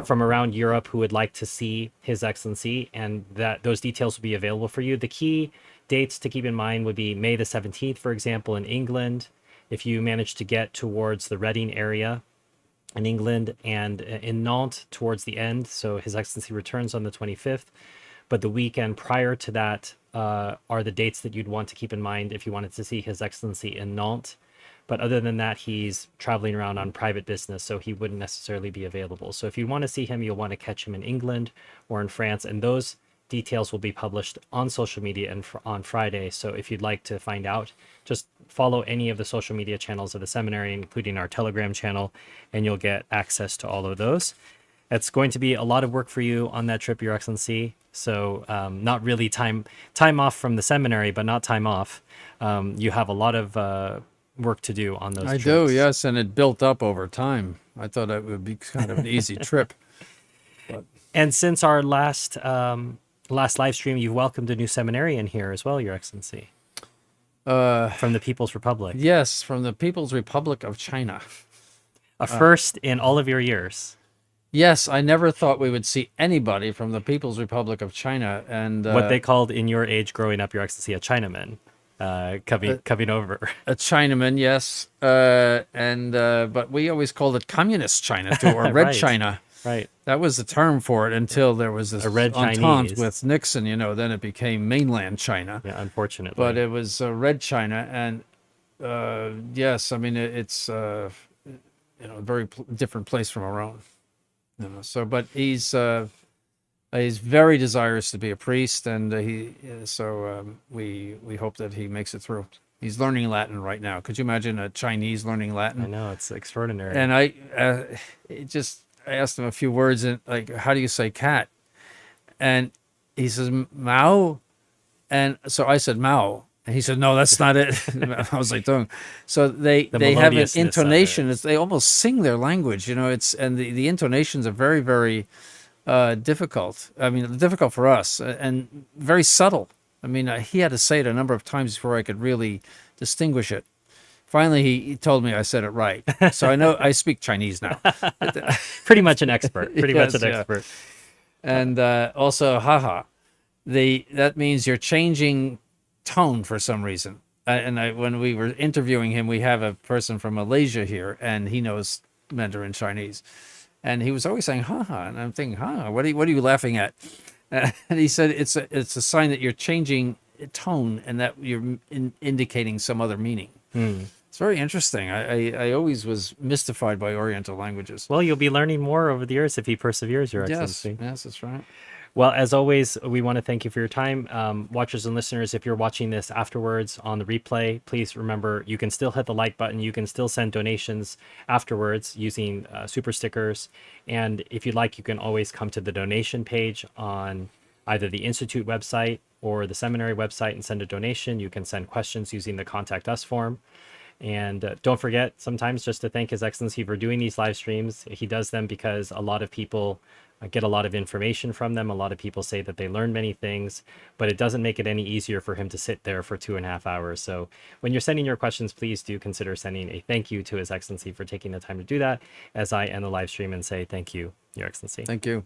from around Europe who would like to see His Excellency, and that those details will be available for you. The key dates to keep in mind would be May the 17th, for example, in England. If you manage to get towards the Reading area in England, and in Nantes towards the end. So His Excellency returns on the 25th. But the weekend prior to that are the dates that you'd want to keep in mind if you wanted to see His Excellency in Nantes. But other than that, he's traveling around on private business, so he wouldn't necessarily be available. So if you want to see him, you'll want to catch him in England or in France, and those details will be published on social media and on Friday. So if you'd like to find out, just follow any of the social media channels of the seminary, including our Telegram channel, and you'll get access to all of those. It's going to be a lot of work for you on that trip, Your Excellency. So not really time off from the seminary, but not time off. You have a lot of work to do on those trips. I do, yes, and it built up over time. I thought it would be kind of an easy trip. But. And since our last live stream, you've welcomed a new seminarian here as well, Your Excellency. From the People's Republic. Yes, from the People's Republic of China. A first in all of your years. Yes, I never thought we would see anybody from the People's Republic of China, and what they called in your age growing up, Your Excellency, a Chinaman, coming over. A Chinaman, yes, but we always called it Communist China too, or Red Right. China. Right. That was the term for it until there was this A red entente Chinese. with Nixon. Then it became mainland China. Yeah, unfortunately. But it was Red China, and yes, I mean it's a very different place from our own. So, but he's very desirous to be a priest, and we hope that he makes it through. He's learning Latin right now. Could you imagine a Chinese learning Latin? I know, it's extraordinary. And I asked him a few words, and like, how do you say cat? And he says Mao, and so I said Mao. And he said, no, that's not it. I was like, don't. So they have an melodiousness intonation. They almost sing their language, and the intonations are very, very difficult. I mean, difficult for us and very subtle. I mean, he had to say it a number of times before I could really distinguish it. Finally, he told me I said it right. So I know I speak Chinese now. Pretty much an expert. Pretty much Yes, an yeah. expert. And also, haha. That means you're changing tone for some reason. When we were interviewing him, we have a person from Malaysia here, and he knows Mandarin Chinese, and he was always saying haha, and I'm thinking, haha, what are you laughing at? And he said it's a sign that you're changing tone and that you're indicating some other meaning. It's very interesting. I always was mystified by Oriental languages. Well, you'll be learning more over the years if he perseveres, Your Excellency. Yes, that's right. Well, as always, we want to thank you for your time. Watchers and listeners, if you're watching this afterwards on the replay, please remember you can still hit the like button. You can still send donations afterwards using super stickers. And if you'd like, you can always come to the donation page on either the Institute website or the Seminary website and send a donation. You can send questions using the Contact Us form. And don't forget sometimes just to thank His Excellency for doing these live streams. He does them because a lot of people get a lot of information from them. A lot of people say that they learn many things, but it doesn't make it any easier for him to sit there for 2.5 hours. So when you're sending your questions, please do consider sending a thank you to His Excellency for taking the time to do that, as I end the live stream and say thank you, Your Excellency. Thank you.